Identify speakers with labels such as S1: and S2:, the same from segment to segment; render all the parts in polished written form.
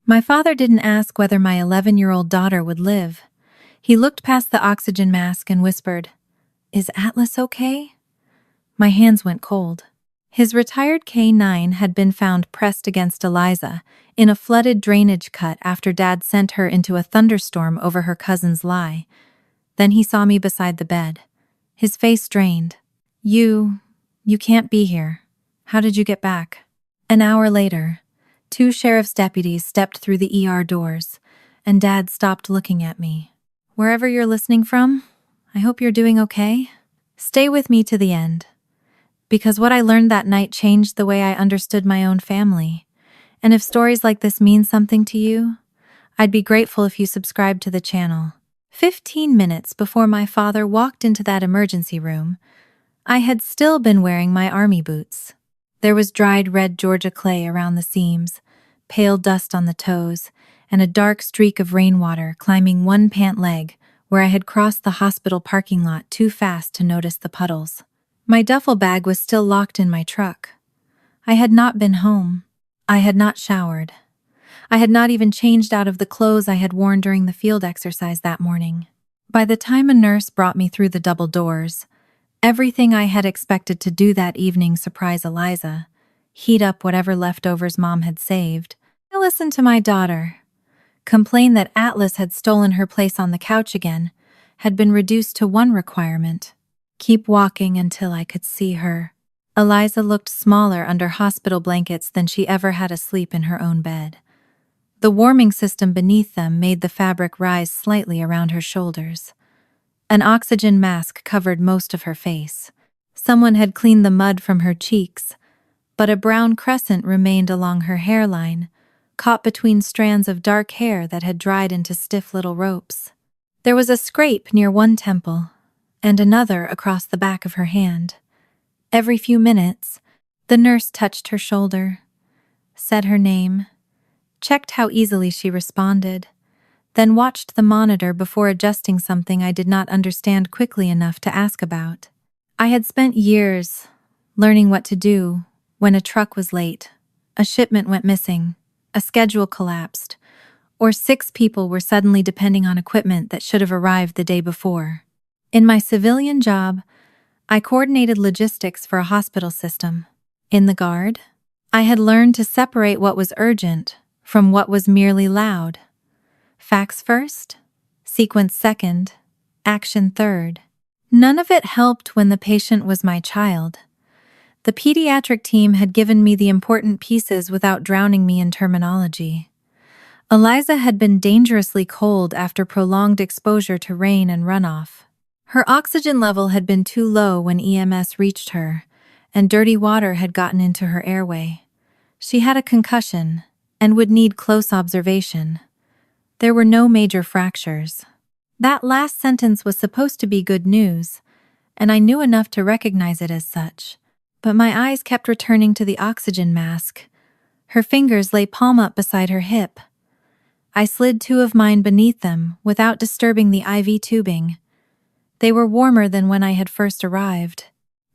S1: My father didn't ask whether my 11-year-old daughter would live. He looked past the oxygen mask and whispered, "Is Atlas okay?" My hands went cold. His retired K9 had been found pressed against Eliza in a flooded drainage cut after Dad sent her into a thunderstorm over her cousin's lie. Then he saw me beside the bed. His face drained. You can't be here. How did you get back?" An hour later, 2 sheriff's deputies stepped through the ER doors, and Dad stopped looking at me. "Wherever you're listening from, I hope you're doing okay. Stay with me to the end. Because what I learned that night changed the way I understood my own family. And if stories like this mean something to you, I'd be grateful if you subscribe to the channel." 15 minutes before my father walked into that emergency room, I had still been wearing my army boots. There was dried red Georgia clay around the seams, pale dust on the toes, and a dark streak of rainwater climbing one pant leg where I had crossed the hospital parking lot too fast to notice the puddles. My duffel bag was still locked in my truck. I had not been home. I had not showered. I had not even changed out of the clothes I had worn during the field exercise that morning. By the time a nurse brought me through the double doors, everything I had expected to do that evening surprise Eliza, heat up whatever leftovers Mom had saved, I listened to my daughter complain that Atlas had stolen her place on the couch again, had been reduced to one requirement: keep walking until I could see her. Eliza looked smaller under hospital blankets than she ever had asleep in her own bed. The warming system beneath them made the fabric rise slightly around her shoulders. An oxygen mask covered most of her face. Someone had cleaned the mud from her cheeks, but a brown crescent remained along her hairline, caught between strands of dark hair that had dried into stiff little ropes. There was a scrape near one temple, and another across the back of her hand. Every few minutes, the nurse touched her shoulder, said her name, checked how easily she responded, then watched the monitor before adjusting something I did not understand quickly enough to ask about. I had spent years learning what to do when a truck was late, a shipment went missing, a schedule collapsed, or 6 people were suddenly depending on equipment that should have arrived the day before. In my civilian job, I coordinated logistics for a hospital system. In the Guard, I had learned to separate what was urgent from what was merely loud. Facts first, sequence second, action third. None of it helped when the patient was my child. The pediatric team had given me the important pieces without drowning me in terminology. Eliza had been dangerously cold after prolonged exposure to rain and runoff. Her oxygen level had been too low when EMS reached her, and dirty water had gotten into her airway. She had a concussion and would need close observation. There were no major fractures. That last sentence was supposed to be good news, and I knew enough to recognize it as such. But my eyes kept returning to the oxygen mask. Her fingers lay palm up beside her hip. I slid 2 of mine beneath them without disturbing the IV tubing. They were warmer than when I had first arrived.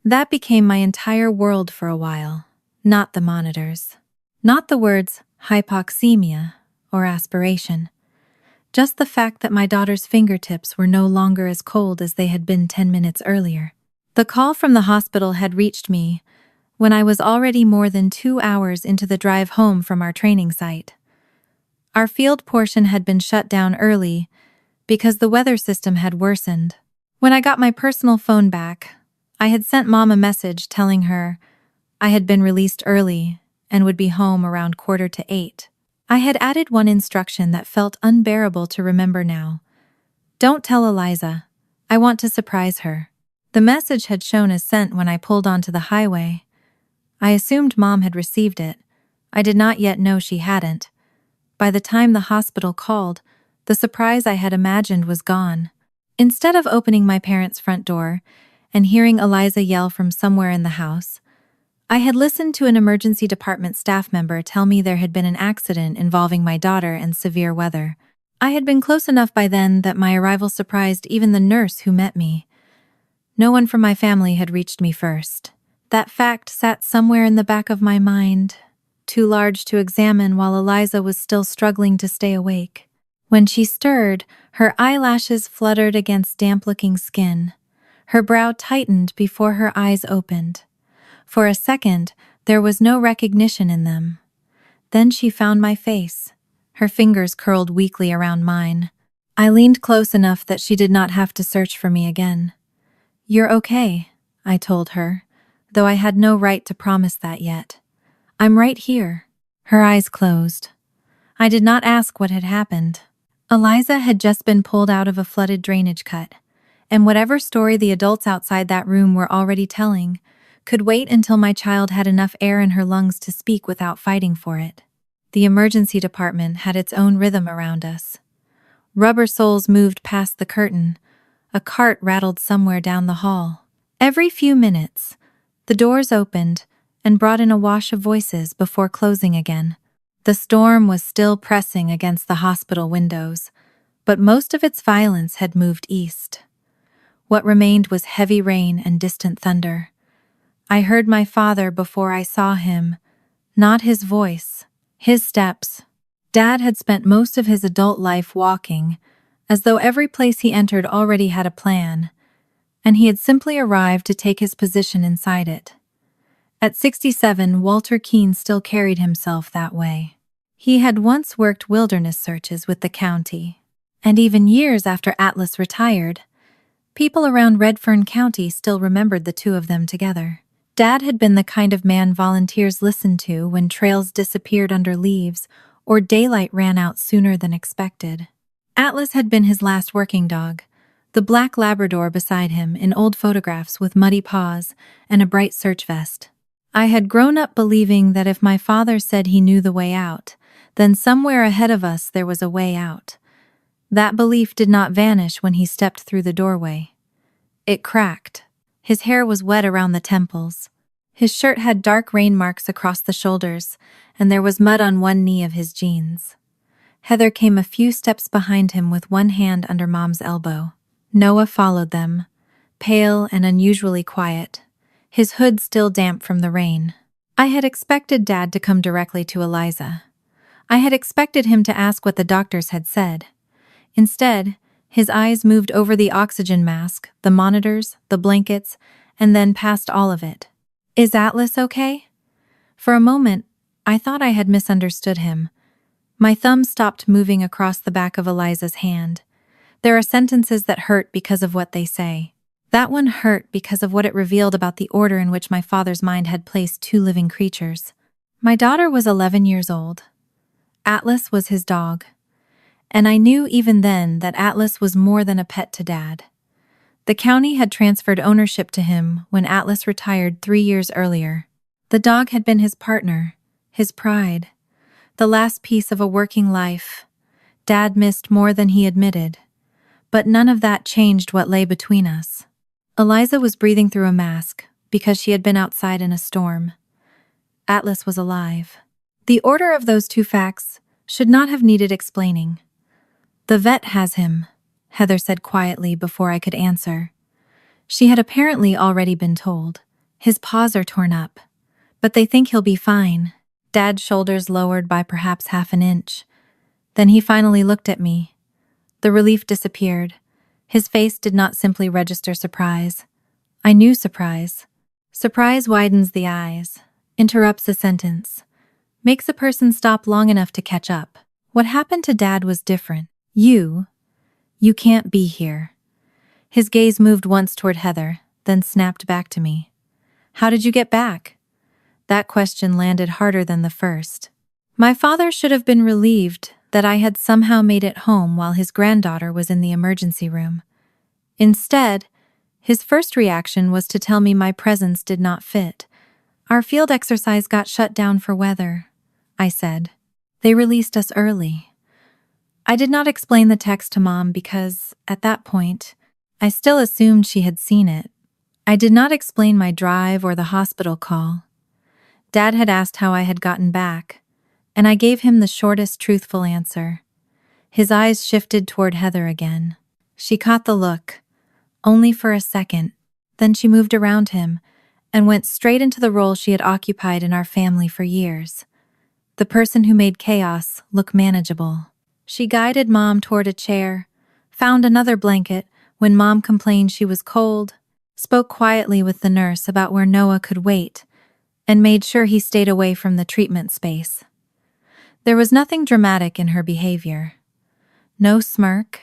S1: That became my entire world for a while, not the monitors. Not the words hypoxemia or aspiration. Just the fact that my daughter's fingertips were no longer as cold as they had been 10 minutes earlier. The call from the hospital had reached me when I was already more than 2 hours into the drive home from our training site. Our field portion had been shut down early because the weather system had worsened. When I got my personal phone back, I had sent Mom a message telling her I had been released early and would be home around 7:45. I had added one instruction that felt unbearable to remember now. Don't tell Eliza. I want to surprise her. The message had shown as sent when I pulled onto the highway. I assumed Mom had received it. I did not yet know she hadn't. By the time the hospital called, the surprise I had imagined was gone. Instead of opening my parents' front door and hearing Eliza yell from somewhere in the house, I had listened to an emergency department staff member tell me there had been an accident involving my daughter and severe weather. I had been close enough by then that my arrival surprised even the nurse who met me. No one from my family had reached me first. That fact sat somewhere in the back of my mind, too large to examine while Eliza was still struggling to stay awake. When she stirred, her eyelashes fluttered against damp-looking skin. Her brow tightened before her eyes opened. For a second, there was no recognition in them. Then she found my face. Her fingers curled weakly around mine. I leaned close enough that she did not have to search for me again. "You're okay," I told her, though I had no right to promise that yet. "I'm right here." Her eyes closed. I did not ask what had happened. Eliza had just been pulled out of a flooded drainage cut, and whatever story the adults outside that room were already telling could wait until my child had enough air in her lungs to speak without fighting for it. The emergency department had its own rhythm around us. Rubber soles moved past the curtain. A cart rattled somewhere down the hall. Every few minutes, the doors opened and brought in a wash of voices before closing again. The storm was still pressing against the hospital windows, but most of its violence had moved east. What remained was heavy rain and distant thunder. I heard my father before I saw him, not his voice, his steps. Dad had spent most of his adult life walking, as though every place he entered already had a plan, and he had simply arrived to take his position inside it. At 67, Walter Keene still carried himself that way. He had once worked wilderness searches with the county, and even years after Atlas retired, people around Redfern County still remembered the two of them together. Dad had been the kind of man volunteers listened to when trails disappeared under leaves or daylight ran out sooner than expected. Atlas had been his last working dog, the black Labrador beside him in old photographs with muddy paws and a bright search vest. I had grown up believing that if my father said he knew the way out, then somewhere ahead of us there was a way out. That belief did not vanish when he stepped through the doorway. It cracked. His hair was wet around the temples. His shirt had dark rain marks across the shoulders, and there was mud on one knee of his jeans. Heather came a few steps behind him with one hand under Mom's elbow. Noah followed them, pale and unusually quiet, his hood still damp from the rain. I had expected Dad to come directly to Eliza. I had expected him to ask what the doctors had said. Instead, his eyes moved over the oxygen mask, the monitors, the blankets, and then past all of it. "Is Atlas okay?" For a moment, I thought I had misunderstood him. My thumb stopped moving across the back of Eliza's hand. There are sentences that hurt because of what they say. That one hurt because of what it revealed about the order in which my father's mind had placed two living creatures. My daughter was 11 years old. Atlas was his dog. And I knew even then that Atlas was more than a pet to Dad. The county had transferred ownership to him when Atlas retired 3 years earlier. The dog had been his partner, his pride, the last piece of a working life. Dad missed more than he admitted. But none of that changed what lay between us. Eliza was breathing through a mask because she had been outside in a storm. Atlas was alive. The order of those two facts should not have needed explaining. "The vet has him," Heather said quietly before I could answer. She had apparently already been told. "His paws are torn up, but they think he'll be fine." Dad's shoulders lowered by perhaps half an inch. Then he finally looked at me. The relief disappeared. His face did not simply register surprise. I knew surprise. Surprise widens the eyes, interrupts a sentence, makes a person stop long enough to catch up. What happened to Dad was different. You can't be here." His gaze moved once toward Heather, then snapped back to me. "How did you get back?" That question landed harder than the first. My father should have been relieved that I had somehow made it home while his granddaughter was in the emergency room. Instead, his first reaction was to tell me my presence did not fit. "Our field exercise got shut down for weather," I said. "They released us early." I did not explain the text to Mom because, at that point, I still assumed she had seen it. I did not explain my drive or the hospital call. Dad had asked how I had gotten back, and I gave him the shortest, truthful answer. His eyes shifted toward Heather again. She caught the look, only for a second. Then she moved around him and went straight into the role she had occupied in our family for years. the person who made chaos look manageable. She guided Mom toward a chair, found another blanket when Mom complained she was cold, spoke quietly with the nurse about where Noah could wait, and made sure he stayed away from the treatment space. There was nothing dramatic in her behavior. No smirk,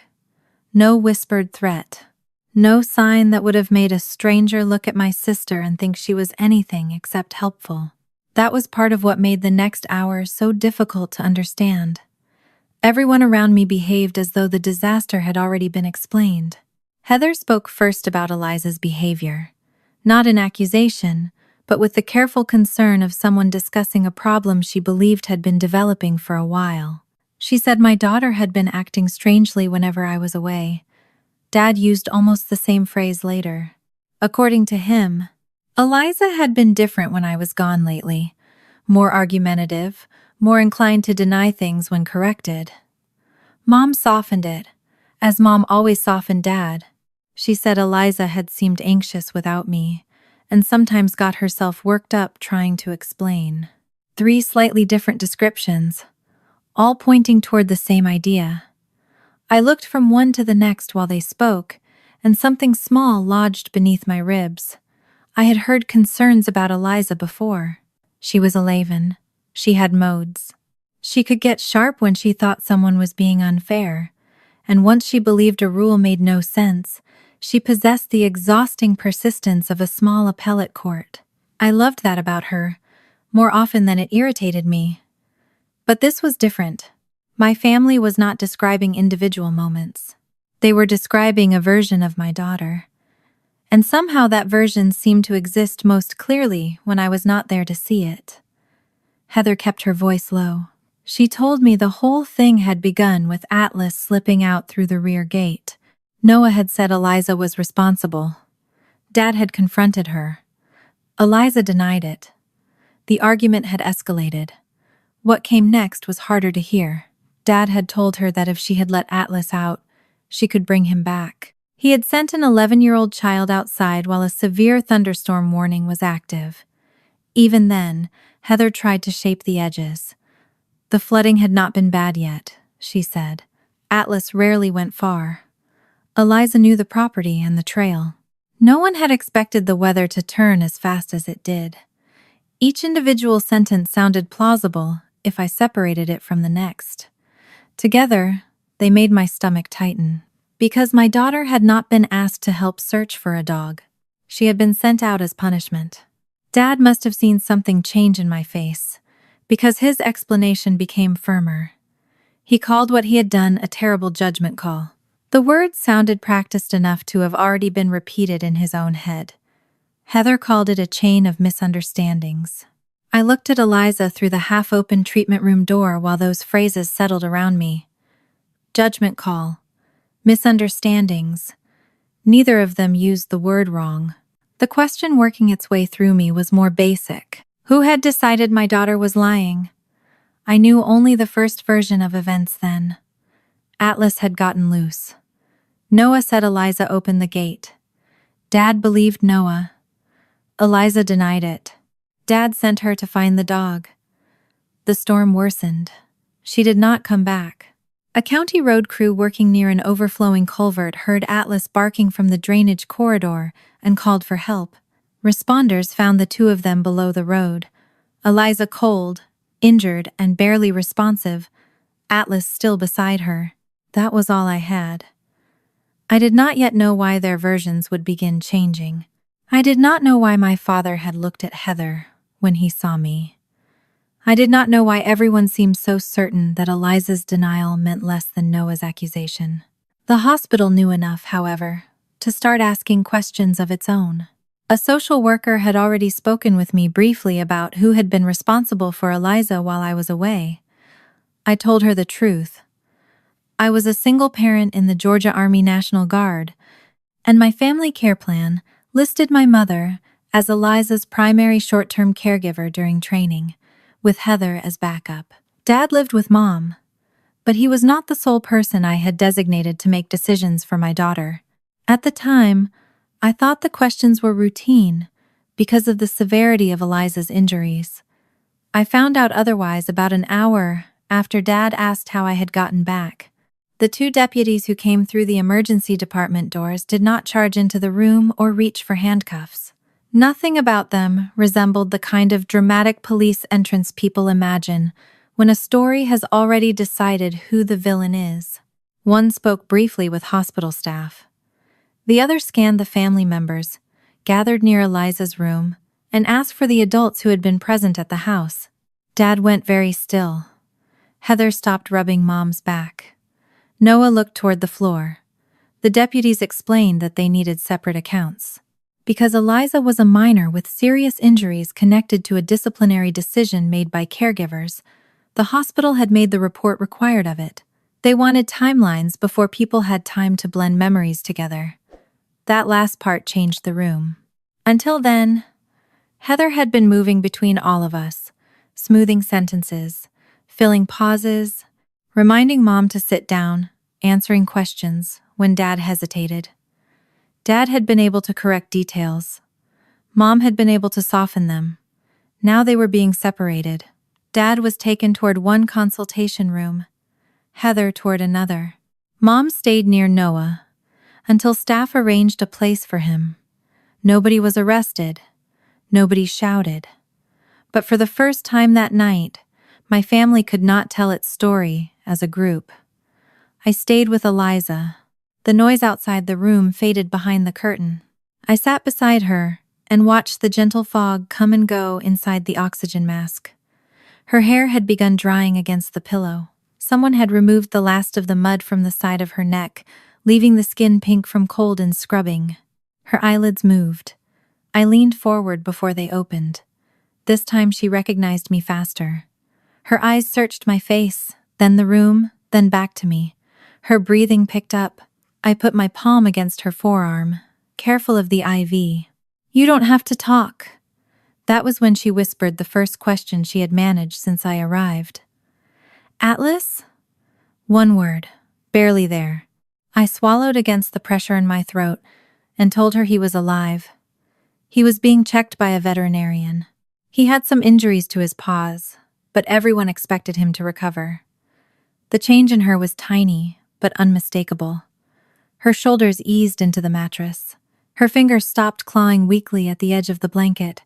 S1: no whispered threat, no sign that would have made a stranger look at my sister and think she was anything except helpful. That was part of what made the next hour so difficult to understand. Everyone around me behaved as though the disaster had already been explained. Heather spoke first about Eliza's behavior, not in accusation, but with the careful concern of someone discussing a problem she believed had been developing for a while. She said my daughter had been acting strangely whenever I was away. Dad used almost the same phrase later. According to him, Eliza had been different when I was gone lately, more argumentative, more inclined to deny things when corrected. Mom softened it, as Mom always softened Dad. She said Eliza had seemed anxious without me, and sometimes got herself worked up trying to explain. 3 slightly different descriptions, all pointing toward the same idea. I looked from one to the next while they spoke, and something small lodged beneath my ribs. I had heard concerns about Eliza before. She was a Laven. She had modes. She could get sharp when she thought someone was being unfair, and once she believed a rule made no sense, she possessed the exhausting persistence of a small appellate court. I loved that about her, more often than it irritated me. But this was different. My family was not describing individual moments. They were describing a version of my daughter. And somehow that version seemed to exist most clearly when I was not there to see it. Heather kept her voice low. She told me the whole thing had begun with Atlas slipping out through the rear gate. Noah had said Eliza was responsible. Dad had confronted her. Eliza denied it. The argument had escalated. What came next was harder to hear. Dad had told her that if she had let Atlas out, she could bring him back. He had sent an 11-year-old child outside while a severe thunderstorm warning was active. Even then, Heather tried to shape the edges. The flooding had not been bad yet, she said. Atlas rarely went far. Eliza knew the property and the trail. No one had expected the weather to turn as fast as it did. Each individual sentence sounded plausible if I separated it from the next. Together, they made my stomach tighten. Because my daughter had not been asked to help search for a dog. She had been sent out as punishment. Dad must have seen something change in my face, because his explanation became firmer. He called what he had done a terrible judgment call. The words sounded practiced enough to have already been repeated in his own head. Heather called it a chain of misunderstandings. I looked at Eliza through the half-open treatment room door while those phrases settled around me. Judgment call. Misunderstandings. Neither of them used the word wrong. The question working its way through me was more basic. Who had decided my daughter was lying? I knew only the first version of events then. Atlas had gotten loose. Noah said Eliza opened the gate. Dad believed Noah. Eliza denied it. Dad sent her to find the dog. The storm worsened. She did not come back. A county road crew working near an overflowing culvert heard Atlas barking from the drainage corridor and called for help. Responders found the 2 of them below the road. Eliza cold, injured, and barely responsive. Atlas still beside her. That was all I had. I did not yet know why their versions would begin changing. I did not know why my father had looked at Heather when he saw me. I did not know why everyone seemed so certain that Eliza's denial meant less than Noah's accusation. The hospital knew enough, however, to start asking questions of its own. A social worker had already spoken with me briefly about who had been responsible for Eliza while I was away. I told her the truth. I was a single parent in the Georgia Army National Guard, and my family care plan listed my mother as Eliza's primary short-term caregiver during training, with Heather as backup. Dad lived with Mom, but he was not the sole person I had designated to make decisions for my daughter. At the time, I thought the questions were routine because of the severity of Eliza's injuries. I found out otherwise about an hour after Dad asked how I had gotten back. The two deputies who came through the emergency department doors did not charge into the room or reach for handcuffs. Nothing about them resembled the kind of dramatic police entrance people imagine when a story has already decided who the villain is. One spoke briefly with hospital staff. The other scanned the family members, gathered near Eliza's room, and asked for the adults who had been present at the house. Dad went very still. Heather stopped rubbing Mom's back. Noah looked toward the floor. The deputies explained that they needed separate accounts. Because Eliza was a minor with serious injuries connected to a disciplinary decision made by caregivers, the hospital had made the report required of it. They wanted timelines before people had time to blend memories together. That last part changed the room. Until then, Heather had been moving between all of us, smoothing sentences, filling pauses, reminding Mom to sit down, answering questions when Dad hesitated. Dad had been able to correct details. Mom had been able to soften them. Now they were being separated. Dad was taken toward one consultation room, Heather toward another. Mom stayed near Noah until staff arranged a place for him. Nobody was arrested. Nobody shouted. But for the first time that night, my family could not tell its story as a group. I stayed with Eliza. The noise outside the room faded behind the curtain. I sat beside her and watched the gentle fog come and go inside the oxygen mask. Her hair had begun drying against the pillow. Someone had removed the last of the mud from the side of her neck, leaving the skin pink from cold and scrubbing. Her eyelids moved. I leaned forward before they opened. This time she recognized me faster. Her eyes searched my face, then the room, then back to me. Her breathing picked up. I put my palm against her forearm, careful of the IV. "You don't have to talk." That was when she whispered the first question she had managed since I arrived. "Atlas?" One word, barely there. I swallowed against the pressure in my throat and told her he was alive. He was being checked by a veterinarian. He had some injuries to his paws, but everyone expected him to recover. The change in her was tiny, but unmistakable. Her shoulders eased into the mattress. Her fingers stopped clawing weakly at the edge of the blanket.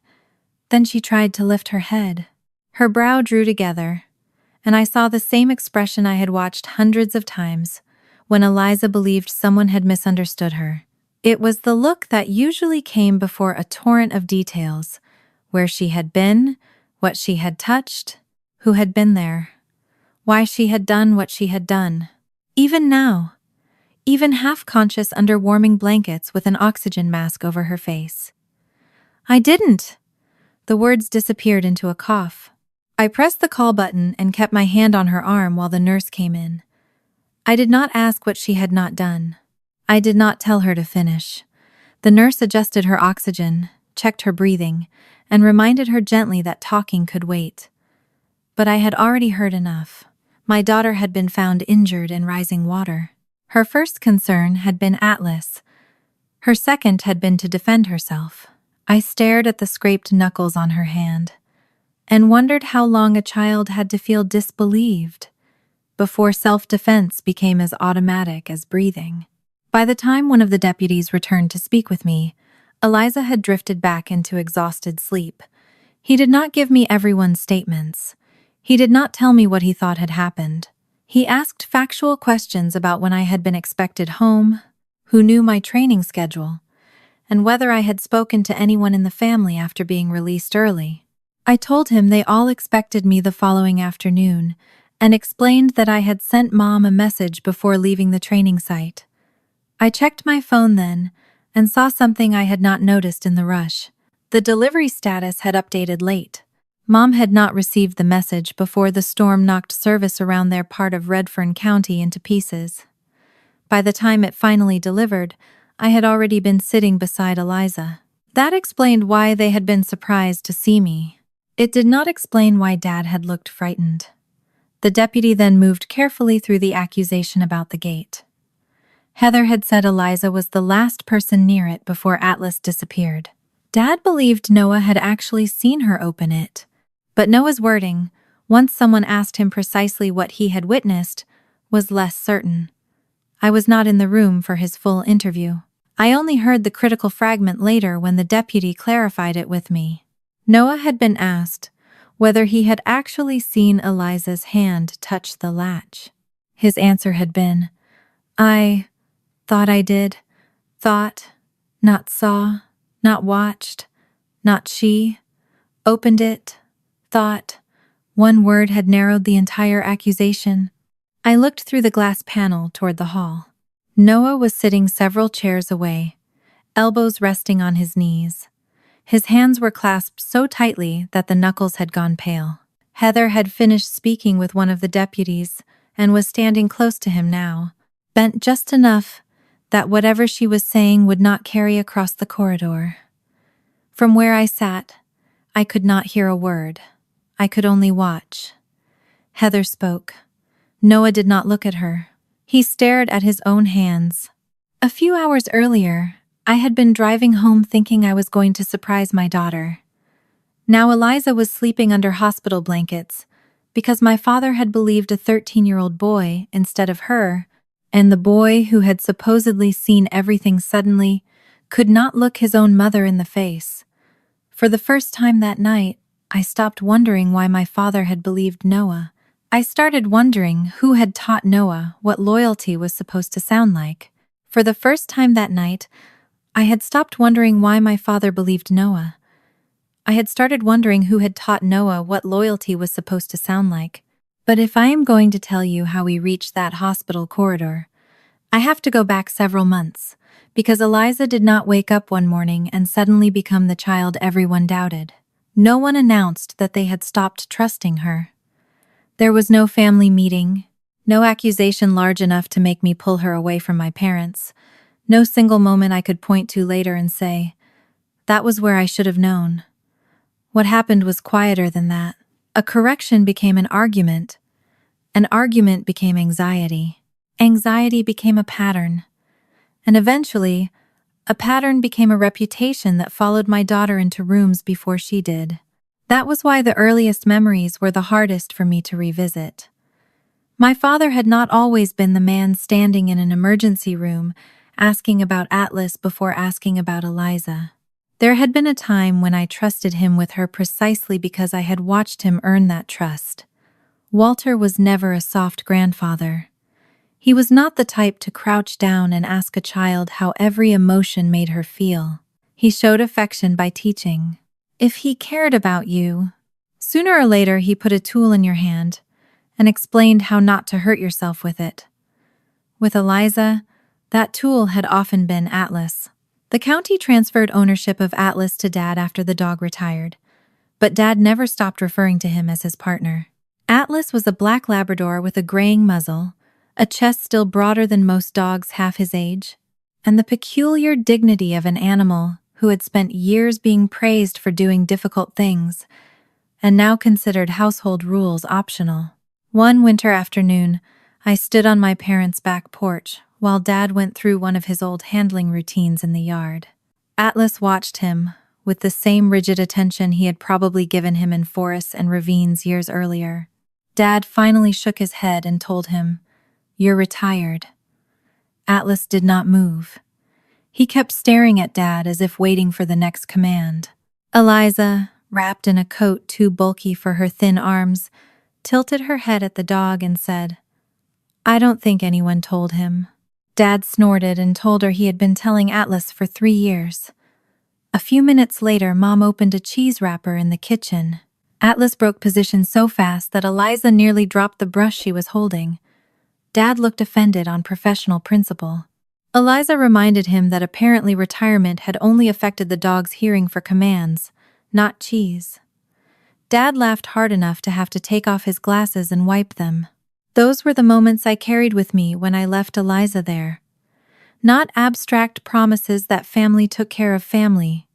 S1: Then she tried to lift her head. Her brow drew together, and I saw the same expression I had watched hundreds of times when Eliza believed someone had misunderstood her. It was the look that usually came before a torrent of details, where she had been, what she had touched, who had been there, why she had done what she had done. Even now, even half-conscious under warming blankets with an oxygen mask over her face. "I didn't." The words disappeared into a cough. I pressed the call button and kept my hand on her arm while the nurse came in. I did not ask what she had not done. I did not tell her to finish. The nurse adjusted her oxygen, checked her breathing, and reminded her gently that talking could wait. But I had already heard enough. My daughter had been found injured in rising water. Her first concern had been Atlas. Her second had been to defend herself. I stared at the scraped knuckles on her hand and wondered how long a child had to feel disbelieved before self-defense became as automatic as breathing. By the time one of the deputies returned to speak with me, Eliza had drifted back into exhausted sleep. He did not give me everyone's statements. He did not tell me what he thought had happened. He asked factual questions about when I had been expected home, who knew my training schedule, and whether I had spoken to anyone in the family after being released early. I told him they all expected me the following afternoon and explained that I had sent Mom a message before leaving the training site. I checked my phone then and saw something I had not noticed in the rush. The delivery status had updated late. Mom had not received the message before the storm knocked service around their part of Redfern County into pieces. By the time it finally delivered, I had already been sitting beside Eliza. That explained why they had been surprised to see me. It did not explain why Dad had looked frightened. The deputy then moved carefully through the accusation about the gate. Heather had said Eliza was the last person near it before Atlas disappeared. Dad believed Noah had actually seen her open it, But Noah's wording, once someone asked him precisely what he had witnessed, was less certain. I was not in the room for his full interview. I only heard the critical fragment later when the deputy clarified it with me. Noah had been asked whether he had actually seen Eliza's hand touch the latch. His answer had been, I thought I did. Thought, not saw, not watched, not she. Opened it. Thought. One word had narrowed the entire accusation. I looked through the glass panel toward the hall. Noah was sitting several chairs away, elbows resting on his knees. His hands were clasped so tightly that the knuckles had gone pale. Heather had finished speaking with one of the deputies and was standing close to him now, bent just enough that whatever she was saying would not carry across the corridor. From where I sat, I could not hear a word. I could only watch. Heather spoke. Noah did not look at her. He stared at his own hands. A few hours earlier, I had been driving home thinking I was going to surprise my daughter. Now Eliza was sleeping under hospital blankets because my father had believed a 13-year-old boy instead of her, and the boy who had supposedly seen everything suddenly could not look his own mother in the face. For the first time that night, I stopped wondering why my father had believed Noah. I started wondering who had taught Noah what loyalty was supposed to sound like. For the first time that night, I had stopped wondering why my father believed Noah. I had started wondering who had taught Noah what loyalty was supposed to sound like. But if I am going to tell you how we reached that hospital corridor, I have to go back several months, because Eliza did not wake up one morning and suddenly become the child everyone doubted. No one announced that they had stopped trusting her. There was no family meeting, no accusation large enough to make me pull her away from my parents, no single moment I could point to later and say, that was where I should have known. What happened was quieter than that. A correction became an argument became anxiety. Anxiety became a pattern. And eventually, a pattern became a reputation that followed my daughter into rooms before she did. That was why the earliest memories were the hardest for me to revisit. My father had not always been the man standing in an emergency room, asking about Atlas before asking about Eliza. There had been a time when I trusted him with her precisely because I had watched him earn that trust. Walter was never a soft grandfather. He was not the type to crouch down and ask a child how every emotion made her feel. He showed affection by teaching. If he cared about you, sooner or later he put a tool in your hand and explained how not to hurt yourself with it. With Eliza, that tool had often been Atlas. The county transferred ownership of Atlas to Dad after the dog retired, but Dad never stopped referring to him as his partner. Atlas was a black Labrador with a graying muzzle, a chest still broader than most dogs half his age, and the peculiar dignity of an animal who had spent years being praised for doing difficult things, and now considered household rules optional. One winter afternoon, I stood on my parents' back porch while Dad went through one of his old handling routines in the yard. Atlas watched him, with the same rigid attention he had probably given him in forests and ravines years earlier. Dad finally shook his head and told him, "You're retired." Atlas did not move. He kept staring at Dad as if waiting for the next command. Eliza, wrapped in a coat too bulky for her thin arms, tilted her head at the dog and said, "I don't think anyone told him." Dad snorted and told her he had been telling Atlas for 3 years. A few minutes later, Mom opened a cheese wrapper in the kitchen. Atlas broke position so fast that Eliza nearly dropped the brush she was holding. Dad looked offended on professional principle. Eliza reminded him that apparently retirement had only affected the dog's hearing for commands, not cheese. Dad laughed hard enough to have to take off his glasses and wipe them. Those were the moments I carried with me when I left Eliza there. Not abstract promises that family took care of family.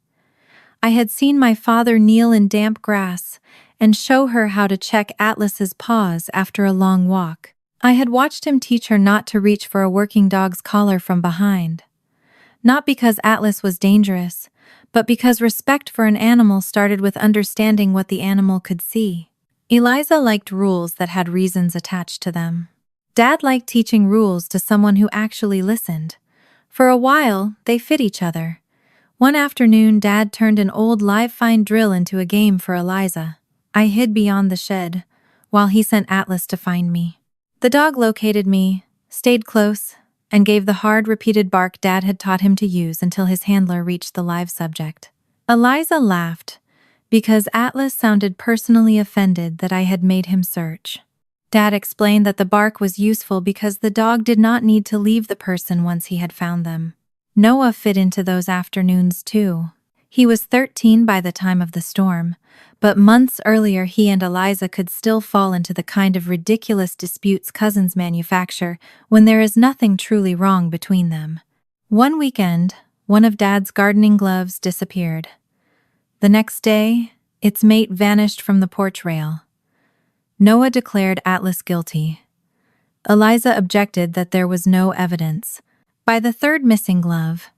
S1: I had seen my father kneel in damp grass and show her how to check Atlas's paws after a long walk. I had watched him teach her not to reach for a working dog's collar from behind. Not because Atlas was dangerous, but because respect for an animal started with understanding what the animal could see. Eliza liked rules that had reasons attached to them. Dad liked teaching rules to someone who actually listened. For a while, they fit each other. One afternoon, Dad turned an old live-fine drill into a game for Eliza. I hid beyond the shed, while he sent Atlas to find me. The dog located me, stayed close, and gave the hard, repeated bark Dad had taught him to use until his handler reached the live subject. Eliza laughed, because Atlas sounded personally offended that I had made him search. Dad explained that the bark was useful because the dog did not need to leave the person once he had found them. Noah fit into those afternoons too. He was 13 by the time of the storm, but months earlier he and Eliza could still fall into the kind of ridiculous disputes cousins manufacture when there is nothing truly wrong between them. One weekend, one of Dad's gardening gloves disappeared. The next day, its mate vanished from the porch rail. Noah declared Atlas guilty. Eliza objected that there was no evidence. By the third missing glove,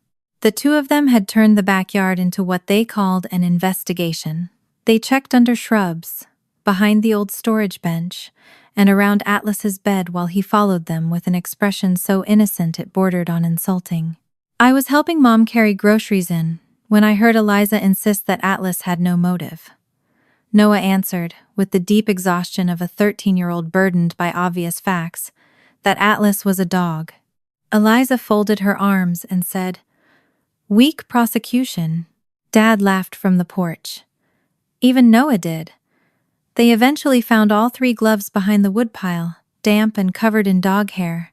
S1: the two of them had turned the backyard into what they called an investigation. They checked under shrubs, behind the old storage bench, and around Atlas's bed while he followed them with an expression so innocent it bordered on insulting. I was helping Mom carry groceries in when I heard Eliza insist that Atlas had no motive. Noah answered, with the deep exhaustion of a 13-year-old burdened by obvious facts, that Atlas was a dog. Eliza folded her arms and said, "Weak prosecution." Dad laughed from the porch. Even Noah did. They eventually found all 3 gloves behind the woodpile, damp and covered in dog hair.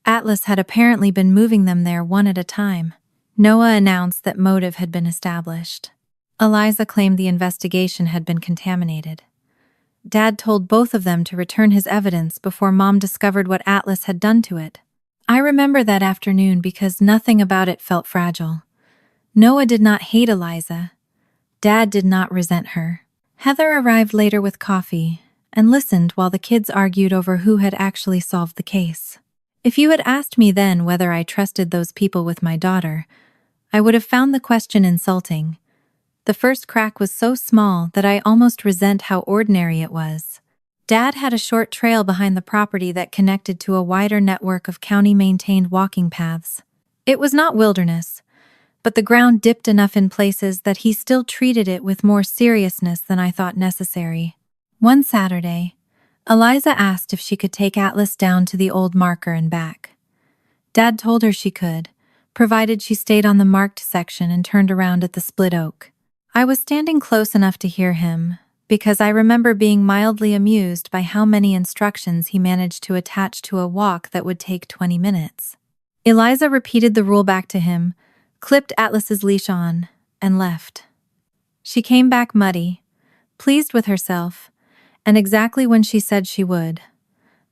S1: Atlas had apparently been moving them there one at a time. Noah announced that motive had been established. Eliza claimed the investigation had been contaminated. Dad told both of them to return his evidence before Mom discovered what Atlas had done to it. I remember that afternoon because nothing about it felt fragile. Noah did not hate Eliza. Dad did not resent her. Heather arrived later with coffee and listened while the kids argued over who had actually solved the case. If you had asked me then whether I trusted those people with my daughter, I would have found the question insulting. The first crack was so small that I almost resent how ordinary it was. Dad had a short trail behind the property that connected to a wider network of county-maintained walking paths. It was not wilderness, but the ground dipped enough in places that he still treated it with more seriousness than I thought necessary. One Saturday, Eliza asked if she could take Atlas down to the old marker and back. Dad told her she could, provided she stayed on the marked section and turned around at the split oak. I was standing close enough to hear him, because I remember being mildly amused by how many instructions he managed to attach to a walk that would take 20 minutes. Eliza repeated the rule back to him, clipped Atlas's leash on, and left. She came back muddy, pleased with herself, and exactly when she said she would.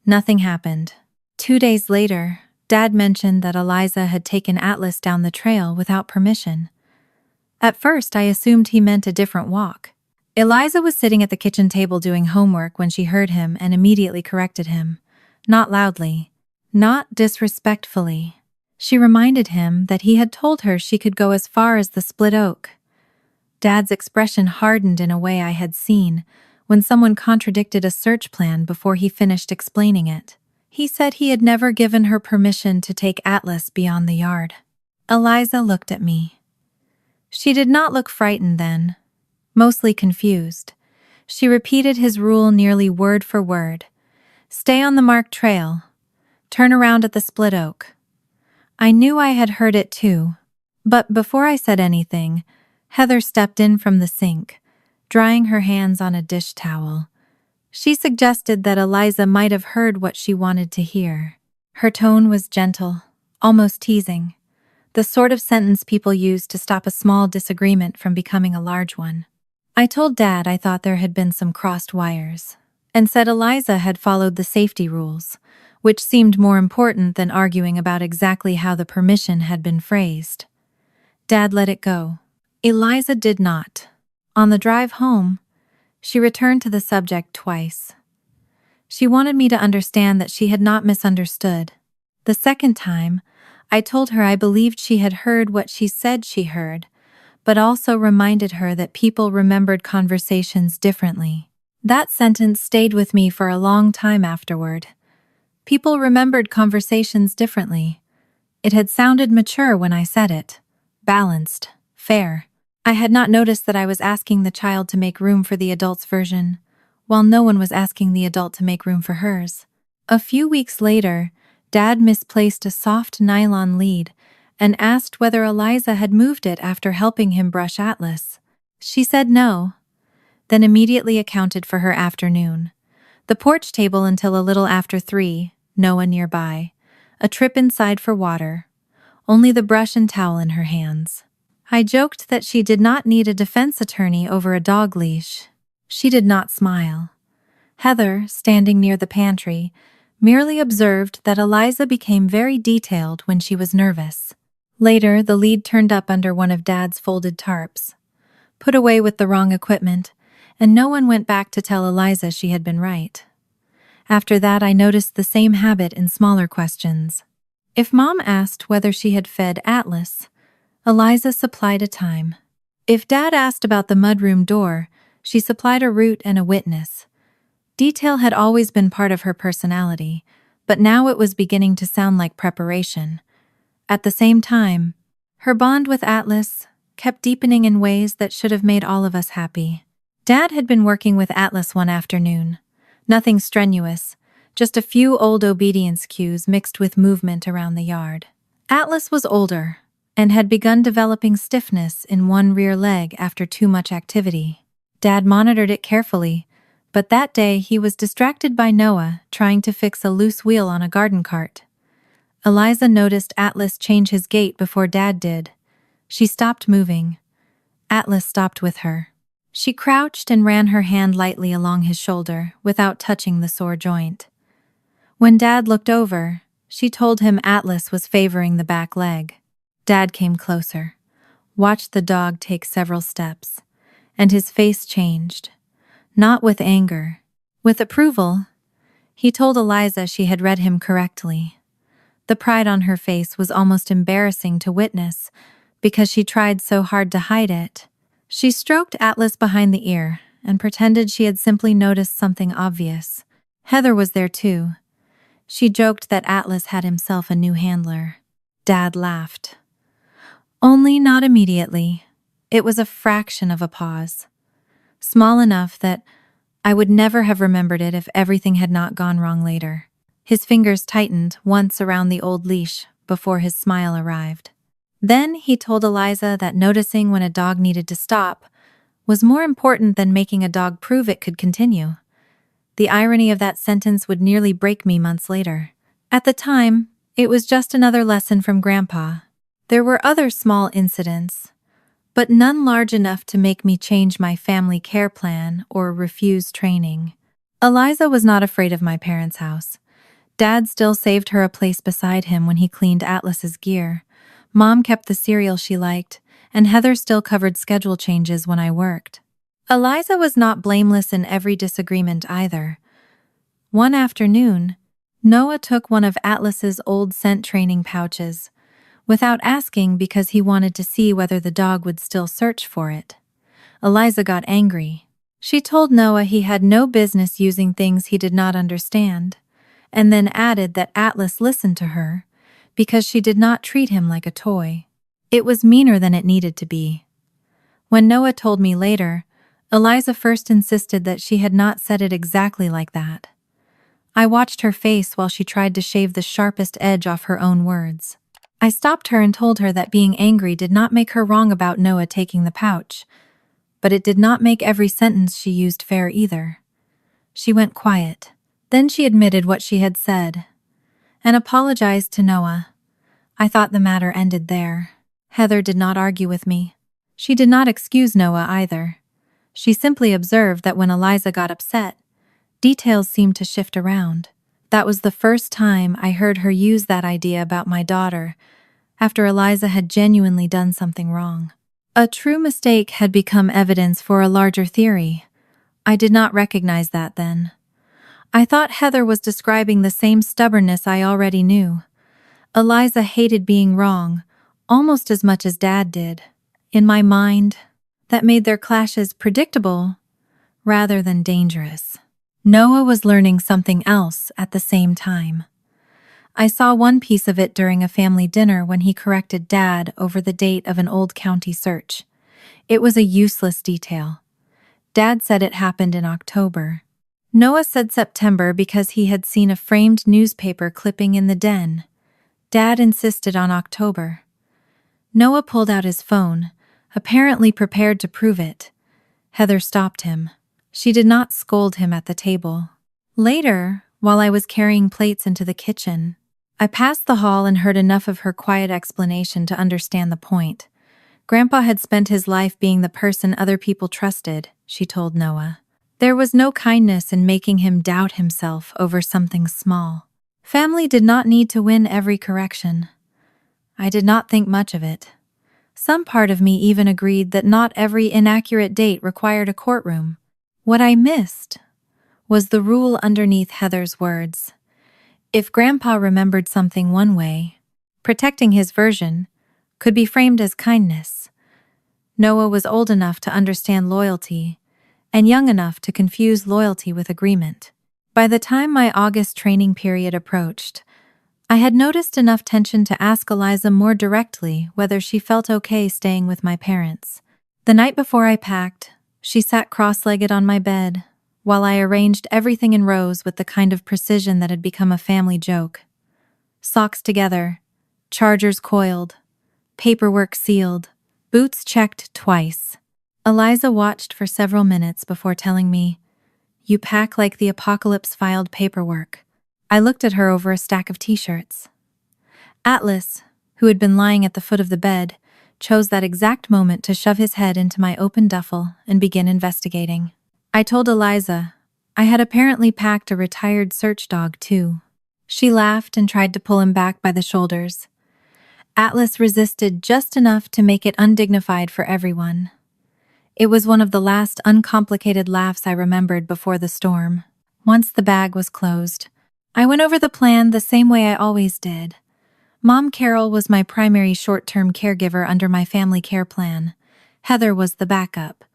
S1: Nothing happened. 2 days later, Dad mentioned that Eliza had taken Atlas down the trail without permission. At first, I assumed he meant a different walk. Eliza was sitting at the kitchen table doing homework when she heard him and immediately corrected him. Not loudly, not disrespectfully. She reminded him that he had told her she could go as far as the split oak. Dad's expression hardened in a way I had seen when someone contradicted a search plan before he finished explaining it. He said he had never given her permission to take Atlas beyond the yard. Eliza looked at me. She did not look frightened then, mostly confused. She repeated his rule nearly word for word. Stay on the marked trail. Turn around at the split oak. I knew I had heard it too, but before I said anything, Heather stepped in from the sink, drying her hands on a dish towel. She suggested that Eliza might have heard what she wanted to hear. Her tone was gentle, almost teasing, the sort of sentence people use to stop a small disagreement from becoming a large one. I told Dad I thought there had been some crossed wires, and said Eliza had followed the safety rules, which seemed more important than arguing about exactly how the permission had been phrased. Dad let it go. Eliza did not. On the drive home, she returned to the subject twice. She wanted me to understand that she had not misunderstood. The second time, I told her I believed she had heard what she said she heard, but also reminded her that people remembered conversations differently. That sentence stayed with me for a long time afterward. People remembered conversations differently. It had sounded mature when I said it. Balanced. Fair. I had not noticed that I was asking the child to make room for the adult's version, while no one was asking the adult to make room for hers. A few weeks later, Dad misplaced a soft nylon lead and asked whether Eliza had moved it after helping him brush Atlas. She said no, then immediately accounted for her afternoon. The porch table until a little after 3, Noah nearby, a trip inside for water, only the brush and towel in her hands. I joked that she did not need a defense attorney over a dog leash. She did not smile. Heather, standing near the pantry, merely observed that Eliza became very detailed when she was nervous. Later, the lead turned up under one of Dad's folded tarps, put away with the wrong equipment, and no one went back to tell Eliza she had been right. After that, I noticed the same habit in smaller questions. If Mom asked whether she had fed Atlas, Eliza supplied a time. If Dad asked about the mudroom door, she supplied a route and a witness. Detail had always been part of her personality, but now it was beginning to sound like preparation. At the same time, her bond with Atlas kept deepening in ways that should have made all of us happy. Dad had been working with Atlas one afternoon. Nothing strenuous, just a few old obedience cues mixed with movement around the yard. Atlas was older and had begun developing stiffness in one rear leg after too much activity. Dad monitored it carefully, but that day he was distracted by Noah trying to fix a loose wheel on a garden cart. Eliza noticed Atlas change his gait before Dad did. She stopped moving. Atlas stopped with her. She crouched and ran her hand lightly along his shoulder without touching the sore joint. When Dad looked over, she told him Atlas was favoring the back leg. Dad came closer, watched the dog take several steps, and his face changed. Not with anger, with approval. He told Eliza she had read him correctly. The pride on her face was almost embarrassing to witness because she tried so hard to hide it. She stroked Atlas behind the ear and pretended she had simply noticed something obvious. Heather was there too. She joked that Atlas had himself a new handler. Dad laughed. Only not immediately. It was a fraction of a pause. Small enough that I would never have remembered it if everything had not gone wrong later. His fingers tightened once around the old leash before his smile arrived. Then he told Eliza that noticing when a dog needed to stop was more important than making a dog prove it could continue. The irony of that sentence would nearly break me months later. At the time, it was just another lesson from Grandpa. There were other small incidents, but none large enough to make me change my family care plan or refuse training. Eliza was not afraid of my parents' house. Dad still saved her a place beside him when he cleaned Atlas's gear. Mom kept the cereal she liked, and Heather still covered schedule changes when I worked. Eliza was not blameless in every disagreement either. One afternoon, Noah took one of Atlas's old scent training pouches, without asking because he wanted to see whether the dog would still search for it. Eliza got angry. She told Noah he had no business using things he did not understand, and then added that Atlas listened to her because she did not treat him like a toy. It was meaner than it needed to be. When Noah told me later, Eliza first insisted that she had not said it exactly like that. I watched her face while she tried to shave the sharpest edge off her own words. I stopped her and told her that being angry did not make her wrong about Noah taking the pouch, but it did not make every sentence she used fair either. She went quiet. Then she admitted what she had said and apologized to Noah. I thought the matter ended there. Heather did not argue with me. She did not excuse Noah either. She simply observed that when Eliza got upset, details seemed to shift around. That was the first time I heard her use that idea about my daughter, after Eliza had genuinely done something wrong. A true mistake had become evidence for a larger theory. I did not recognize that then. I thought Heather was describing the same stubbornness I already knew. Eliza hated being wrong, almost as much as Dad did. in my mind that made their clashes predictable rather than dangerous. Noah was learning something else at the same time. I saw one piece of it during a family dinner when he corrected Dad over the date of an old county search. It was a useless detail. Dad said it happened in October. Noah said September because he had seen a framed newspaper clipping in the den. Dad insisted on October. Noah pulled out his phone, apparently prepared to prove it. Heather stopped him. She did not scold him at the table. Later, while I was carrying plates into the kitchen, I passed the hall and heard enough of her quiet explanation to understand the point. Grandpa had spent his life being the person other people trusted, she told Noah. There was no kindness in making him doubt himself over something small. Family did not need to win every correction. I did not think much of it. Some part of me even agreed that not every inaccurate date required a courtroom. What I missed was the rule underneath Heather's words. If Grandpa remembered something one way, protecting his version could be framed as kindness. Noah was old enough to understand loyalty and young enough to confuse loyalty with agreement. By the time my August training period approached, I had noticed enough tension to ask Eliza more directly whether she felt okay staying with my parents. The night before I packed, she sat cross-legged on my bed, while I arranged everything in rows with the kind of precision that had become a family joke. Socks together, chargers coiled, paperwork sealed, boots checked twice. Eliza watched for several minutes before telling me, "You pack like the apocalypse filed paperwork." I looked at her over a stack of t-shirts. Atlas, who had been lying at the foot of the bed, chose that exact moment to shove his head into my open duffel and begin investigating. I told Eliza I had apparently packed a retired search dog too. She laughed and tried to pull him back by the shoulders. Atlas resisted just enough to make it undignified for everyone. It was one of the last uncomplicated laughs I remembered before the storm. Once the bag was closed, I went over the plan the same way I always did. Mom Carol was my primary short-term caregiver under my family care plan. Heather was the backup.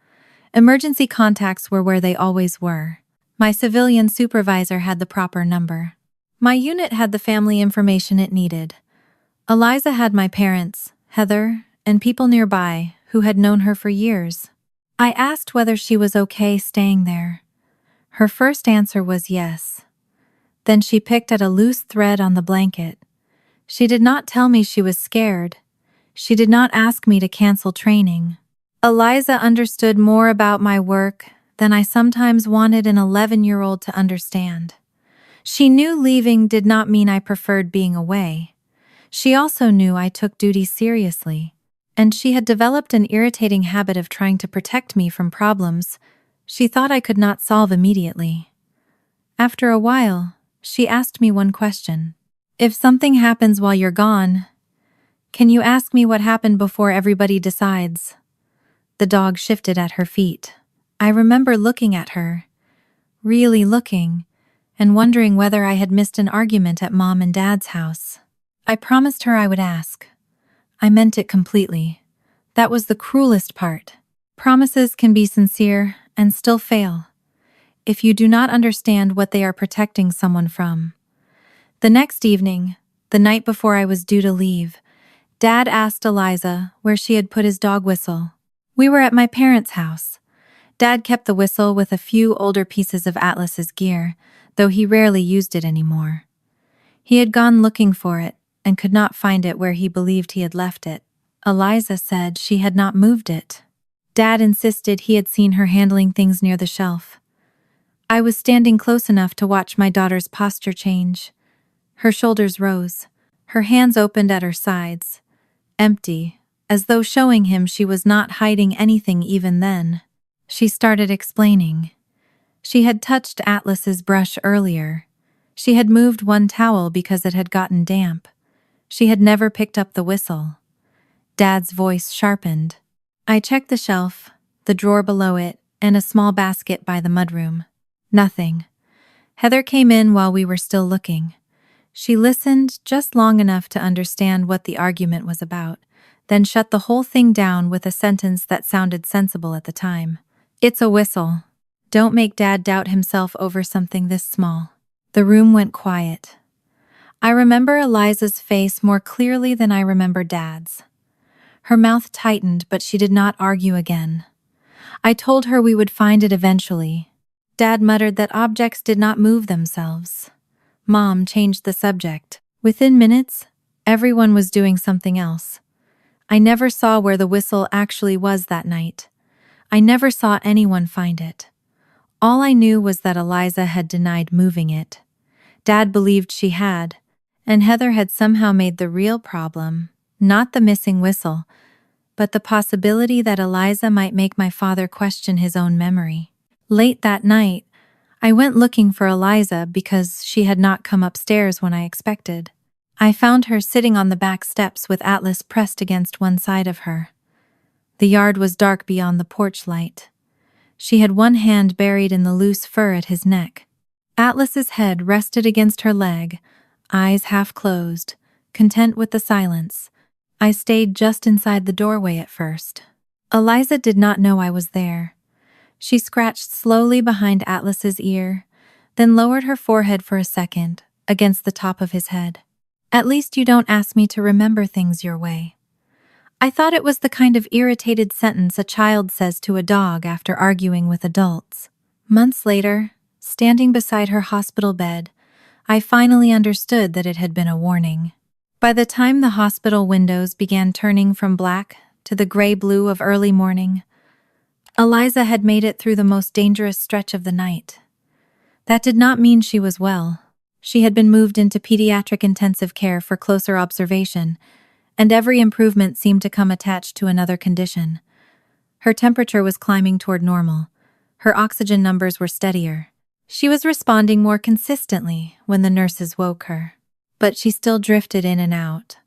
S1: Emergency contacts were where they always were. My civilian supervisor had the proper number. My unit had the family information it needed. Eliza had my parents, Heather, and people nearby who had known her for years. I asked whether she was okay staying there. Her first answer was yes. Then she picked at a loose thread on the blanket. She did not tell me she was scared. She did not ask me to cancel training. Eliza understood more about my work than I sometimes wanted an 11-year-old to understand. She knew leaving did not mean I preferred being away. She also knew I took duty seriously, and she had developed an irritating habit of trying to protect me from problems she thought I could not solve immediately. After a while, she asked me one question. "If something happens while you're gone, can you ask me what happened before everybody decides?" The dog shifted at her feet. I remember looking at her, really looking, and wondering whether I had missed an argument at Mom and Dad's house. I promised her I would ask. I meant it completely. That was the cruelest part. Promises can be sincere and still fail if you do not understand what they are protecting someone from. The next evening, the night before I was due to leave, Dad asked Eliza where she had put his dog whistle. We were at my parents' house. Dad kept the whistle with a few older pieces of Atlas's gear, though he rarely used it anymore. He had gone looking for it and could not find it where he believed he had left it. Eliza said she had not moved it. Dad insisted he had seen her handling things near the shelf. I was standing close enough to watch my daughter's posture change. Her shoulders rose. Her hands opened at her sides, empty, as though showing him she was not hiding anything even then. She started explaining. She had touched Atlas's brush earlier. She had moved one towel because it had gotten damp. She had never picked up the whistle. Dad's voice sharpened. I checked the shelf, the drawer below it, and a small basket by the mudroom. Nothing. Heather came in while we were still looking. She listened just long enough to understand what the argument was about, then shut the whole thing down with a sentence that sounded sensible at the time. "It's a whistle. Don't make Dad doubt himself over something this small." The room went quiet. I remember Eliza's face more clearly than I remember Dad's. Her mouth tightened, but she did not argue again. I told her we would find it eventually. Dad muttered that objects did not move themselves. Mom changed the subject. Within minutes, everyone was doing something else. I never saw where the whistle actually was that night. I never saw anyone find it. All I knew was that Eliza had denied moving it. Dad believed she had, and Heather had somehow made the real problem, not the missing whistle, but the possibility that Eliza might make my father question his own memory. Late that night, I went looking for Eliza because she had not come upstairs when I expected. I found her sitting on the back steps with Atlas pressed against one side of her. The yard was dark beyond the porch light. She had one hand buried in the loose fur at his neck. Atlas's head rested against her leg, eyes half closed, content with the silence. I stayed just inside the doorway at first. Eliza did not know I was there. She scratched slowly behind Atlas's ear, then lowered her forehead for a second, against the top of his head. "At least you don't ask me to remember things your way." I thought it was the kind of irritated sentence a child says to a dog after arguing with adults. Months later, standing beside her hospital bed, I finally understood that it had been a warning. By the time the hospital windows began turning from black to the gray-blue of early morning, Eliza had made it through the most dangerous stretch of the night. That did not mean she was well. She had been moved into pediatric intensive care for closer observation, and every improvement seemed to come attached to another condition. Her temperature was climbing toward normal. Her oxygen numbers were steadier. She was responding more consistently when the nurses woke her. But she still drifted in and out,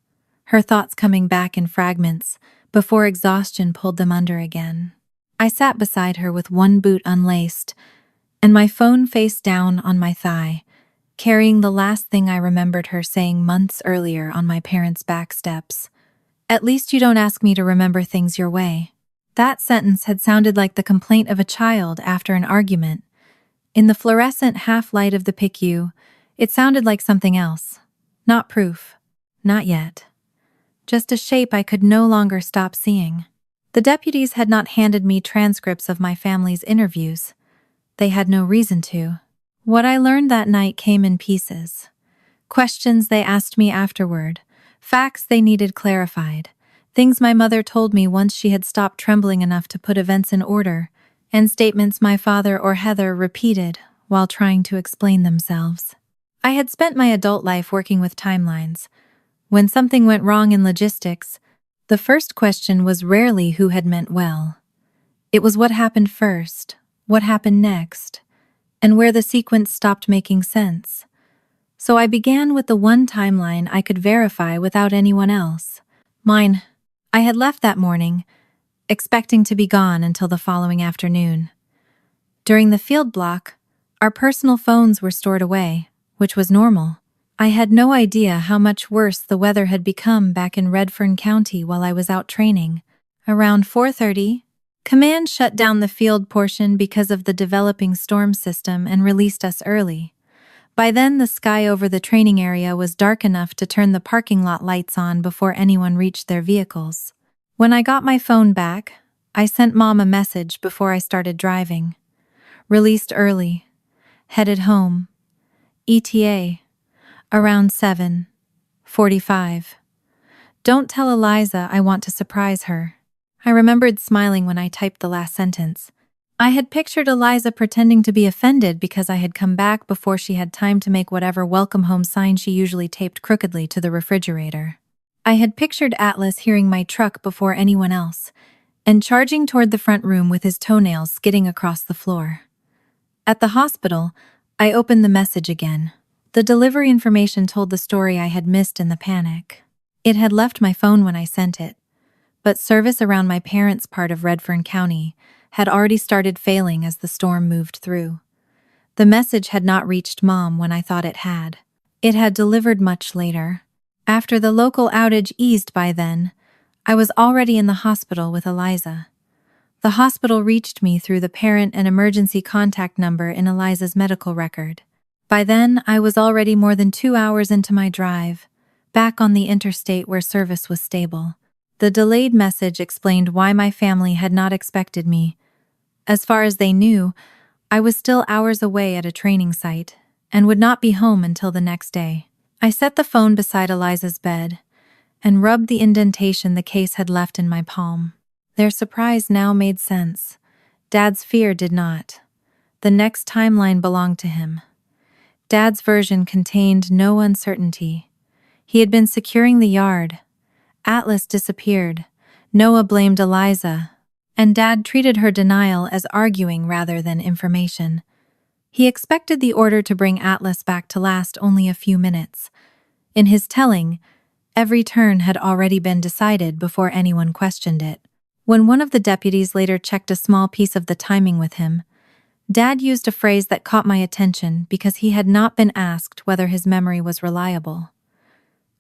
S1: her thoughts coming back in fragments before exhaustion pulled them under again. I sat beside her with one boot unlaced, and my phone face down on my thigh, carrying the last thing I remembered her saying months earlier on my parents' back steps. "At least you don't ask me to remember things your way." That sentence had sounded like the complaint of a child after an argument. In the fluorescent half-light of the PICU, it sounded like something else. Not proof. Not yet. Just a shape I could no longer stop seeing. The deputies had not handed me transcripts of my family's interviews. They had no reason to. What I learned that night came in pieces. Questions they asked me afterward, facts they needed clarified, things my mother told me once she had stopped trembling enough to put events in order, and statements my father or Heather repeated while trying to explain themselves. I had spent my adult life working with timelines. When something went wrong in logistics, the first question was rarely who had meant well. It was what happened first, what happened next, and where the sequence stopped making sense. So I began with the one timeline I could verify without anyone else. Mine. I had left that morning, expecting to be gone until the following afternoon. During the field block, our personal phones were stored away, which was normal. I had no idea how much worse the weather had become back in Redfern County while I was out training. Around 4:30, Command shut down the field portion because of the developing storm system and released us early. By then, the sky over the training area was dark enough to turn the parking lot lights on before anyone reached their vehicles. When I got my phone back, I sent Mom a message before I started driving. Released early. Headed home. ETA. Around 7:45. Don't tell Eliza I want to surprise her. I remembered smiling when I typed the last sentence. I had pictured Eliza pretending to be offended because I had come back before she had time to make whatever welcome home sign she usually taped crookedly to the refrigerator. I had pictured Atlas hearing my truck before anyone else, and charging toward the front room with his toenails skidding across the floor. At the hospital, I opened the message again. The delivery information told the story I had missed in the panic. It had left my phone when I sent it, but service around my parents' part of Redfern County had already started failing as the storm moved through. The message had not reached Mom when I thought it had. It had delivered much later. After the local outage eased by then, I was already in the hospital with Eliza. The hospital reached me through the parent and emergency contact number in Eliza's medical record. By then, I was already more than 2 hours into my drive, back on the interstate where service was stable. The delayed message explained why my family had not expected me. As far as they knew, I was still hours away at a training site and would not be home until the next day. I set the phone beside Eliza's bed and rubbed the indentation the case had left in my palm. Their surprise now made sense. Dad's fear did not. The next timeline belonged to him. Dad's version contained no uncertainty. He had been securing the yard. Atlas disappeared. Noah blamed Eliza, and Dad treated her denial as arguing rather than information. He expected the order to bring Atlas back to last only a few minutes. In his telling, every turn had already been decided before anyone questioned it. When one of the deputies later checked a small piece of the timing with him, Dad used a phrase that caught my attention because he had not been asked whether his memory was reliable.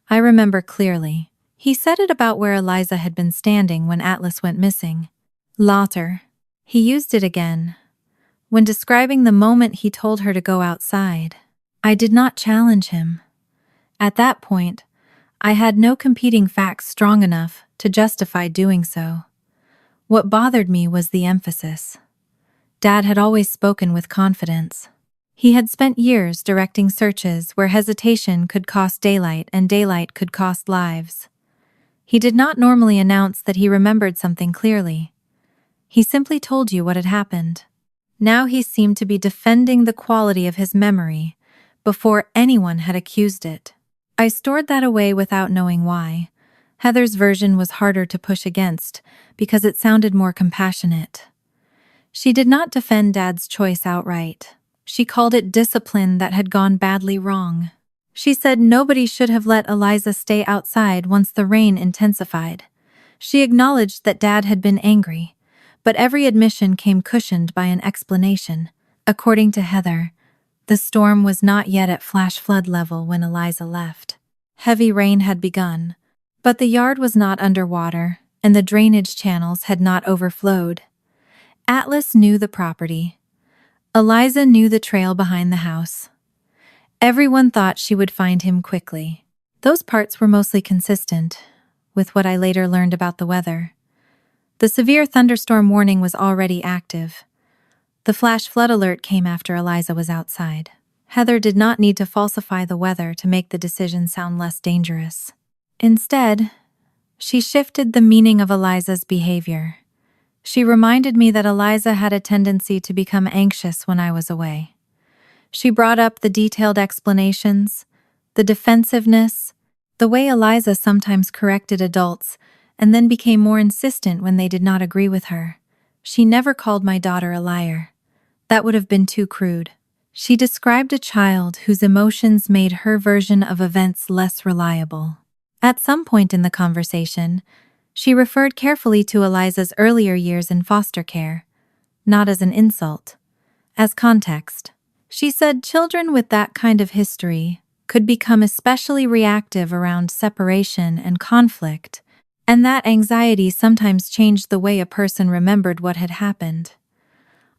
S1: I remember clearly. He said it about where Eliza had been standing when Atlas went missing. Lauter. He used it again, when describing the moment he told her to go outside. I did not challenge him. At that point, I had no competing facts strong enough to justify doing so. What bothered me was the emphasis. Dad had always spoken with confidence. He had spent years directing searches where hesitation could cost daylight and daylight could cost lives. He did not normally announce that he remembered something clearly. He simply told you what had happened. Now he seemed to be defending the quality of his memory before anyone had accused it. I stored that away without knowing why. Heather's version was harder to push against because it sounded more compassionate. She did not defend Dad's choice outright. She called it discipline that had gone badly wrong. She said nobody should have let Eliza stay outside once the rain intensified. She acknowledged that Dad had been angry, but every admission came cushioned by an explanation. According to Heather, the storm was not yet at flash flood level when Eliza left. Heavy rain had begun, but the yard was not underwater, and the drainage channels had not overflowed. Atlas knew the property. Eliza knew the trail behind the house. Everyone thought she would find him quickly. Those parts were mostly consistent with what I later learned about the weather. The severe thunderstorm warning was already active. The flash flood alert came after Eliza was outside. Heather did not need to falsify the weather to make the decision sound less dangerous. Instead, she shifted the meaning of Eliza's behavior. She reminded me that Eliza had a tendency to become anxious when I was away. She brought up the detailed explanations, the defensiveness, the way Eliza sometimes corrected adults and then became more insistent when they did not agree with her. She never called my daughter a liar. That would have been too crude. She described a child whose emotions made her version of events less reliable. At some point in the conversation, she referred carefully to Eliza's earlier years in foster care, not as an insult, as context. She said children with that kind of history could become especially reactive around separation and conflict, and that anxiety sometimes changed the way a person remembered what had happened.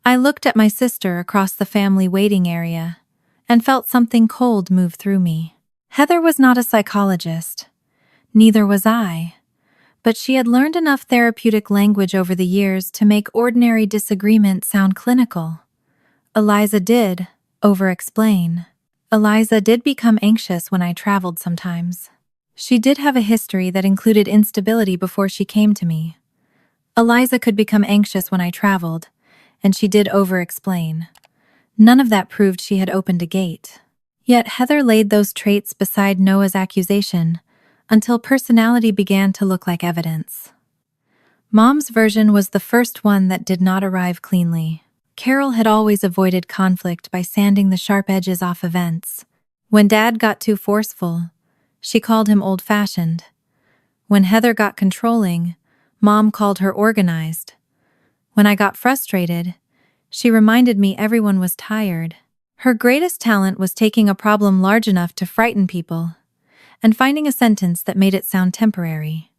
S1: I looked at my sister across the family waiting area and felt something cold move through me. Heather was not a psychologist. Neither was I. But she had learned enough therapeutic language over the years to make ordinary disagreement sound clinical. Eliza did over-explain. Eliza did become anxious when I traveled sometimes. She did have a history that included instability before she came to me. Eliza could become anxious when I traveled, and she did over-explain. None of that proved she had opened a gate. Yet Heather laid those traits beside Noah's accusation until personality began to look like evidence. Mom's version was the first one that did not arrive cleanly. Carol had always avoided conflict by sanding the sharp edges off events. When Dad got too forceful, she called him old-fashioned. When Heather got controlling, Mom called her organized. When I got frustrated, she reminded me everyone was tired. Her greatest talent was taking a problem large enough to frighten people and finding a sentence that made it sound temporary.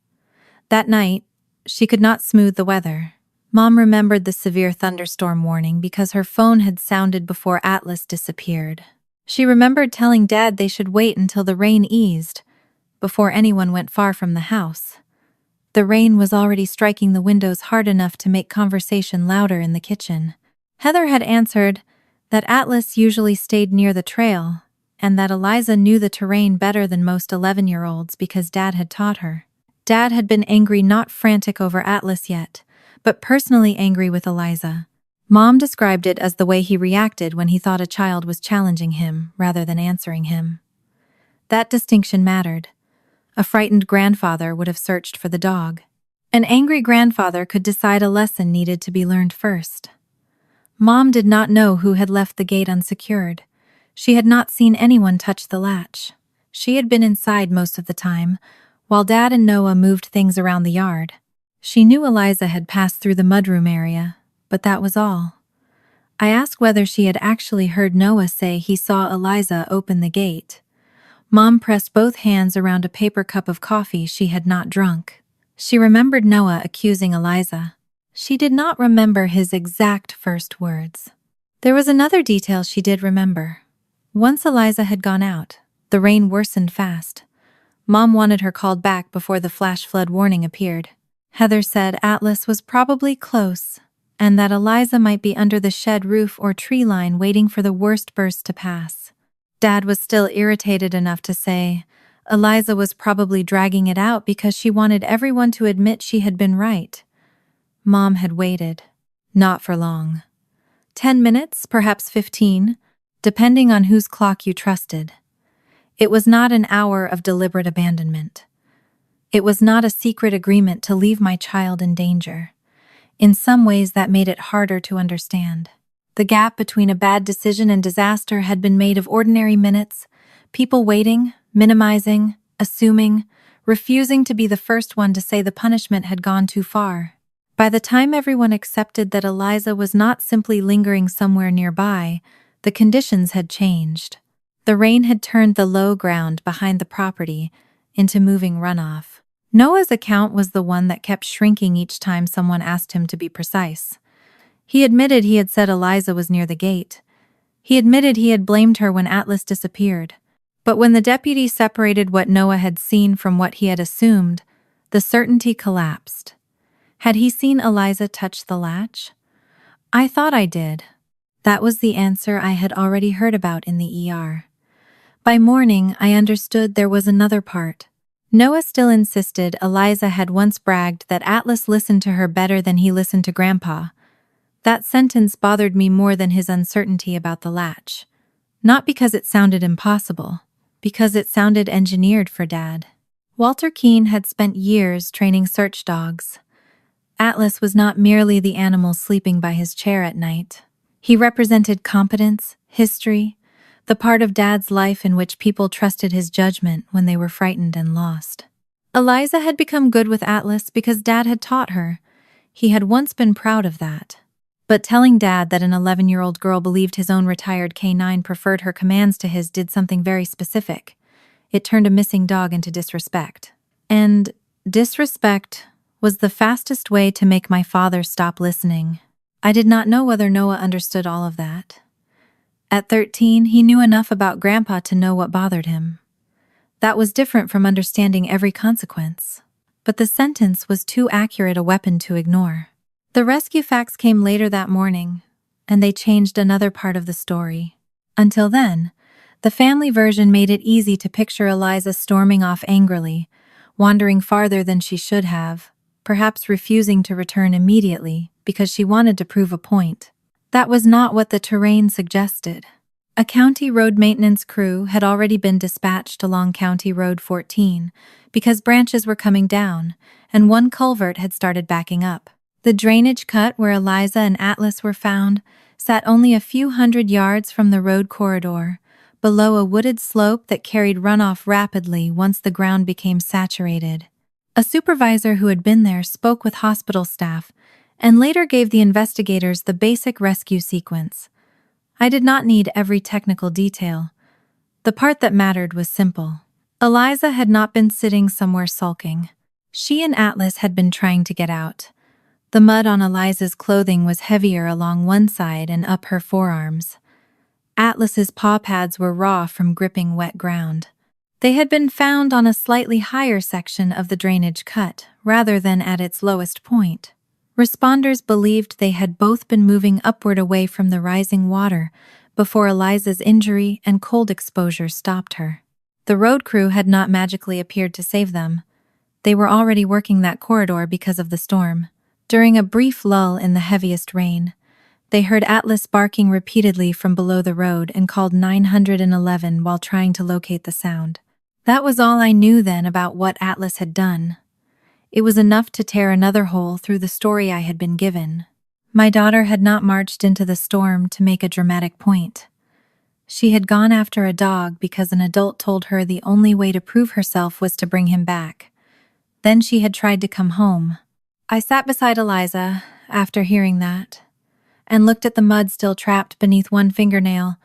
S1: That night, she could not smooth the weather. Mom remembered the severe thunderstorm warning because her phone had sounded before Atlas disappeared. She remembered telling Dad they should wait until the rain eased, before anyone went far from the house. The rain was already striking the windows hard enough to make conversation louder in the kitchen. Heather had answered that Atlas usually stayed near the trail, and that Eliza knew the terrain better than most 11-year-olds because Dad had taught her. Dad had been angry, not frantic over Atlas yet, but personally angry with Eliza. Mom described it as the way he reacted when he thought a child was challenging him rather than answering him. That distinction mattered. A frightened grandfather would have searched for the dog. An angry grandfather could decide a lesson needed to be learned first. Mom did not know who had left the gate unsecured. She had not seen anyone touch the latch. She had been inside most of the time, while Dad and Noah moved things around the yard. She knew Eliza had passed through the mudroom area, but that was all. I asked whether she had actually heard Noah say he saw Eliza open the gate. Mom pressed both hands around a paper cup of coffee she had not drunk. She remembered Noah accusing Eliza. She did not remember his exact first words. There was another detail she did remember. Once Eliza had gone out, the rain worsened fast. Mom wanted her called back before the flash flood warning appeared. Heather said Atlas was probably close, and that Eliza might be under the shed roof or tree line waiting for the worst burst to pass. Dad was still irritated enough to say Eliza was probably dragging it out because she wanted everyone to admit she had been right. Mom had waited. Not for long. 10 minutes, perhaps 15, depending on whose clock you trusted. It was not an hour of deliberate abandonment. It was not a secret agreement to leave my child in danger. In some ways, that made it harder to understand. The gap between a bad decision and disaster had been made of ordinary minutes, people waiting, minimizing, assuming, refusing to be the first one to say the punishment had gone too far. By the time everyone accepted that Eliza was not simply lingering somewhere nearby, the conditions had changed. The rain had turned the low ground behind the property into moving runoff. Noah's account was the one that kept shrinking each time someone asked him to be precise. He admitted he had said Eliza was near the gate. He admitted he had blamed her when Atlas disappeared. But when the deputy separated what Noah had seen from what he had assumed, the certainty collapsed. Had he seen Eliza touch the latch? I thought I did. That was the answer I had already heard about in the ER. By morning, I understood there was another part. Noah still insisted Eliza had once bragged that Atlas listened to her better than he listened to Grandpa. That sentence bothered me more than his uncertainty about the latch. Not because it sounded impossible, because it sounded engineered for Dad. Walter Keene had spent years training search dogs. Atlas was not merely the animal sleeping by his chair at night. He represented competence, history, the part of Dad's life in which people trusted his judgment when they were frightened and lost. Eliza had become good with Atlas because Dad had taught her. He had once been proud of that. But telling Dad that an 11-year-old girl believed his own retired K9 preferred her commands to his did something very specific. It turned a missing dog into disrespect. And disrespect was the fastest way to make my father stop listening. I did not know whether Noah understood all of that. At 13, he knew enough about Grandpa to know what bothered him. That was different from understanding every consequence. But the sentence was too accurate a weapon to ignore. The rescue facts came later that morning, and they changed another part of the story. Until then, the family version made it easy to picture Eliza storming off angrily, wandering farther than she should have, perhaps refusing to return immediately because she wanted to prove a point. That was not what the terrain suggested. A county road maintenance crew had already been dispatched along County Road 14 because branches were coming down, and one culvert had started backing up. The drainage cut where Eliza and Atlas were found sat only a few hundred yards from the road corridor, below a wooded slope that carried runoff rapidly once the ground became saturated. A supervisor who had been there spoke with hospital staff and later gave the investigators the basic rescue sequence. I did not need every technical detail. The part that mattered was simple. Eliza had not been sitting somewhere sulking. She and Atlas had been trying to get out. The mud on Eliza's clothing was heavier along one side and up her forearms. Atlas's paw pads were raw from gripping wet ground. They had been found on a slightly higher section of the drainage cut, rather than at its lowest point. Responders believed they had both been moving upward away from the rising water before Eliza's injury and cold exposure stopped her. The road crew had not magically appeared to save them. They were already working that corridor because of the storm. During a brief lull in the heaviest rain, they heard Atlas barking repeatedly from below the road and called 911 while trying to locate the sound. That was all I knew then about what Atlas had done. It was enough to tear another hole through the story I had been given. My daughter had not marched into the storm to make a dramatic point. She had gone after a dog because an adult told her the only way to prove herself was to bring him back. Then she had tried to come home. I sat beside Eliza after hearing that and looked at the mud still trapped beneath one fingernail.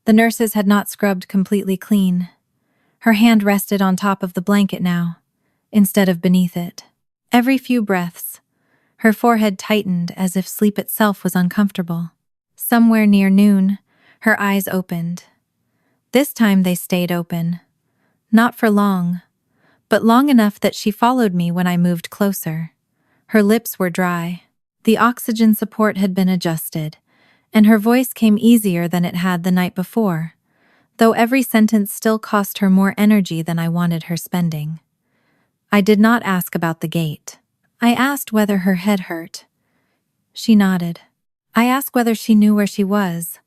S1: The nurses had not scrubbed completely clean. Her hand rested on top of the blanket now, instead of beneath it. Every few breaths, her forehead tightened as if sleep itself was uncomfortable. Somewhere near noon, her eyes opened. This time they stayed open. Not for long, but long enough that she followed me when I moved closer. Her lips were dry. The oxygen support had been adjusted, and her voice came easier than it had the night before, though every sentence still cost her more energy than I wanted her spending. I did not ask about the gate. I asked whether her head hurt. She nodded. I asked whether she knew where she was.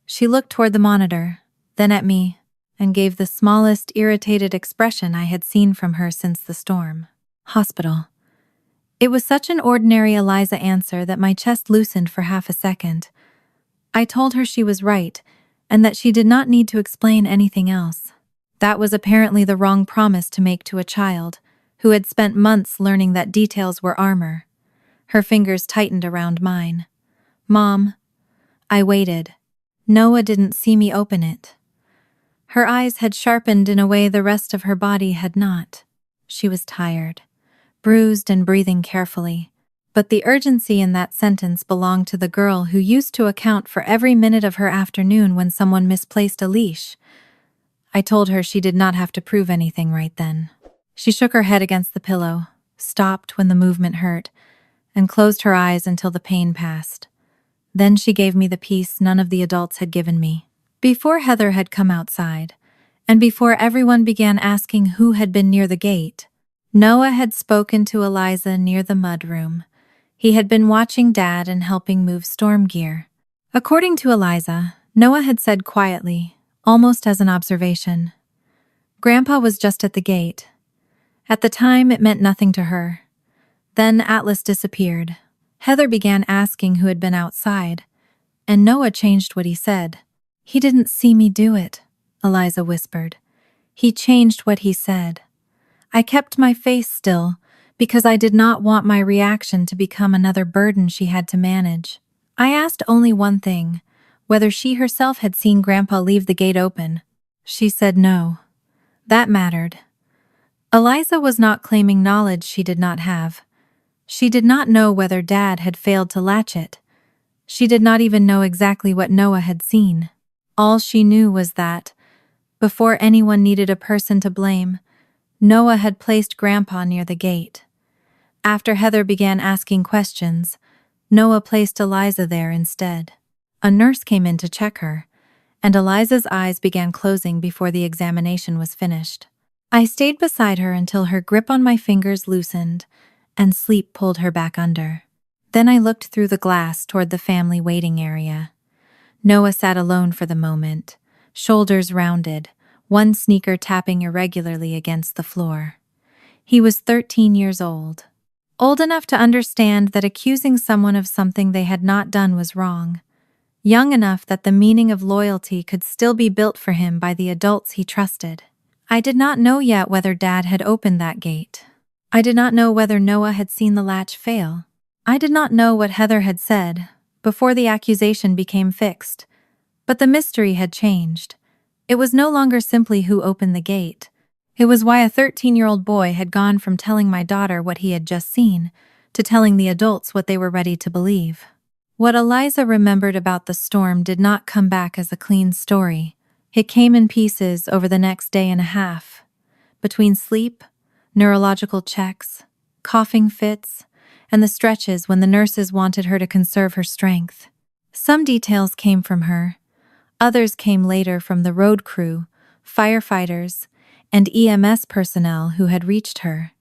S1: She looked toward the monitor, then at me, and gave the smallest irritated expression I had seen from her since the storm. Hospital. It was such an ordinary Eliza answer that my chest loosened for half a second. I told her she was right, and that she did not need to explain anything else. That was apparently the wrong promise to make to a child who had spent months learning that details were armor. Her fingers tightened around mine. Mom. I waited. Noah didn't see me open it. Her eyes had sharpened in a way the rest of her body had not. She was tired, bruised and breathing carefully. But the urgency in that sentence belonged to the girl who used to account for every minute of her afternoon when someone misplaced a leash. I told her she did not have to prove anything right then. She shook her head against the pillow, stopped when the movement hurt, and closed her eyes until the pain passed. Then she gave me the peace none of the adults had given me. Before Heather had come outside, and before everyone began asking who had been near the gate, Noah had spoken to Eliza near the mudroom. He had been watching Dad and helping move storm gear. According to Eliza, Noah had said quietly, almost as an observation, "Grandpa was just at the gate." At the time, it meant nothing to her. Then Atlas disappeared. Heather began asking who had been outside, and Noah changed what he said. "He didn't see me do it," Eliza whispered. "He changed what he said." I kept my face still, because I did not want my reaction to become another burden she had to manage. I asked only one thing, whether she herself had seen Grandpa leave the gate open. She said no. That mattered. Eliza was not claiming knowledge she did not have. She did not know whether Dad had failed to latch it. She did not even know exactly what Noah had seen. All she knew was that, before anyone needed a person to blame, Noah had placed Grandpa near the gate. After Heather began asking questions, Noah placed Eliza there instead. A nurse came in to check her, and Eliza's eyes began closing before the examination was finished. I stayed beside her until her grip on my fingers loosened, and sleep pulled her back under. Then I looked through the glass toward the family waiting area. Noah sat alone for the moment, shoulders rounded, one sneaker tapping irregularly against the floor. He was 13 years old. Old enough to understand that accusing someone of something they had not done was wrong. Young enough that the meaning of loyalty could still be built for him by the adults he trusted. I did not know yet whether Dad had opened that gate. I did not know whether Noah had seen the latch fail. I did not know what Heather had said before the accusation became fixed. But the mystery had changed. It was no longer simply who opened the gate. It was why a 13-year-old boy had gone from telling my daughter what he had just seen to telling the adults what they were ready to believe. What Eliza remembered about the storm did not come back as a clean story. It came in pieces over the next day and a half. Between sleep, neurological checks, coughing fits, and the stretches when the nurses wanted her to conserve her strength. Some details came from her. Others came later from the road crew, firefighters, and EMS personnel who had reached her.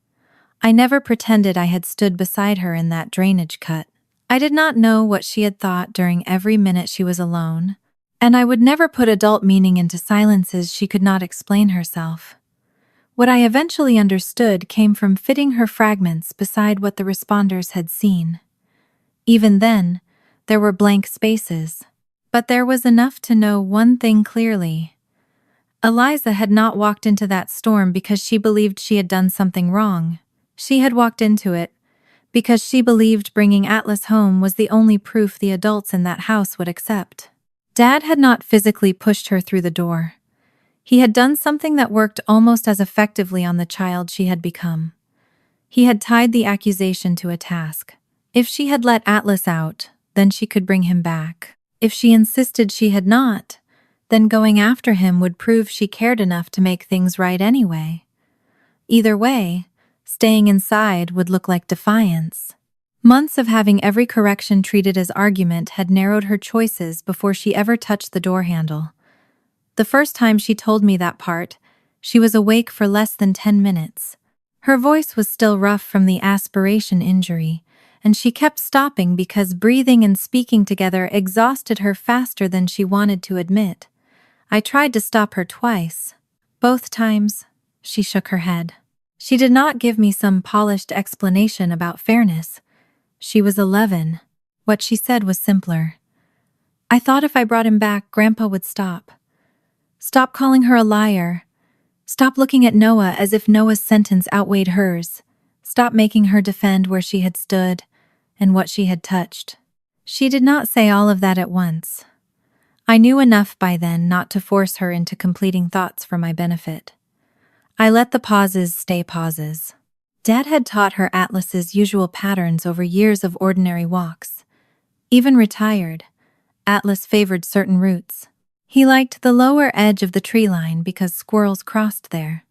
S1: I never pretended I had stood beside her in that drainage cut. I did not know what she had thought during every minute she was alone, and I would never put adult meaning into silences she could not explain herself. What I eventually understood came from fitting her fragments beside what the responders had seen. Even then, there were blank spaces. But there was enough to know one thing clearly. Eliza had not walked into that storm because she believed she had done something wrong. She had walked into it because she believed bringing Atlas home was the only proof the adults in that house would accept. Dad had not physically pushed her through the door. He had done something that worked almost as effectively on the child she had become. He had tied the accusation to a task. If she had let Atlas out, then she could bring him back. If she insisted she had not, then going after him would prove she cared enough to make things right anyway. Either way, staying inside would look like defiance. Months of having every correction treated as argument had narrowed her choices before she ever touched the door handle. The first time she told me that part, she was awake for less than 10 minutes. Her voice was still rough from the aspiration injury, and she kept stopping because breathing and speaking together exhausted her faster than she wanted to admit. I tried to stop her twice. Both times, she shook her head. She did not give me some polished explanation about fairness. She was 11. What she said was simpler. I thought if I brought him back, Grandpa would stop. Stop calling her a liar. Stop looking at Noah as if Noah's sentence outweighed hers. Stop making her defend where she had stood and what she had touched. She did not say all of that at once. I knew enough by then not to force her into completing thoughts for my benefit. I let the pauses stay pauses. Dad had taught her Atlas's usual patterns over years of ordinary walks. Even retired, Atlas favored certain routes. He liked the lower edge of the tree line because squirrels crossed there.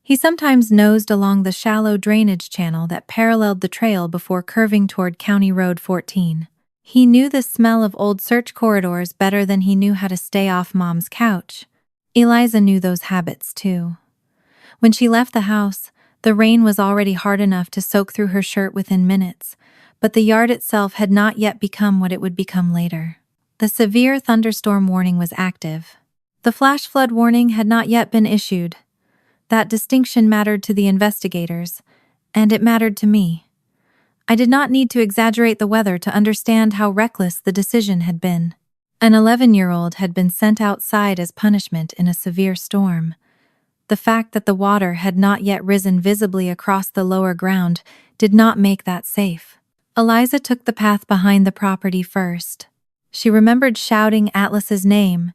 S1: He sometimes nosed along the shallow drainage channel that paralleled the trail before curving toward County Road 14. He knew the smell of old search corridors better than he knew how to stay off Mom's couch. Eliza knew those habits too. When she left the house, the rain was already hard enough to soak through her shirt within minutes, but the yard itself had not yet become what it would become later. The severe thunderstorm warning was active. The flash flood warning had not yet been issued. That distinction mattered to the investigators, and it mattered to me. I did not need to exaggerate the weather to understand how reckless the decision had been. An 11-year-old had been sent outside as punishment in a severe storm. The fact that the water had not yet risen visibly across the lower ground did not make that safe. Eliza took the path behind the property first. She remembered shouting Atlas's name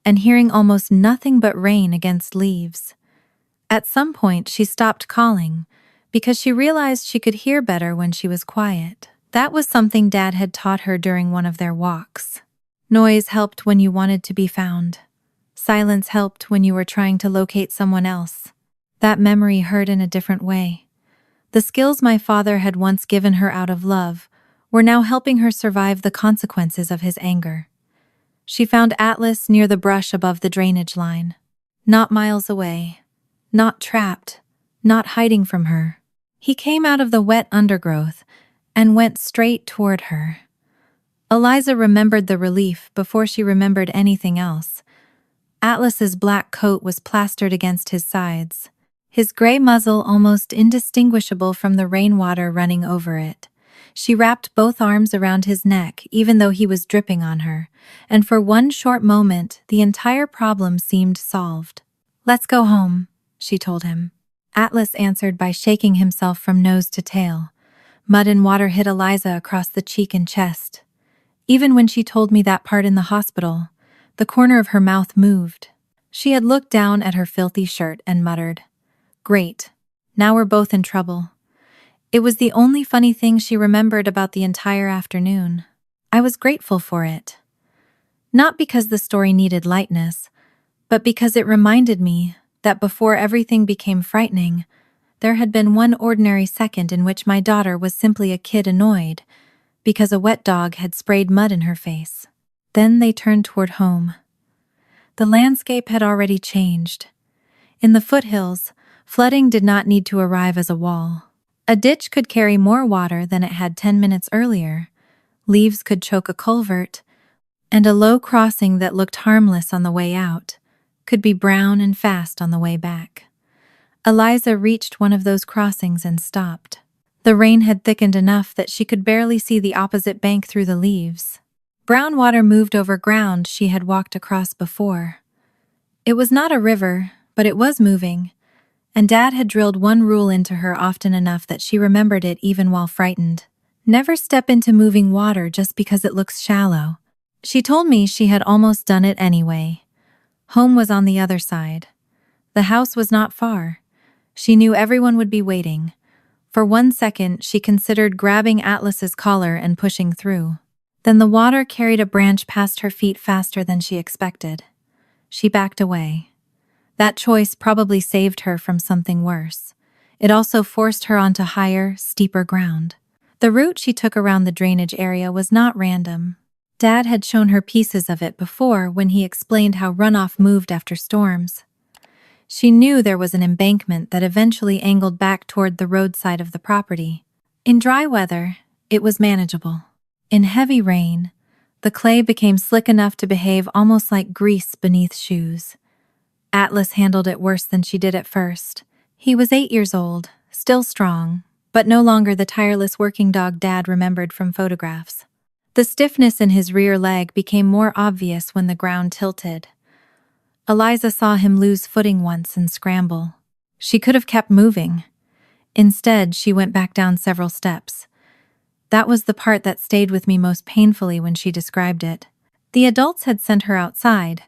S1: and hearing almost nothing but rain against leaves. At some point, she stopped calling because she realized she could hear better when she was quiet. That was something Dad had taught her during one of their walks. Noise helped when you wanted to be found. Silence helped when you were trying to locate someone else. That memory hurt in a different way. The skills my father had once given her out of love were now helping her survive the consequences of his anger. She found Atlas near the brush above the drainage line. Not miles away. Not trapped. Not hiding from her. He came out of the wet undergrowth and went straight toward her. Eliza remembered the relief before she remembered anything else. Atlas's black coat was plastered against his sides, his gray muzzle almost indistinguishable from the rainwater running over it. She wrapped both arms around his neck, even though he was dripping on her, and for one short moment, the entire problem seemed solved. "Let's go home," she told him. Atlas answered by shaking himself from nose to tail. Mud and water hit Eliza across the cheek and chest. Even when she told me that part in the hospital, the corner of her mouth moved. She had looked down at her filthy shirt and muttered, Great. Now we're both in trouble. It was the only funny thing she remembered about the entire afternoon. I was grateful for it. Not because the story needed lightness, but because it reminded me that before everything became frightening, there had been one ordinary second in which my daughter was simply a kid annoyed because a wet dog had sprayed mud in her face. Then they turned toward home. The landscape had already changed. In the foothills, flooding did not need to arrive as a wall. A ditch could carry more water than it had 10 minutes earlier. Leaves could choke a culvert, and a low crossing that looked harmless on the way out could be brown and fast on the way back. Eliza reached one of those crossings and stopped. The rain had thickened enough that she could barely see the opposite bank through the leaves. Brown water moved over ground she had walked across before. It was not a river, but it was moving, and Dad had drilled one rule into her often enough that she remembered it even while frightened. Never step into moving water just because it looks shallow. She told me she had almost done it anyway. Home was on the other side. The house was not far. She knew everyone would be waiting. For 1 second, she considered grabbing Atlas's collar and pushing through. Then the water carried a branch past her feet faster than she expected. She backed away. That choice probably saved her from something worse. It also forced her onto higher, steeper ground. The route she took around the drainage area was not random. Dad had shown her pieces of it before when he explained how runoff moved after storms. She knew there was an embankment that eventually angled back toward the roadside of the property. In dry weather, it was manageable. In heavy rain, the clay became slick enough to behave almost like grease beneath shoes. Atlas handled it worse than she did at first. He was 8 years old, still strong, but no longer the tireless working dog Dad remembered from photographs. The stiffness in his rear leg became more obvious when the ground tilted. Eliza saw him lose footing once and scramble. She could have kept moving. Instead, she went back down several steps. That was the part that stayed with me most painfully when she described it. The adults had sent her outside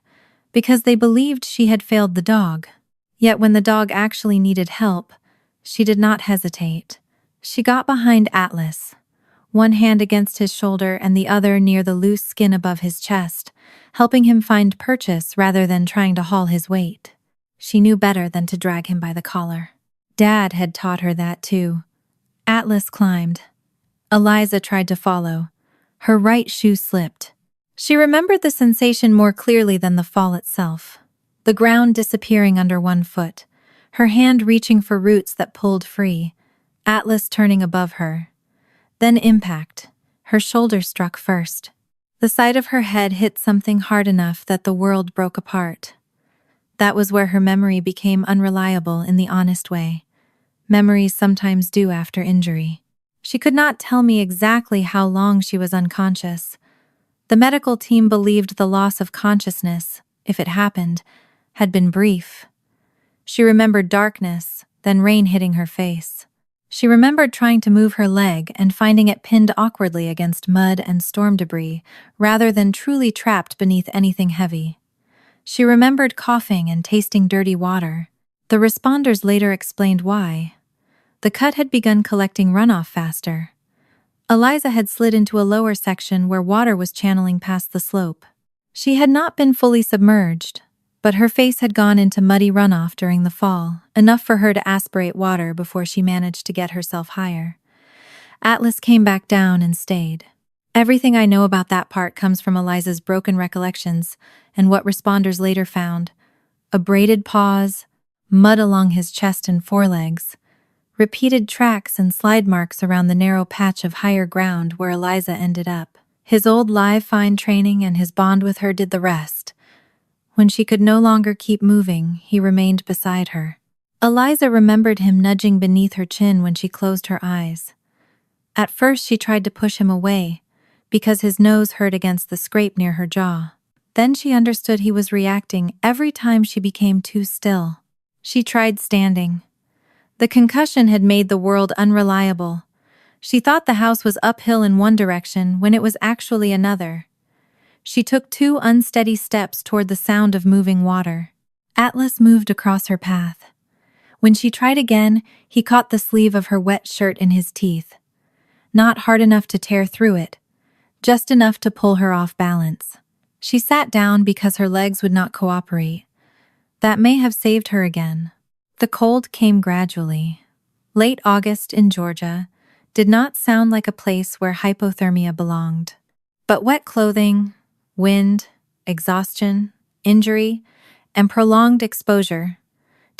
S1: because they believed she had failed the dog. Yet when the dog actually needed help, she did not hesitate. She got behind Atlas, one hand against his shoulder and the other near the loose skin above his chest, helping him find purchase rather than trying to haul his weight. She knew better than to drag him by the collar. Dad had taught her that too. Atlas climbed. Eliza tried to follow. Her right shoe slipped. She remembered the sensation more clearly than the fall itself. The ground disappearing under one foot, her hand reaching for roots that pulled free, Atlas turning above her. Then impact. Her shoulder struck first. The side of her head hit something hard enough that the world broke apart. That was where her memory became unreliable in the honest way. Memories sometimes do after injury. She could not tell me exactly how long she was unconscious. The medical team believed the loss of consciousness, if it happened, had been brief. She remembered darkness, then rain hitting her face. She remembered trying to move her leg and finding it pinned awkwardly against mud and storm debris, rather than truly trapped beneath anything heavy. She remembered coughing and tasting dirty water. The responders later explained why. The cut had begun collecting runoff faster. Eliza had slid into a lower section where water was channeling past the slope. She had not been fully submerged, but her face had gone into muddy runoff during the fall, enough for her to aspirate water before she managed to get herself higher. Atlas came back down and stayed. Everything I know about that part comes from Eliza's broken recollections and what responders later found: abraded paws, mud along his chest and forelegs, repeated tracks and slide marks around the narrow patch of higher ground where Eliza ended up. His old live fine training and his bond with her did the rest. When she could no longer keep moving, he remained beside her. Eliza remembered him nudging beneath her chin when she closed her eyes. At first she tried to push him away, because his nose hurt against the scrape near her jaw. Then she understood he was reacting every time she became too still. She tried standing. The concussion had made the world unreliable. She thought the house was uphill in one direction when it was actually another. She took 2 unsteady steps toward the sound of moving water. Atlas moved across her path. When she tried again, he caught the sleeve of her wet shirt in his teeth. Not hard enough to tear through it, just enough to pull her off balance. She sat down because her legs would not cooperate. That may have saved her again. The cold came gradually. Late August in Georgia did not sound like a place where hypothermia belonged. But wet clothing, wind, exhaustion, injury, and prolonged exposure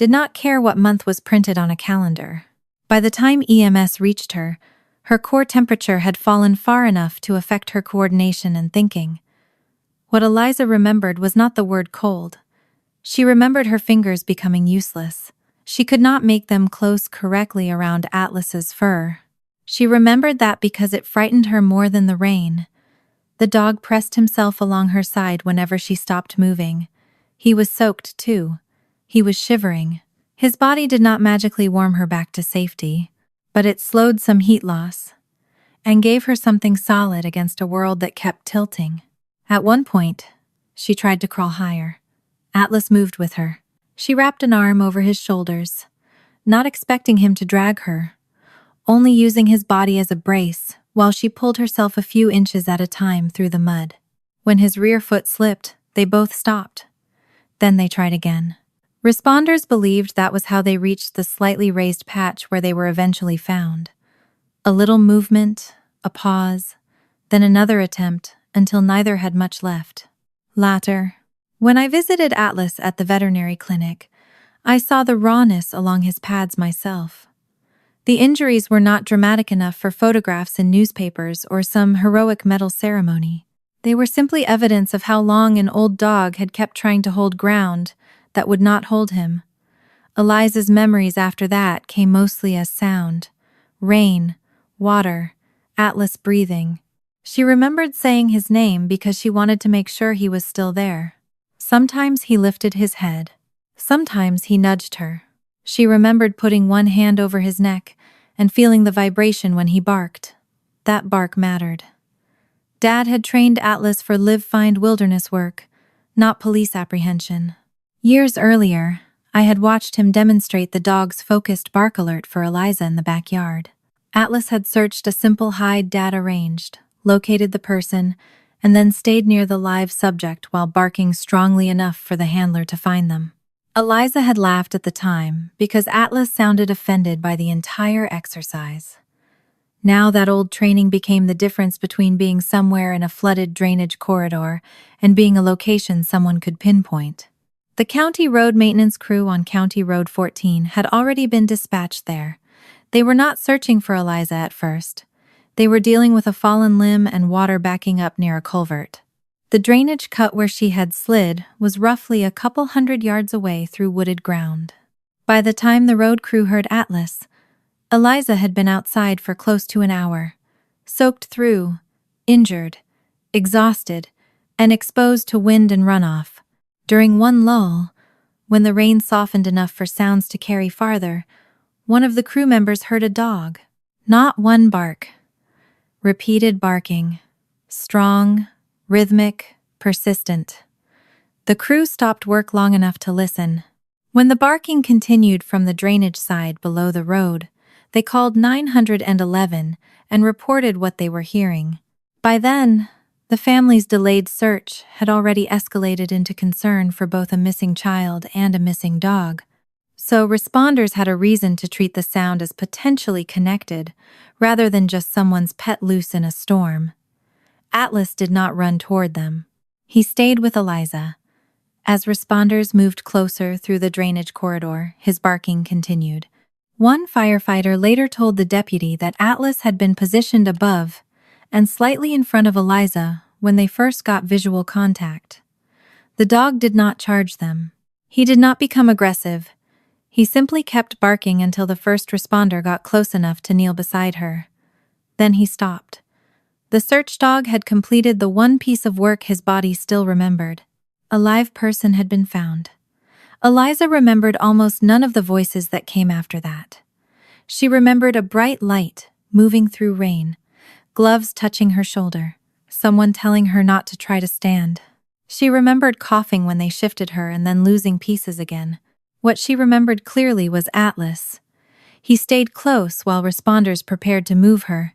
S1: did not care what month was printed on a calendar. By the time EMS reached her, her core temperature had fallen far enough to affect her coordination and thinking. What Eliza remembered was not the word cold. She remembered her fingers becoming useless. She could not make them close correctly around Atlas's fur. She remembered that because it frightened her more than the rain. The dog pressed himself along her side whenever she stopped moving. He was soaked, too. He was shivering. His body did not magically warm her back to safety, but it slowed some heat loss and gave her something solid against a world that kept tilting. At one point, she tried to crawl higher. Atlas moved with her. She wrapped an arm over his shoulders, not expecting him to drag her, only using his body as a brace while she pulled herself a few inches at a time through the mud. When his rear foot slipped, they both stopped. Then they tried again. Responders believed that was how they reached the slightly raised patch where they were eventually found. A little movement, a pause, then another attempt until neither had much left. Later, when I visited Atlas at the veterinary clinic, I saw the rawness along his pads myself. The injuries were not dramatic enough for photographs in newspapers or some heroic medal ceremony. They were simply evidence of how long an old dog had kept trying to hold ground that would not hold him. Eliza's memories after that came mostly as sound. Rain, water, Atlas breathing. She remembered saying his name because she wanted to make sure he was still there. Sometimes he lifted his head. Sometimes he nudged her. She remembered putting one hand over his neck and feeling the vibration when he barked. That bark mattered. Dad had trained Atlas for live-find wilderness work, not police apprehension. Years earlier, I had watched him demonstrate the dog's focused bark alert for Eliza in the backyard. Atlas had searched a simple hide Dad arranged, located the person, and then stayed near the live subject while barking strongly enough for the handler to find them. Eliza had laughed at the time because Atlas sounded offended by the entire exercise. Now that old training became the difference between being somewhere in a flooded drainage corridor and being a location someone could pinpoint. The county road maintenance crew on County Road 14 had already been dispatched there. They were not searching for Eliza at first. They were dealing with a fallen limb and water backing up near a culvert. The drainage cut where she had slid was roughly a couple hundred yards away through wooded ground. By the time the road crew heard Atlas, Eliza had been outside for close to an hour, soaked through, injured, exhausted, and exposed to wind and runoff. During one lull, when the rain softened enough for sounds to carry farther, one of the crew members heard a dog. Not one bark. Repeated barking. Strong, rhythmic, persistent. The crew stopped work long enough to listen. When the barking continued from the drainage side below the road, they called 911 and reported what they were hearing. By then, the family's delayed search had already escalated into concern for both a missing child and a missing dog. So responders had a reason to treat the sound as potentially connected, rather than just someone's pet loose in a storm. Atlas did not run toward them. He stayed with Eliza. As responders moved closer through the drainage corridor, his barking continued. One firefighter later told the deputy that Atlas had been positioned above and slightly in front of Eliza when they first got visual contact. The dog did not charge them. He did not become aggressive. He simply kept barking until the first responder got close enough to kneel beside her. Then he stopped. The search dog had completed the one piece of work his body still remembered. A live person had been found. Eliza remembered almost none of the voices that came after that. She remembered a bright light moving through rain, gloves touching her shoulder, someone telling her not to try to stand. She remembered coughing when they shifted her and then losing pieces again. What she remembered clearly was Atlas. He stayed close while responders prepared to move her.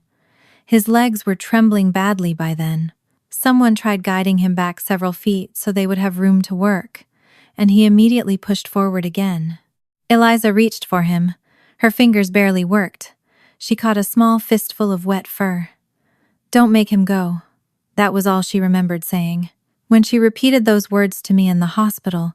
S1: His legs were trembling badly by then. Someone tried guiding him back several feet so they would have room to work, and he immediately pushed forward again. Eliza reached for him. Her fingers barely worked. She caught a small fistful of wet fur. "Don't make him go." That was all she remembered saying. When she repeated those words to me in the hospital,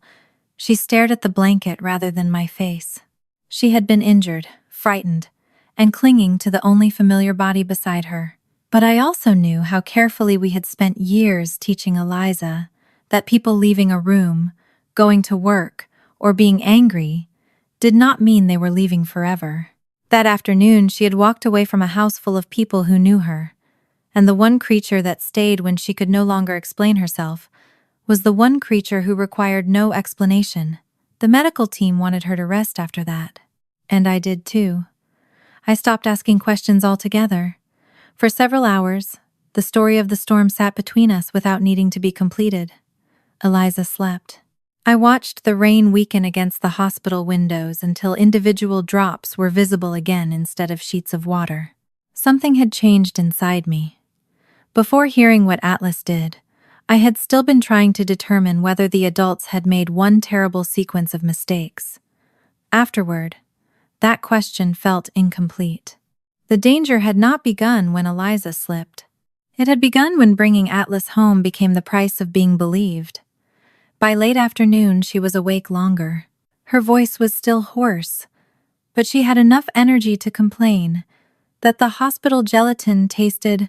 S1: she stared at the blanket rather than my face. She had been injured, frightened, and clinging to the only familiar body beside her. But I also knew how carefully we had spent years teaching Eliza that people leaving a room, going to work, or being angry did not mean they were leaving forever. That afternoon, she had walked away from a house full of people who knew her, and the one creature that stayed when she could no longer explain herself was the one creature who required no explanation. The medical team wanted her to rest after that. And I did too. I stopped asking questions altogether. For several hours, the story of the storm sat between us without needing to be completed. Eliza slept. I watched the rain weaken against the hospital windows until individual drops were visible again instead of sheets of water. Something had changed inside me. Before hearing what Atlas did, I had still been trying to determine whether the adults had made one terrible sequence of mistakes. Afterward, that question felt incomplete. The danger had not begun when Eliza slipped. It had begun when bringing Atlas home became the price of being believed. By late afternoon, she was awake longer. Her voice was still hoarse, but she had enough energy to complain that the hospital gelatin tasted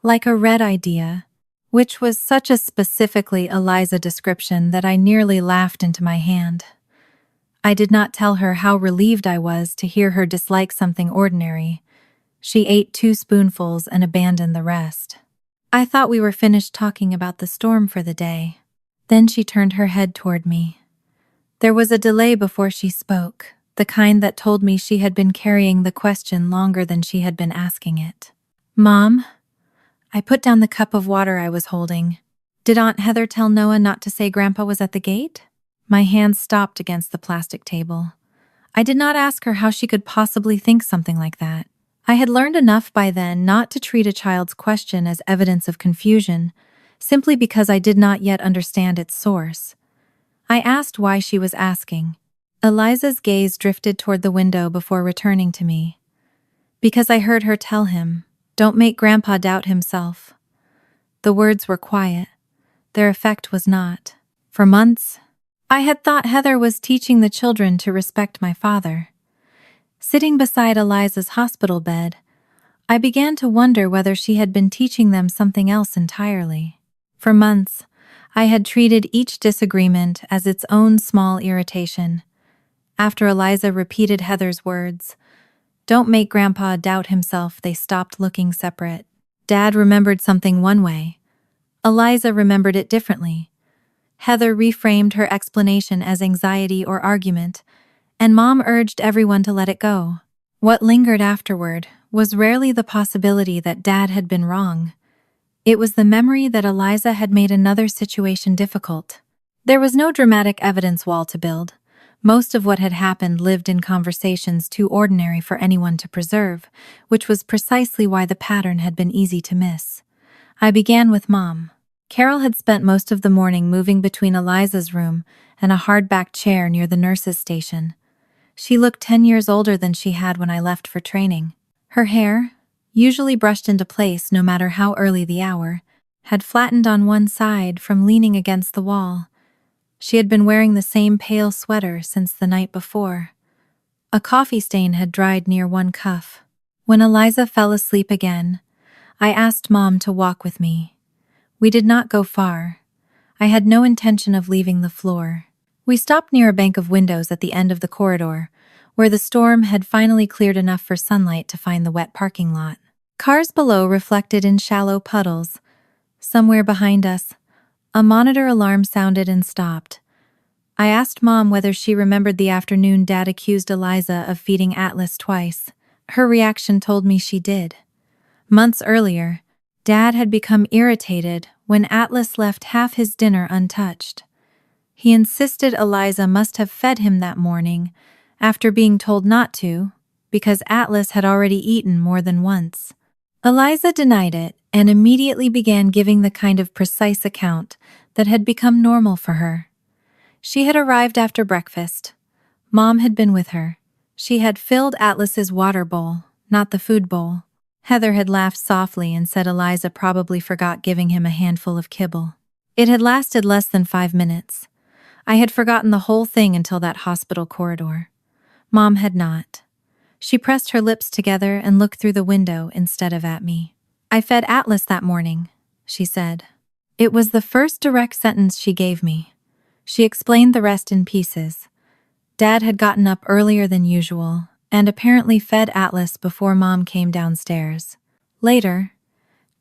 S1: like a red idea, which was such a specifically Eliza description that I nearly laughed into my hand. I did not tell her how relieved I was to hear her dislike something ordinary. She ate 2 spoonfuls and abandoned the rest. I thought we were finished talking about the storm for the day. Then she turned her head toward me. There was a delay before she spoke, the kind that told me she had been carrying the question longer than she had been asking it. "Mom?" I put down the cup of water I was holding. "Did Aunt Heather tell Noah not to say Grandpa was at the gate?" My hand stopped against the plastic table. I did not ask her how she could possibly think something like that. I had learned enough by then not to treat a child's question as evidence of confusion, simply because I did not yet understand its source. I asked why she was asking. Eliza's gaze drifted toward the window before returning to me. "Because I heard her tell him, 'Don't make Grandpa doubt himself.'" The words were quiet. Their effect was not. For months, I had thought Heather was teaching the children to respect my father. Sitting beside Eliza's hospital bed, I began to wonder whether she had been teaching them something else entirely. For months, I had treated each disagreement as its own small irritation. After Eliza repeated Heather's words, "Don't make Grandpa doubt himself," they stopped looking separate. Dad remembered something one way. Eliza remembered it differently. Heather reframed her explanation as anxiety or argument, and Mom urged everyone to let it go. What lingered afterward was rarely the possibility that Dad had been wrong. It was the memory that Eliza had made another situation difficult. There was no dramatic evidence wall to build. Most of what had happened lived in conversations too ordinary for anyone to preserve, which was precisely why the pattern had been easy to miss. I began with Mom. Carol had spent most of the morning moving between Eliza's room and a hardback chair near the nurse's station. She looked 10 years older than she had when I left for training. Her hair, usually brushed into place no matter how early the hour, had flattened on one side from leaning against the wall. She had been wearing the same pale sweater since the night before. A coffee stain had dried near one cuff. When Eliza fell asleep again, I asked Mom to walk with me. We did not go far. I had no intention of leaving the floor. We stopped near a bank of windows at the end of the corridor, where the storm had finally cleared enough for sunlight to find the wet parking lot. Cars below reflected in shallow puddles. Somewhere behind us, a monitor alarm sounded and stopped. I asked Mom whether she remembered the afternoon Dad accused Eliza of feeding Atlas twice. Her reaction told me she did. Months earlier, Dad had become irritated when Atlas left half his dinner untouched. He insisted Eliza must have fed him that morning, after being told not to, because Atlas had already eaten more than once. Eliza denied it and immediately began giving the kind of precise account that had become normal for her. She had arrived after breakfast. Mom had been with her. She had filled Atlas's water bowl, not the food bowl. Heather had laughed softly and said Eliza probably forgot giving him a handful of kibble. It had lasted less than 5 minutes. I had forgotten the whole thing until that hospital corridor. Mom had not. She pressed her lips together and looked through the window instead of at me. "I fed Atlas that morning," she said. It was the first direct sentence she gave me. She explained the rest in pieces. Dad had gotten up earlier than usual and apparently fed Atlas before Mom came downstairs. Later,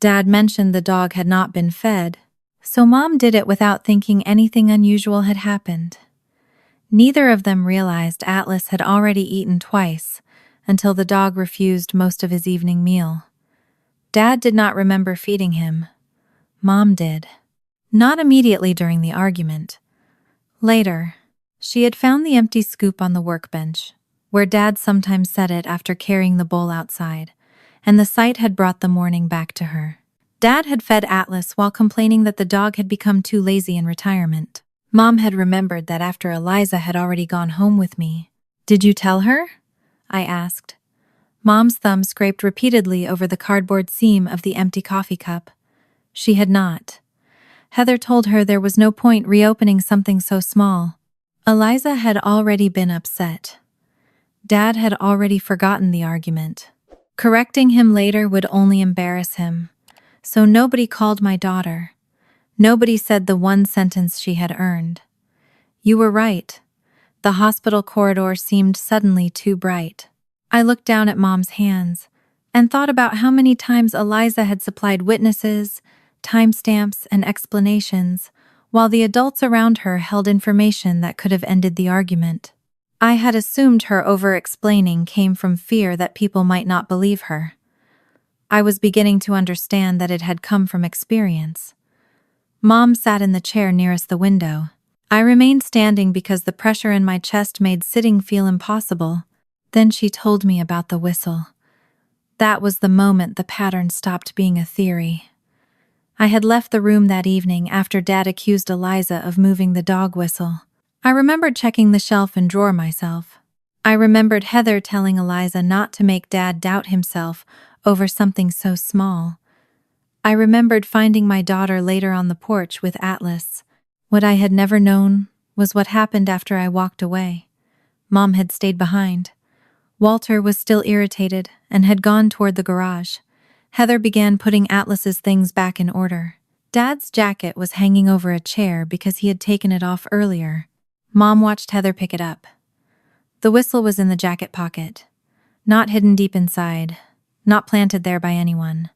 S1: Dad mentioned the dog had not been fed, so Mom did it without thinking anything unusual had happened. Neither of them realized Atlas had already eaten twice until the dog refused most of his evening meal. Dad did not remember feeding him. Mom did. Not immediately during the argument. Later, she had found the empty scoop on the workbench, where Dad sometimes set it after carrying the bowl outside, and the sight had brought the morning back to her. Dad had fed Atlas while complaining that the dog had become too lazy in retirement. Mom had remembered that after Eliza had already gone home with me. "Did you tell her?" I asked. Mom's thumb scraped repeatedly over the cardboard seam of the empty coffee cup. She had not. Heather told her there was no point reopening something so small. Eliza had already been upset. Dad had already forgotten the argument. Correcting him later would only embarrass him. So nobody called my daughter. Nobody said the one sentence she had earned. You were right. The hospital corridor seemed suddenly too bright. I looked down at Mom's hands and thought about how many times Eliza had supplied witnesses, timestamps, and explanations, while the adults around her held information that could have ended the argument. I had assumed her over-explaining came from fear that people might not believe her. I was beginning to understand that it had come from experience. Mom sat in the chair nearest the window. I remained standing because the pressure in my chest made sitting feel impossible. Then she told me about the whistle. That was the moment the pattern stopped being a theory. I had left the room that evening after Dad accused Eliza of moving the dog whistle. I remembered checking the shelf and drawer myself. I remembered Heather telling Eliza not to make Dad doubt himself over something so small. I remembered finding my daughter later on the porch with Atlas. What I had never known was what happened after I walked away. Mom had stayed behind. Walter was still irritated and had gone toward the garage. Heather began putting Atlas's things back in order. Dad's jacket was hanging over a chair because he had taken it off earlier. Mom watched Heather pick it up. The whistle was in the jacket pocket, not hidden deep inside, not planted there by anyone.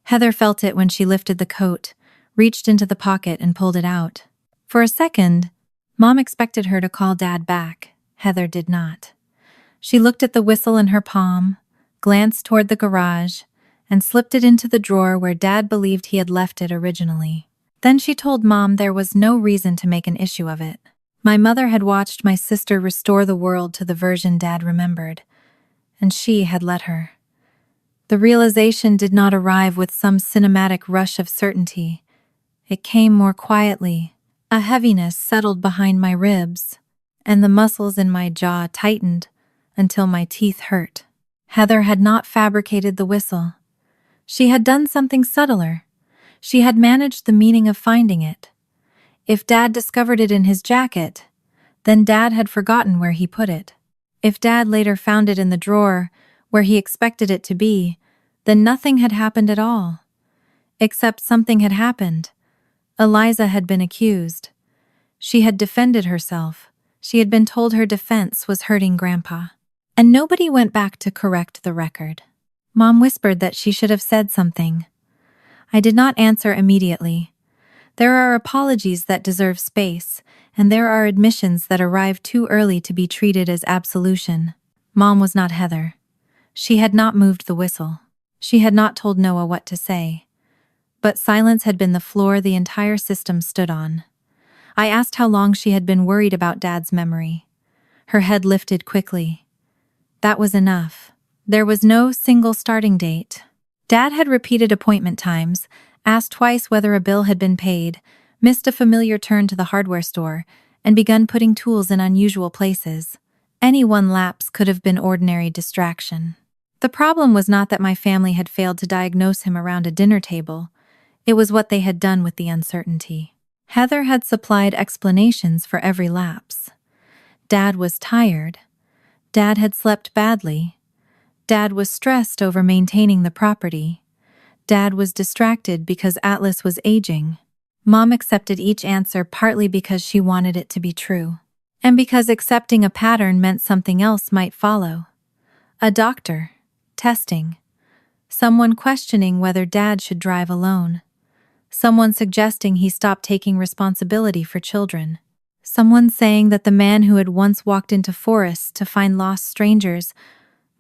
S1: Heather felt it when she lifted the coat, reached into the pocket and pulled it out. For a second, Mom expected her to call Dad back. Heather did not. She looked at the whistle in her palm, glanced toward the garage, and slipped it into the drawer where Dad believed he had left it originally. Then she told Mom there was no reason to make an issue of it. My mother had watched my sister restore the world to the version Dad remembered, and she had let her. The realization did not arrive with some cinematic rush of certainty. It came more quietly. A heaviness settled behind my ribs, and the muscles in my jaw tightened until my teeth hurt. Heather had not fabricated the whistle. She had done something subtler. She had managed the meaning of finding it. If Dad discovered it in his jacket, then Dad had forgotten where he put it. If Dad later found it in the drawer where he expected it to be, then nothing had happened at all. Except something had happened. Eliza had been accused. She had defended herself. She had been told her defense was hurting Grandpa. And nobody went back to correct the record. Mom whispered that she should have said something. I did not answer immediately. There are apologies that deserve space, and there are admissions that arrive too early to be treated as absolution. Mom was not Heather. She had not moved the whistle. She had not told Noah what to say. But silence had been the floor the entire system stood on. I asked how long she had been worried about Dad's memory. Her head lifted quickly. That was enough. There was no single starting date. Dad had repeated appointment times, asked twice whether a bill had been paid, missed a familiar turn to the hardware store, and begun putting tools in unusual places. Any one lapse could have been ordinary distraction. The problem was not that my family had failed to diagnose him around a dinner table. It was what they had done with the uncertainty. Heather had supplied explanations for every lapse. Dad was tired. Dad had slept badly. Dad was stressed over maintaining the property. Dad was distracted because Atlas was aging. Mom accepted each answer partly because she wanted it to be true, and because accepting a pattern meant something else might follow. A doctor, testing, someone questioning whether Dad should drive alone, someone suggesting he stop taking responsibility for children, someone saying that the man who had once walked into forests to find lost strangers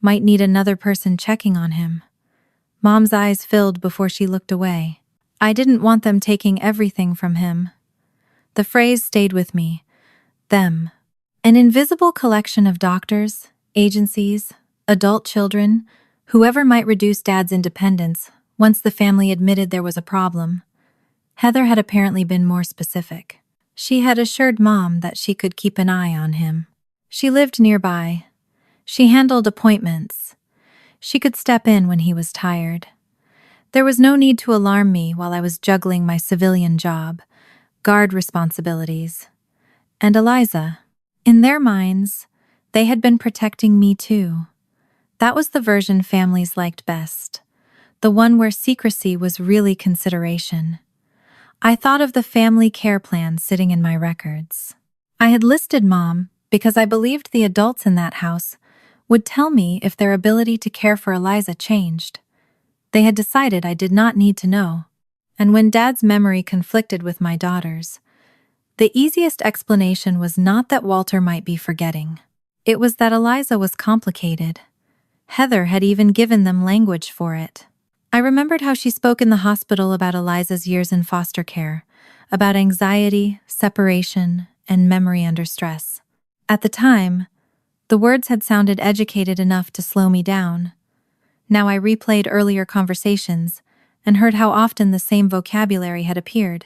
S1: might need another person checking on him. Mom's eyes filled before she looked away. I didn't want them taking everything from him. The phrase stayed with me. Them. An invisible collection of doctors, agencies, adult children, whoever might reduce Dad's independence once the family admitted there was a problem. Heather had apparently been more specific. She had assured Mom that she could keep an eye on him. She lived nearby. She handled appointments. She could step in when he was tired. There was no need to alarm me while I was juggling my civilian job, guard responsibilities, and Eliza. In their minds, they had been protecting me too. That was the version families liked best, the one where secrecy was really consideration. I thought of the family care plan sitting in my records. I had listed Mom because I believed the adults in that house would tell me if their ability to care for Eliza changed. They had decided I did not need to know. And when Dad's memory conflicted with my daughter's, the easiest explanation was not that Walter might be forgetting. It was that Eliza was complicated. Heather had even given them language for it. I remembered how she spoke in the hospital about Eliza's years in foster care, about anxiety, separation, and memory under stress. At the time, the words had sounded educated enough to slow me down. Now I replayed earlier conversations and heard how often the same vocabulary had appeared.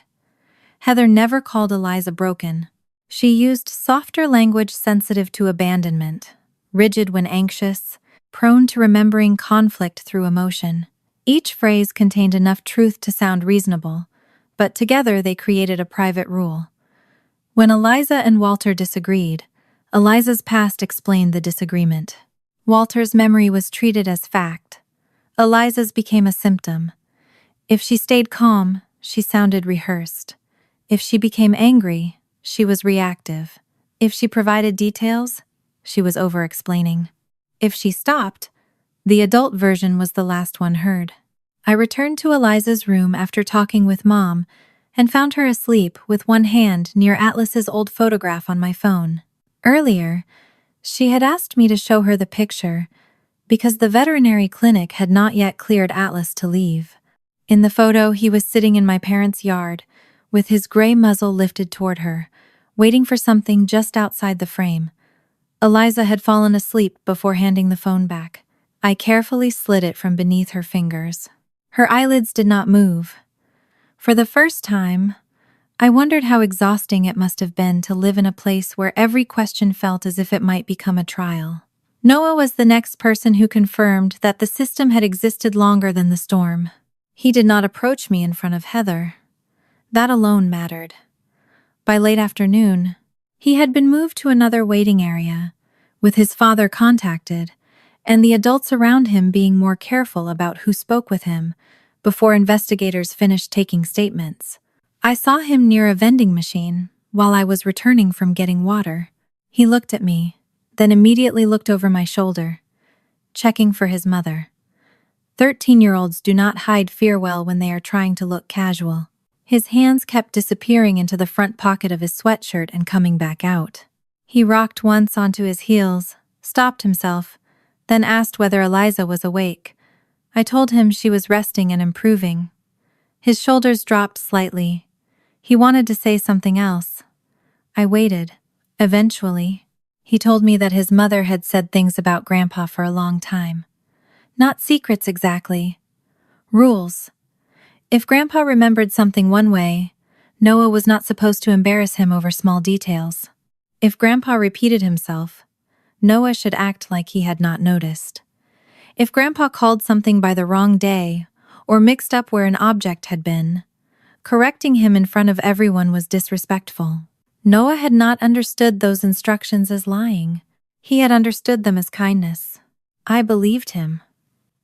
S1: Heather never called Eliza broken. She used softer language sensitive to abandonment, rigid when anxious, prone to remembering conflict through emotion. Each phrase contained enough truth to sound reasonable, but together they created a private rule. When Eliza and Walter disagreed, Eliza's past explained the disagreement. Walter's memory was treated as fact. Eliza's became a symptom. If she stayed calm, she sounded rehearsed. If she became angry, she was reactive. If she provided details, she was over-explaining. If she stopped, the adult version was the last one heard. I returned to Eliza's room after talking with Mom and found her asleep with one hand near Atlas's old photograph on my phone. Earlier, she had asked me to show her the picture because the veterinary clinic had not yet cleared Atlas to leave. In the photo, he was sitting in my parents' yard with his gray muzzle lifted toward her, waiting for something just outside the frame. Eliza had fallen asleep before handing the phone back. I carefully slid it from beneath her fingers. Her eyelids did not move. For the first time, I wondered how exhausting it must have been to live in a place where every question felt as if it might become a trial. Noah was the next person who confirmed that the system had existed longer than the storm. He did not approach me in front of Heather. That alone mattered. By late afternoon, he had been moved to another waiting area, with his father contacted, and the adults around him being more careful about who spoke with him before investigators finished taking statements. I saw him near a vending machine while I was returning from getting water. He looked at me, then immediately looked over my shoulder, checking for his mother. 13-year-olds do not hide fear well when they are trying to look casual. His hands kept disappearing into the front pocket of his sweatshirt and coming back out. He rocked once onto his heels, stopped himself, then asked whether Eliza was awake. I told him she was resting and improving. His shoulders dropped slightly. He wanted to say something else, I waited. Eventually, he told me that his mother had said things about Grandpa for a long time. Not secrets exactly. Rules. If Grandpa remembered something one way, Noah was not supposed to embarrass him over small details. If Grandpa repeated himself, Noah should act like he had not noticed. If Grandpa called something by the wrong day or mixed up where an object had been, correcting him in front of everyone was disrespectful. Noah had not understood those instructions as lying. He had understood them as kindness. I believed him.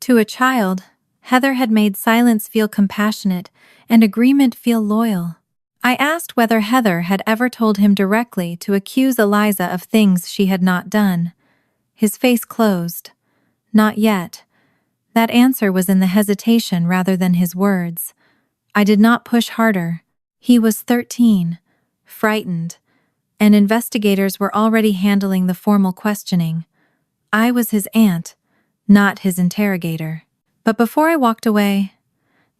S1: To a child, Heather had made silence feel compassionate and agreement feel loyal. I asked whether Heather had ever told him directly to accuse Eliza of things she had not done. His face closed. Not yet. That answer was in the hesitation rather than his words. I did not push harder. He was 13, frightened, and investigators were already handling the formal questioning. I was his aunt, not his interrogator. But before I walked away,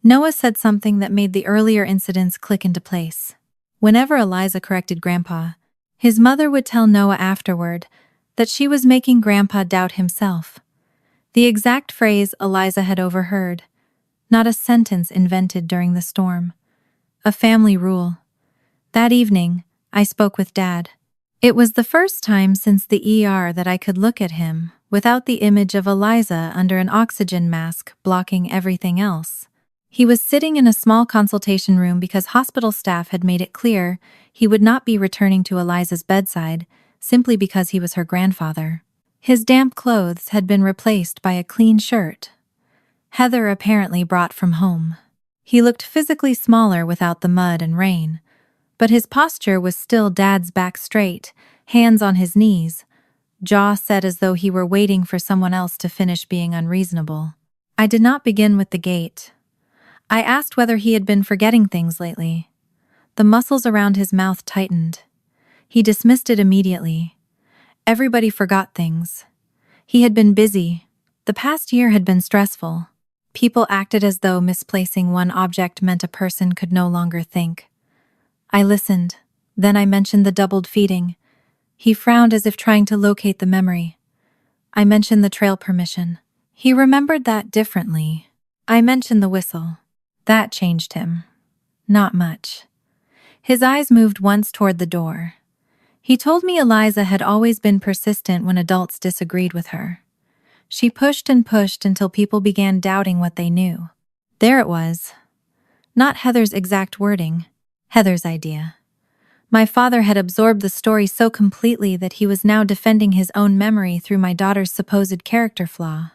S1: Noah said something that made the earlier incidents click into place. Whenever Eliza corrected Grandpa, his mother would tell Noah afterward that she was making Grandpa doubt himself. The exact phrase Eliza had overheard, not a sentence invented during the storm. A family rule. That evening, I spoke with Dad. It was the first time since the ER that I could look at him without the image of Eliza under an oxygen mask blocking everything else. He was sitting in a small consultation room because hospital staff had made it clear he would not be returning to Eliza's bedside simply because he was her grandfather. His damp clothes had been replaced by a clean shirt, Heather apparently brought from home. He looked physically smaller without the mud and rain, but his posture was still Dad's back straight, hands on his knees, jaw set as though he were waiting for someone else to finish being unreasonable. I did not begin with the gate. I asked whether he had been forgetting things lately. The muscles around his mouth tightened. He dismissed it immediately. Everybody forgot things. He had been busy. The past year had been stressful. People acted as though misplacing one object meant a person could no longer think. I listened. Then I mentioned the doubled feeding. He frowned as if trying to locate the memory. I mentioned the trail permission. He remembered that differently. I mentioned the whistle. That changed him. Not much. His eyes moved once toward the door. He told me Eliza had always been persistent when adults disagreed with her. She pushed and pushed until people began doubting what they knew. There it was. Not Heather's exact wording, Heather's idea. My father had absorbed the story so completely that he was now defending his own memory through my daughter's supposed character flaw.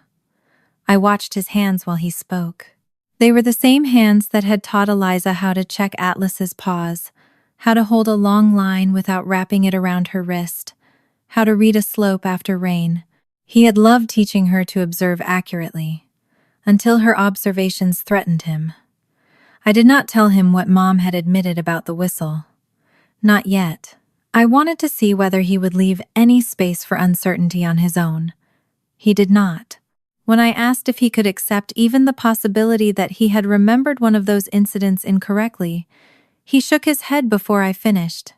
S1: I watched his hands while he spoke. They were the same hands that had taught Eliza how to check Atlas's paws, how to hold a long line without wrapping it around her wrist, how to read a slope after rain. He had loved teaching her to observe accurately, until her observations threatened him. I did not tell him what Mom had admitted about the whistle. Not yet. I wanted to see whether he would leave any space for uncertainty on his own. He did not. When I asked if he could accept even the possibility that he had remembered one of those incidents incorrectly, he shook his head before I finished.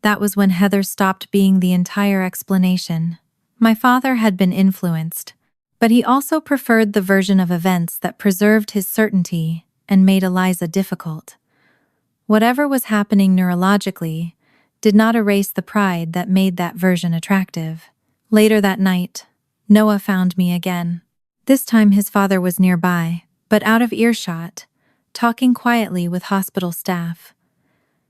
S1: That was when Heather stopped being the entire explanation. My father had been influenced, but he also preferred the version of events that preserved his certainty and made Eliza difficult. Whatever was happening neurologically did not erase the pride that made that version attractive. Later that night, Noah found me again. This time his father was nearby, but out of earshot, talking quietly with hospital staff.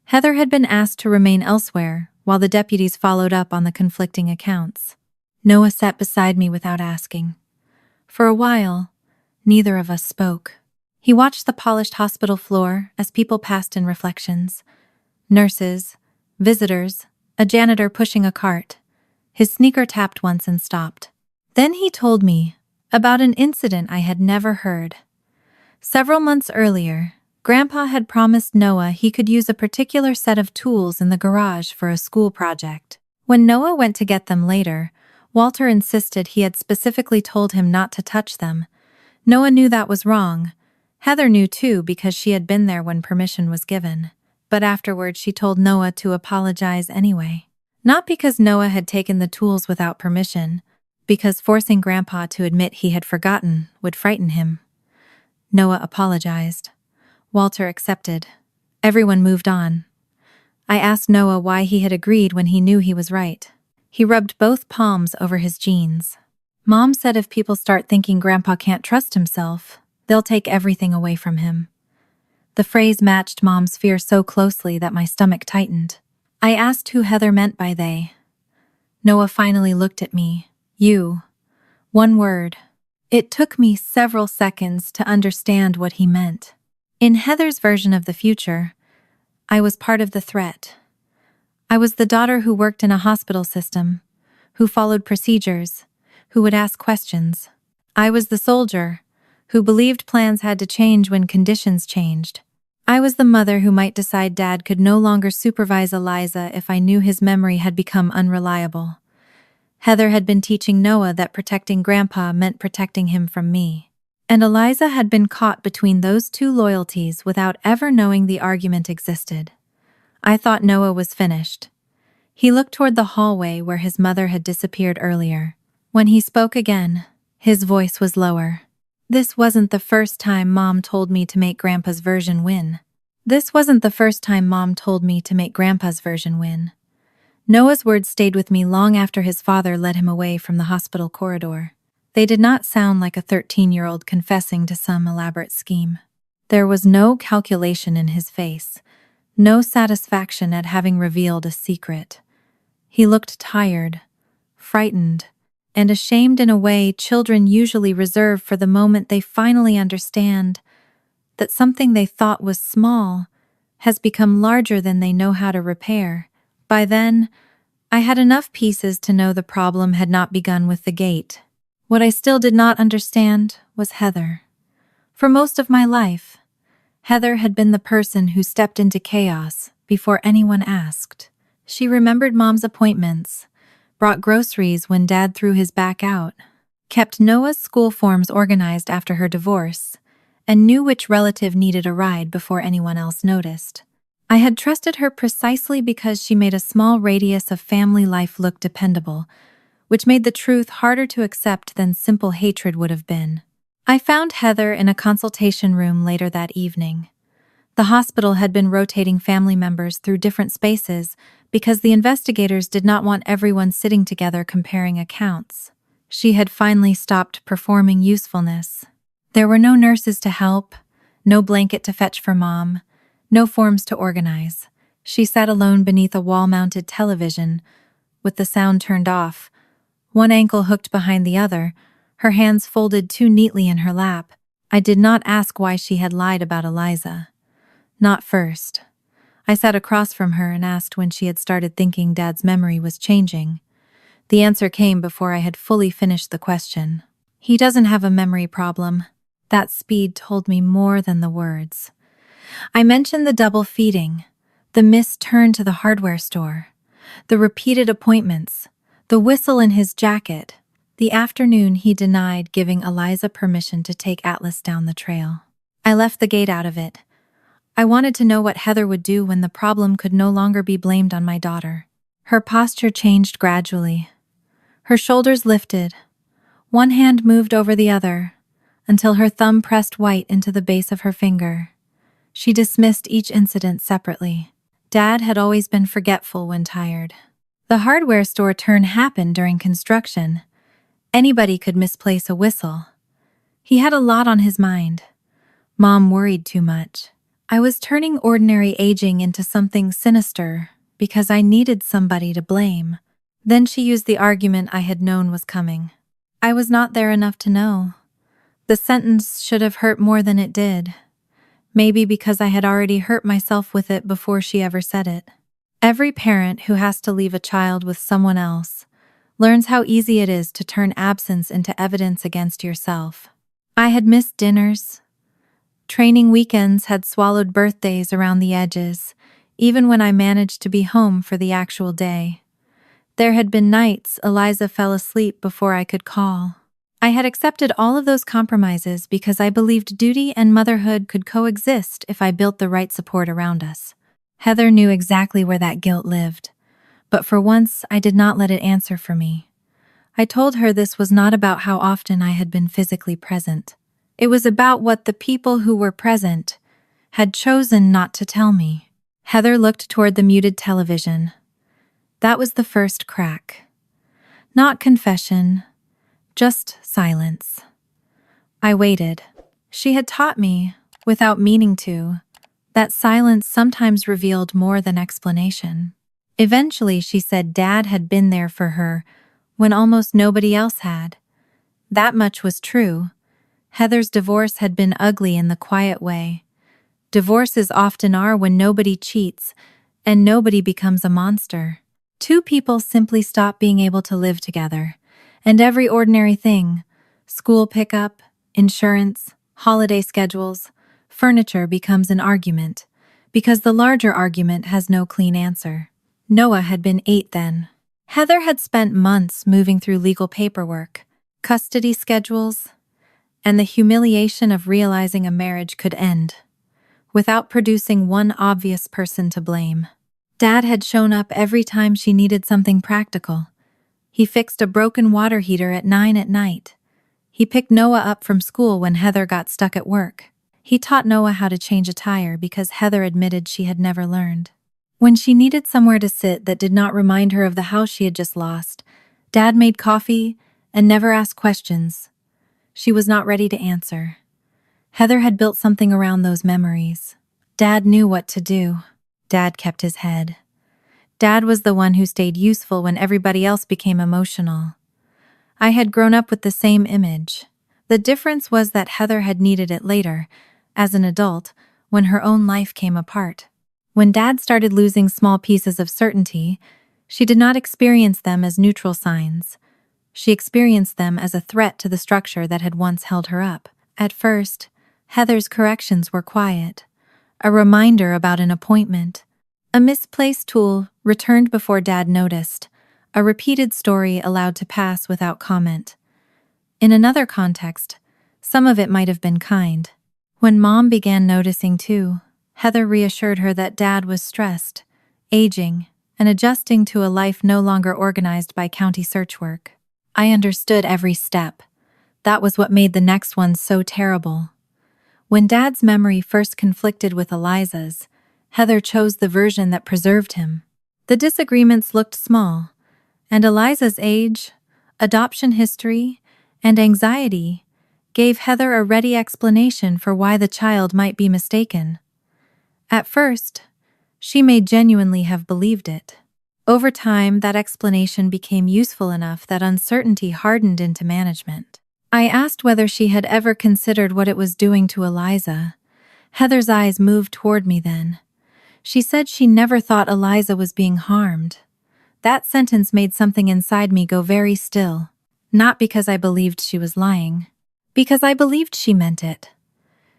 S1: Heather had been asked to remain elsewhere while the deputies followed up on the conflicting accounts. Noah sat beside me without asking. For a while, neither of us spoke. He watched the polished hospital floor as people passed in reflections. Nurses, visitors, a janitor pushing a cart. His sneaker tapped once and stopped. Then he told me about an incident I had never heard. Several months earlier, Grandpa had promised Noah he could use a particular set of tools in the garage for a school project. When Noah went to get them later, Walter insisted he had specifically told him not to touch them. Noah knew that was wrong. Heather knew too because she had been there when permission was given. but afterward she told Noah to apologize anyway. Not because Noah had taken the tools without permission, because forcing Grandpa to admit he had forgotten would frighten him. Noah apologized. Walter accepted. Everyone moved on. I asked Noah why he had agreed when he knew he was right. He rubbed both palms over his jeans. Mom said if people start thinking Grandpa can't trust himself, they'll take everything away from him. The phrase matched Mom's fear so closely that my stomach tightened. I asked who Heather meant by they. Noah finally looked at me. You. One word. It took me several seconds to understand what he meant. In Heather's version of the future, I was part of the threat. I was the daughter who worked in a hospital system, who followed procedures, who would ask questions. I was the soldier, who believed plans had to change when conditions changed. I was the mother who might decide Dad could no longer supervise Eliza if I knew his memory had become unreliable. Heather had been teaching Noah that protecting Grandpa meant protecting him from me. And Eliza had been caught between those two loyalties without ever knowing the argument existed. I thought Noah was finished. He looked toward the hallway where his mother had disappeared earlier. When he spoke again, his voice was lower. This wasn't the first time Mom told me to make Grandpa's version win. Noah's words stayed with me long after his father led him away from the hospital corridor. They did not sound like a 13-year-old confessing to some elaborate scheme. There was no calculation in his face, no satisfaction at having revealed a secret. He looked tired, frightened, and ashamed in a way children usually reserve for the moment they finally understand that something they thought was small has become larger than they know how to repair. By then, I had enough pieces to know the problem had not begun with the gate. What I still did not understand was Heather. For most of my life, Heather had been the person who stepped into chaos before anyone asked. She remembered Mom's appointments, brought groceries when Dad threw his back out, kept Noah's school forms organized after her divorce, and knew which relative needed a ride before anyone else noticed. I had trusted her precisely because she made a small radius of family life look dependable, which made the truth harder to accept than simple hatred would have been. I found Heather in a consultation room later that evening. The hospital had been rotating family members through different spaces because the investigators did not want everyone sitting together comparing accounts. She had finally stopped performing usefulness. There were no nurses to help, no blanket to fetch for Mom, no forms to organize. She sat alone beneath a wall-mounted television, with the sound turned off, one ankle hooked behind the other, her hands folded too neatly in her lap. I did not ask why she had lied about Eliza. Not first. I sat across from her and asked when she had started thinking Dad's memory was changing. The answer came before I had fully finished the question. He doesn't have a memory problem. That speed told me more than the words. I mentioned the double feeding, the missed turn to the hardware store, the repeated appointments, the whistle in his jacket, the afternoon he denied giving Eliza permission to take Atlas down the trail. I left the gate out of it. I wanted to know what Heather would do when the problem could no longer be blamed on my daughter. Her posture changed gradually. Her shoulders lifted. One hand moved over the other, until her thumb pressed white into the base of her finger. She dismissed each incident separately. Dad had always been forgetful when tired. The hardware store turn happened during construction. Anybody could misplace a whistle. He had a lot on his mind. Mom worried too much. I was turning ordinary aging into something sinister because I needed somebody to blame. Then she used the argument I had known was coming. I was not there enough to know. The sentence should have hurt more than it did. Maybe because I had already hurt myself with it before she ever said it. Every parent who has to leave a child with someone else learns how easy it is to turn absence into evidence against yourself. I had missed dinners. Training weekends had swallowed birthdays around the edges, even when I managed to be home for the actual day. There had been nights Eliza fell asleep before I could call. I had accepted all of those compromises because I believed duty and motherhood could coexist if I built the right support around us. Heather knew exactly where that guilt lived, but for once I did not let it answer for me. I told her this was not about how often I had been physically present. It was about what the people who were present had chosen not to tell me. Heather looked toward the muted television. That was the first crack. Not confession, just silence. I waited. She had taught me, without meaning to, that silence sometimes revealed more than explanation. Eventually, she said Dad had been there for her when almost nobody else had. That much was true. Heather's divorce had been ugly in the quiet way. Divorces often are when nobody cheats and nobody becomes a monster. Two people simply stop being able to live together, and every ordinary thing, school pickup, insurance, holiday schedules, furniture becomes an argument, because the larger argument has no clean answer. Noah had been 8 then. Heather had spent months moving through legal paperwork, custody schedules, and the humiliation of realizing a marriage could end, without producing one obvious person to blame. Dad had shown up every time she needed something practical. He fixed a broken water heater at 9 at night. He picked Noah up from school when Heather got stuck at work. He taught Noah how to change a tire because Heather admitted she had never learned. When she needed somewhere to sit that did not remind her of the house she had just lost, Dad made coffee and never asked questions. She was not ready to answer. Heather had built something around those memories. Dad knew what to do. Dad kept his head. Dad was the one who stayed useful when everybody else became emotional. I had grown up with the same image. The difference was that Heather had needed it later, as an adult, when her own life came apart. When Dad started losing small pieces of certainty, she did not experience them as neutral signs. She experienced them as a threat to the structure that had once held her up. At first, Heather's corrections were quiet. A reminder about an appointment. A misplaced tool returned before Dad noticed. A repeated story allowed to pass without comment. In another context, some of it might have been kind. When Mom began noticing too, Heather reassured her that Dad was stressed, aging, and adjusting to a life no longer organized by county search work. I understood every step. That was what made the next one so terrible. When Dad's memory first conflicted with Eliza's, Heather chose the version that preserved him. The disagreements looked small, and Eliza's age, adoption history, and anxiety gave Heather a ready explanation for why the child might be mistaken. At first, she may genuinely have believed it. Over time, that explanation became useful enough that uncertainty hardened into management. I asked whether she had ever considered what it was doing to Eliza. Heather's eyes moved toward me then. She said she never thought Eliza was being harmed. That sentence made something inside me go very still, not because I believed she was lying, because I believed she meant it.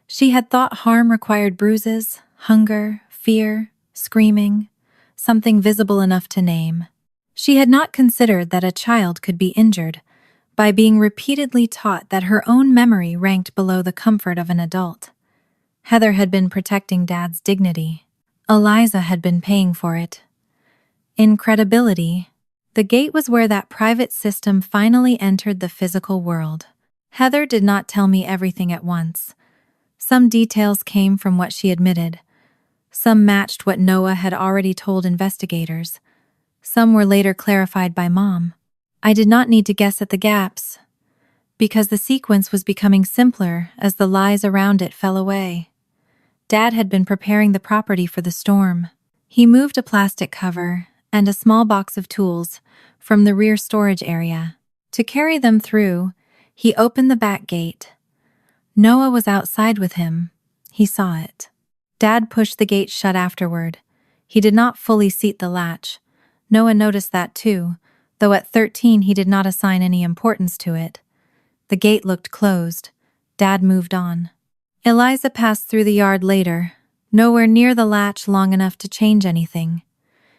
S1: She had thought harm required bruises, hunger, fear, screaming, something visible enough to name. She had not considered that a child could be injured by being repeatedly taught that her own memory ranked below the comfort of an adult. Heather had been protecting Dad's dignity. Eliza had been paying for it. In credibility, the gate was where that private system finally entered the physical world. Heather did not tell me everything at once. Some details came from what she admitted. Some matched what Noah had already told investigators. Some were later clarified by Mom. I did not need to guess at the gaps, because the sequence was becoming simpler as the lies around it fell away. Dad had been preparing the property for the storm. He moved a plastic cover and a small box of tools from the rear storage area. To carry them through, he opened the back gate. Noah was outside with him. He saw it. Dad pushed the gate shut afterward. He did not fully seat the latch. Noah noticed that too, though at 13 he did not assign any importance to it. The gate looked closed. Dad moved on. Eliza passed through the yard later, nowhere near the latch long enough to change anything.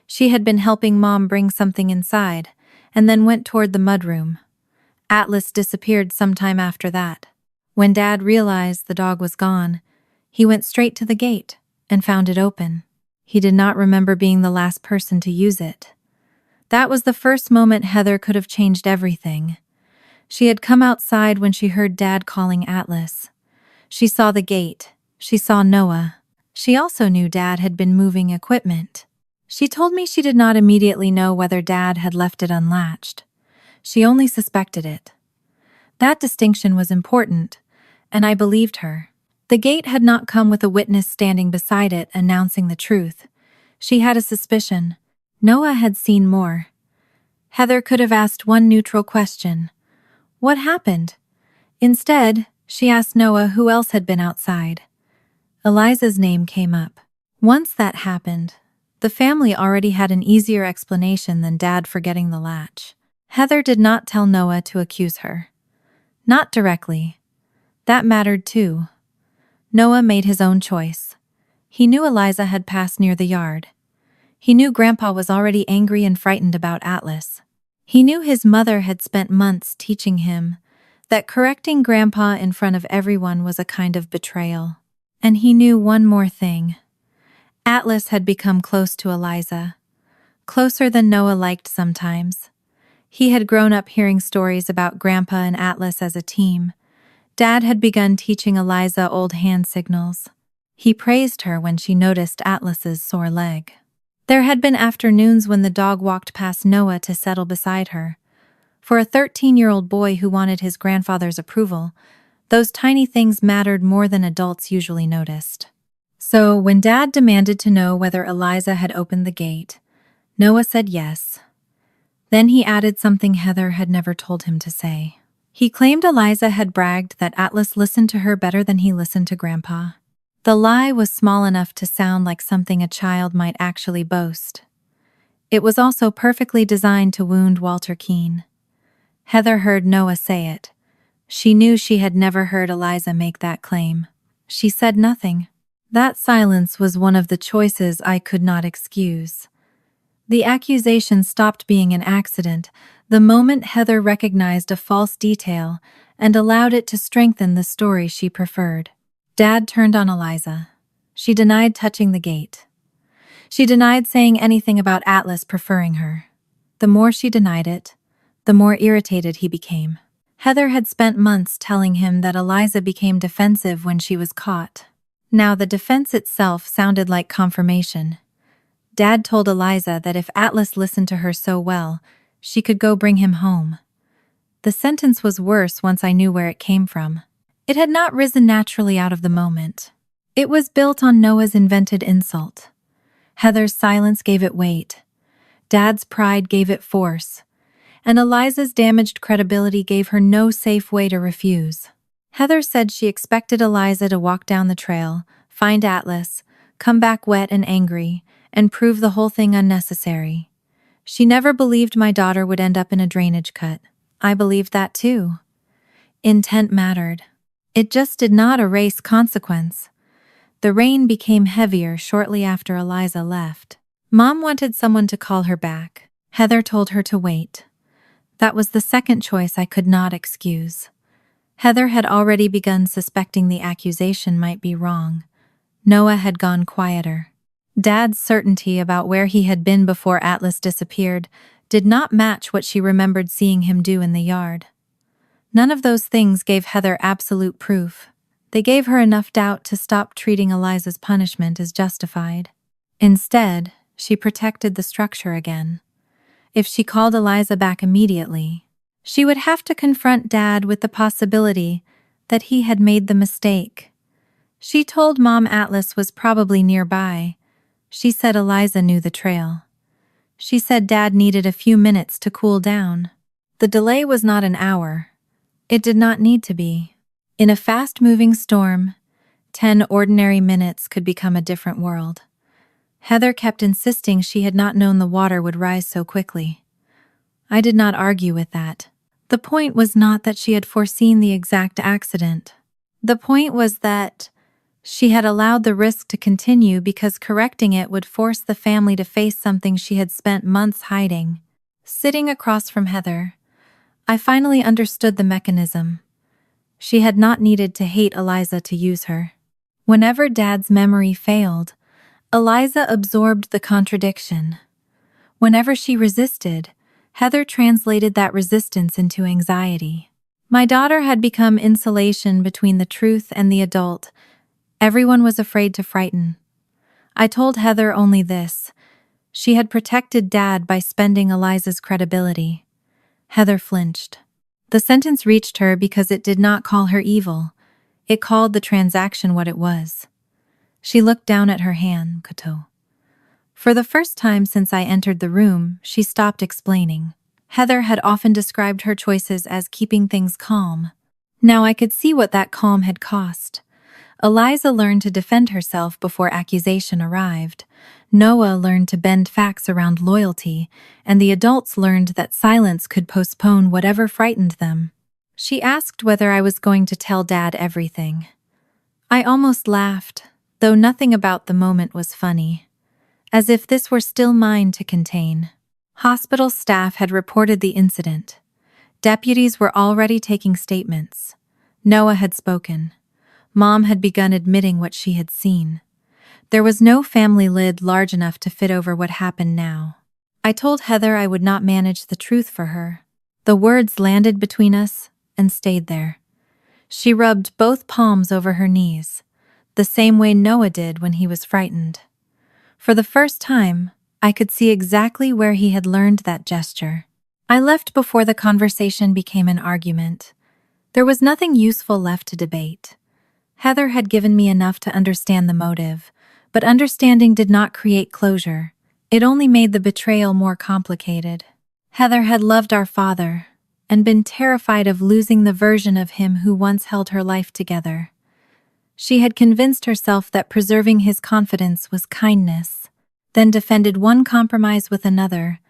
S1: She had been helping Mom bring something inside, and then went toward the mudroom. Atlas disappeared sometime after that. When Dad realized the dog was gone, he went straight to the gate and found it open. He did not remember being the last person to use it. That was the first moment Heather could have changed everything. She had come outside when she heard Dad calling Atlas. She saw the gate. She saw Noah. She also knew Dad had been moving equipment. She told me she did not immediately know whether Dad had left it unlatched. She only suspected it. That distinction was important, and I believed her. The gate had not come with a witness standing beside it announcing the truth. She had a suspicion. Noah had seen more. Heather could have asked one neutral question. What happened? Instead, she asked Noah who else had been outside. Eliza's name came up. Once that happened, the family already had an easier explanation than Dad forgetting the latch. Heather did not tell Noah to accuse her. Not directly. That mattered too. Noah made his own choice. He knew Eliza had passed near the yard. He knew Grandpa was already angry and frightened about Atlas. He knew his mother had spent months teaching him that correcting Grandpa in front of everyone was a kind of betrayal. And he knew one more thing. Atlas had become close to Eliza. Closer than Noah liked sometimes. He had grown up hearing stories about Grandpa and Atlas as a team. Dad had begun teaching Eliza old hand signals. He praised her when she noticed Atlas's sore leg. There had been afternoons when the dog walked past Noah to settle beside her. For a 13-year-old boy who wanted his grandfather's approval, those tiny things mattered more than adults usually noticed. So, when Dad demanded to know whether Eliza had opened the gate, Noah said yes. Then he added something Heather had never told him to say. He claimed Eliza had bragged that Atlas listened to her better than he listened to Grandpa. The lie was small enough to sound like something a child might actually boast. It was also perfectly designed to wound Walter Keene. Heather heard Noah say it. She knew she had never heard Eliza make that claim. She said nothing. That silence was one of the choices I could not excuse. The accusation stopped being an accident the moment Heather recognized a false detail and allowed it to strengthen the story she preferred. Dad turned on Eliza. She denied touching the gate. She denied saying anything about Atlas preferring her. The more she denied it, the more irritated he became. Heather had spent months telling him that Eliza became defensive when she was caught. Now the defense itself sounded like confirmation. Dad told Eliza that if Atlas listened to her so well, she could go bring him home. The sentence was worse once I knew where it came from. It had not risen naturally out of the moment. It was built on Noah's invented insult. Heather's silence gave it weight. Dad's pride gave it force. And Eliza's damaged credibility gave her no safe way to refuse. Heather said she expected Eliza to walk down the trail, find Atlas, come back wet and angry, and prove the whole thing unnecessary. She never believed my daughter would end up in a drainage cut. I believed that too. Intent mattered. It just did not erase consequence. The rain became heavier shortly after Eliza left. Mom wanted someone to call her back. Heather told her to wait. That was the second choice I could not excuse. Heather had already begun suspecting the accusation might be wrong. Noah had gone quieter. Dad's certainty about where he had been before Atlas disappeared did not match what she remembered seeing him do in the yard. None of those things gave Heather absolute proof. They gave her enough doubt to stop treating Eliza's punishment as justified. Instead, she protected the structure again. If she called Eliza back immediately, she would have to confront Dad with the possibility that he had made the mistake. She told Mom Atlas was probably nearby. She said Eliza knew the trail. She said Dad needed a few minutes to cool down. The delay was not an hour. It did not need to be. In a fast-moving storm, 10 ordinary minutes could become a different world. Heather kept insisting she had not known the water would rise so quickly. I did not argue with that. The point was not that she had foreseen the exact accident. The point was that she had allowed the risk to continue because correcting it would force the family to face something she had spent months hiding. Sitting across from Heather, I finally understood the mechanism. She had not needed to hate Eliza to use her. Whenever Dad's memory failed, Eliza absorbed the contradiction. Whenever she resisted, Heather translated that resistance into anxiety. My daughter had become insulation between the truth and the adult. Everyone was afraid to frighten. I told Heather only this. She had protected Dad by spending Eliza's credibility. Heather flinched. The sentence reached her because it did not call her evil. It called the transaction what it was. She looked down at her hand, Koto. For the first time since I entered the room, she stopped explaining. Heather had often described her choices as keeping things calm. Now I could see what that calm had cost. Eliza learned to defend herself before accusation arrived. Noah learned to bend facts around loyalty, and the adults learned that silence could postpone whatever frightened them. She asked whether I was going to tell Dad everything. I almost laughed, though nothing about the moment was funny. As if this were still mine to contain. Hospital staff had reported the incident. Deputies were already taking statements. Noah had spoken. Mom had begun admitting what she had seen. There was no family lid large enough to fit over what happened now. I told Heather I would not manage the truth for her. The words landed between us and stayed there. She rubbed both palms over her knees, the same way Noah did when he was frightened. For the first time, I could see exactly where he had learned that gesture. I left before the conversation became an argument. There was nothing useful left to debate. Heather had given me enough to understand the motive, but understanding did not create closure. It only made the betrayal more complicated. Heather had loved our father and been terrified of losing the version of him who once held her life together. She had convinced herself that preserving his confidence was kindness, then defended one compromise with another,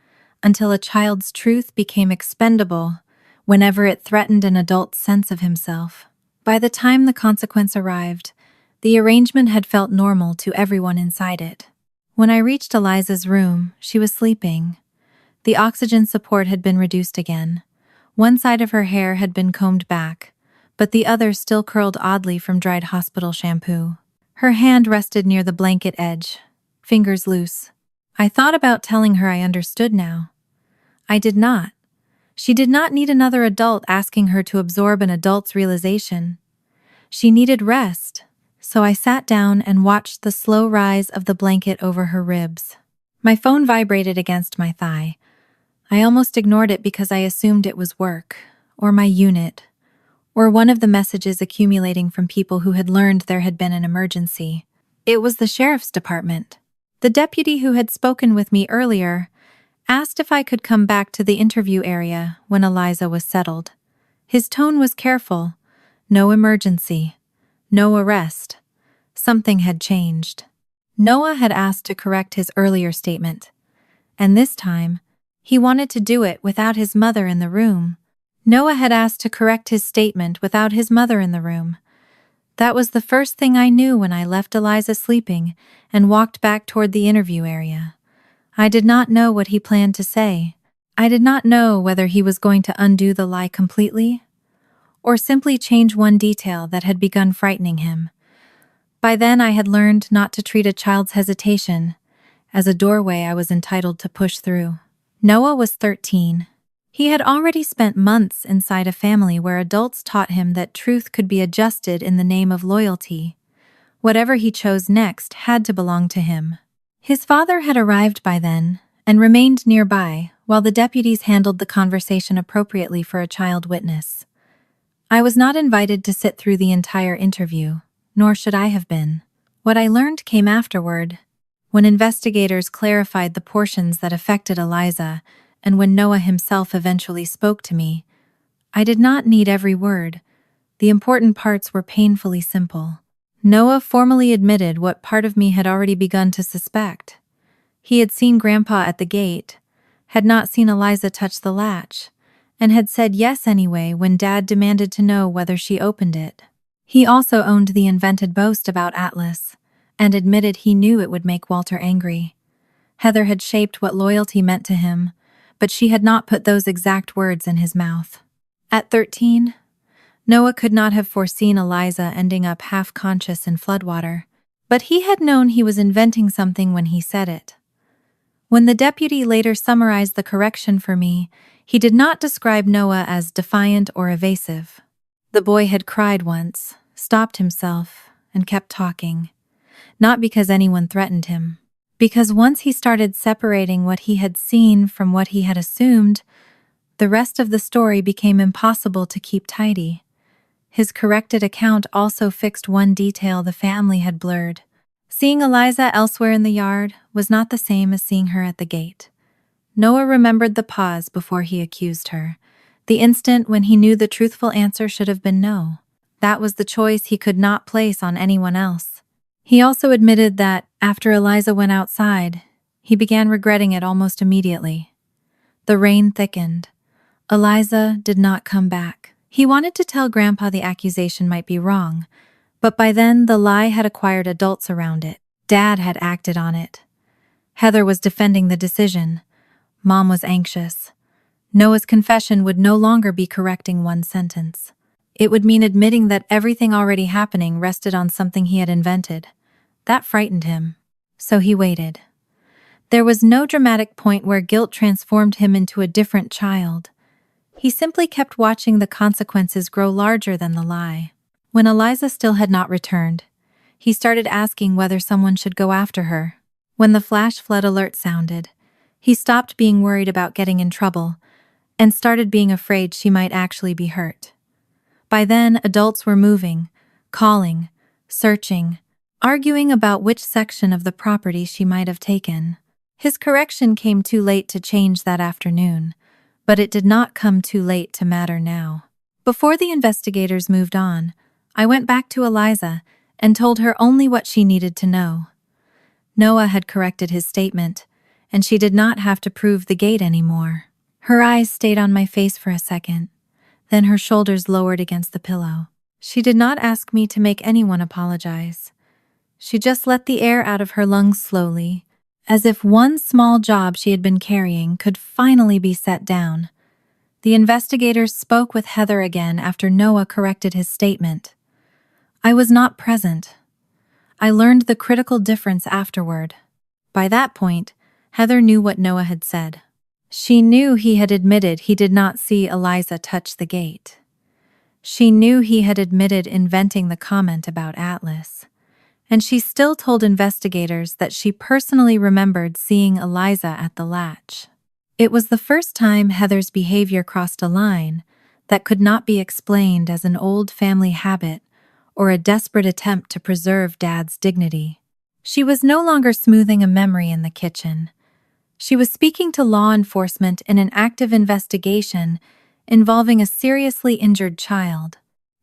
S1: until a child's truth became expendable whenever it threatened an adult's sense of himself. By the time the consequence arrived, the arrangement had felt normal to everyone inside it. When I reached Eliza's room, she was sleeping. The oxygen support had been reduced again. One side of her hair had been combed back, but the other still curled oddly from dried hospital shampoo. Her hand rested near the blanket edge, fingers loose. I thought about telling her I understood now. I did not. She did not need another adult asking her to absorb an adult's realization. She needed rest, so I sat down and watched the slow rise of the blanket over her ribs. My phone vibrated against my thigh. I almost ignored it because I assumed it was work, or my unit, or one of the messages accumulating from people who had learned there had been an emergency. It was the sheriff's department. The deputy who had spoken with me earlier asked if I could come back to the interview area when Eliza was settled. His tone was careful. No emergency. No arrest. Something had changed. Noah had asked to correct his earlier statement. And this time, he wanted to do it without his mother in the room. Noah had asked to correct his statement without his mother in the room. That was the first thing I knew when I left Eliza sleeping and walked back toward the interview area. I did not know what he planned to say. I did not know whether he was going to undo the lie completely or simply change one detail that had begun frightening him. By then I had learned not to treat a child's hesitation as a doorway I was entitled to push through. Noah was 13. He had already spent months inside a family where adults taught him that truth could be adjusted in the name of loyalty. Whatever he chose next had to belong to him. His father had arrived by then and remained nearby while the deputies handled the conversation appropriately for a child witness. I was not invited to sit through the entire interview, nor should I have been. What I learned came afterward, when investigators clarified the portions that affected Eliza and when Noah himself eventually spoke to me. I did not need every word. The important parts were painfully simple. Noah formally admitted what part of me had already begun to suspect. He had seen Grandpa at the gate, had not seen Eliza touch the latch, and had said yes anyway when Dad demanded to know whether she opened it. He also owned the invented boast about Atlas, and admitted he knew it would make Walter angry. Heather had shaped what loyalty meant to him, but she had not put those exact words in his mouth. At 13, Noah could not have foreseen Eliza ending up half-conscious in floodwater, But he had known he was inventing something when he said it. When the deputy later summarized the correction for me, he did not describe Noah as defiant or evasive. The boy had cried once, stopped himself, and kept talking. Not because anyone threatened him. Because once he started separating what he had seen from what he had assumed, the rest of the story became impossible to keep tidy. His corrected account also fixed one detail the family had blurred. Seeing Eliza elsewhere in the yard was not the same as seeing her at the gate. Noah remembered the pause before he accused her, the instant when he knew the truthful answer should have been no. That was the choice he could not place on anyone else. He also admitted that, after Eliza went outside, he began regretting it almost immediately. The rain thickened. Eliza did not come back. He wanted to tell Grandpa the accusation might be wrong, but by then the lie had acquired adults around it. Dad had acted on it. Heather was defending the decision. Mom was anxious. Noah's confession would no longer be correcting one sentence. It would mean admitting that everything already happening rested on something he had invented. That frightened him. So he waited. There was no dramatic point where guilt transformed him into a different child. He simply kept watching the consequences grow larger than the lie. When Eliza still had not returned, he started asking whether someone should go after her. When the flash flood alert sounded, he stopped being worried about getting in trouble and started being afraid she might actually be hurt. By then, adults were moving, calling, searching, arguing about which section of the property she might have taken. His correction came too late to change that afternoon, but it did not come too late to matter now. Before the investigators moved on, I went back to Eliza and told her only what she needed to know. Noah had corrected his statement, and she did not have to prove the gate anymore. Her eyes stayed on my face for a second. Then her shoulders lowered against the pillow. She did not ask me to make anyone apologize. She just let the air out of her lungs slowly, as if one small job she had been carrying could finally be set down. The investigators spoke with Heather again after Noah corrected his statement. I was not present. I learned the critical difference afterward. By that point, Heather knew what Noah had said. She knew he had admitted he did not see Eliza touch the gate. She knew he had admitted inventing the comment about Atlas. And she still told investigators that she personally remembered seeing Eliza at the latch. It was the first time Heather's behavior crossed a line that could not be explained as an old family habit or a desperate attempt to preserve Dad's dignity. She was no longer smoothing a memory in the kitchen. She was speaking to law enforcement in an active investigation involving a seriously injured child,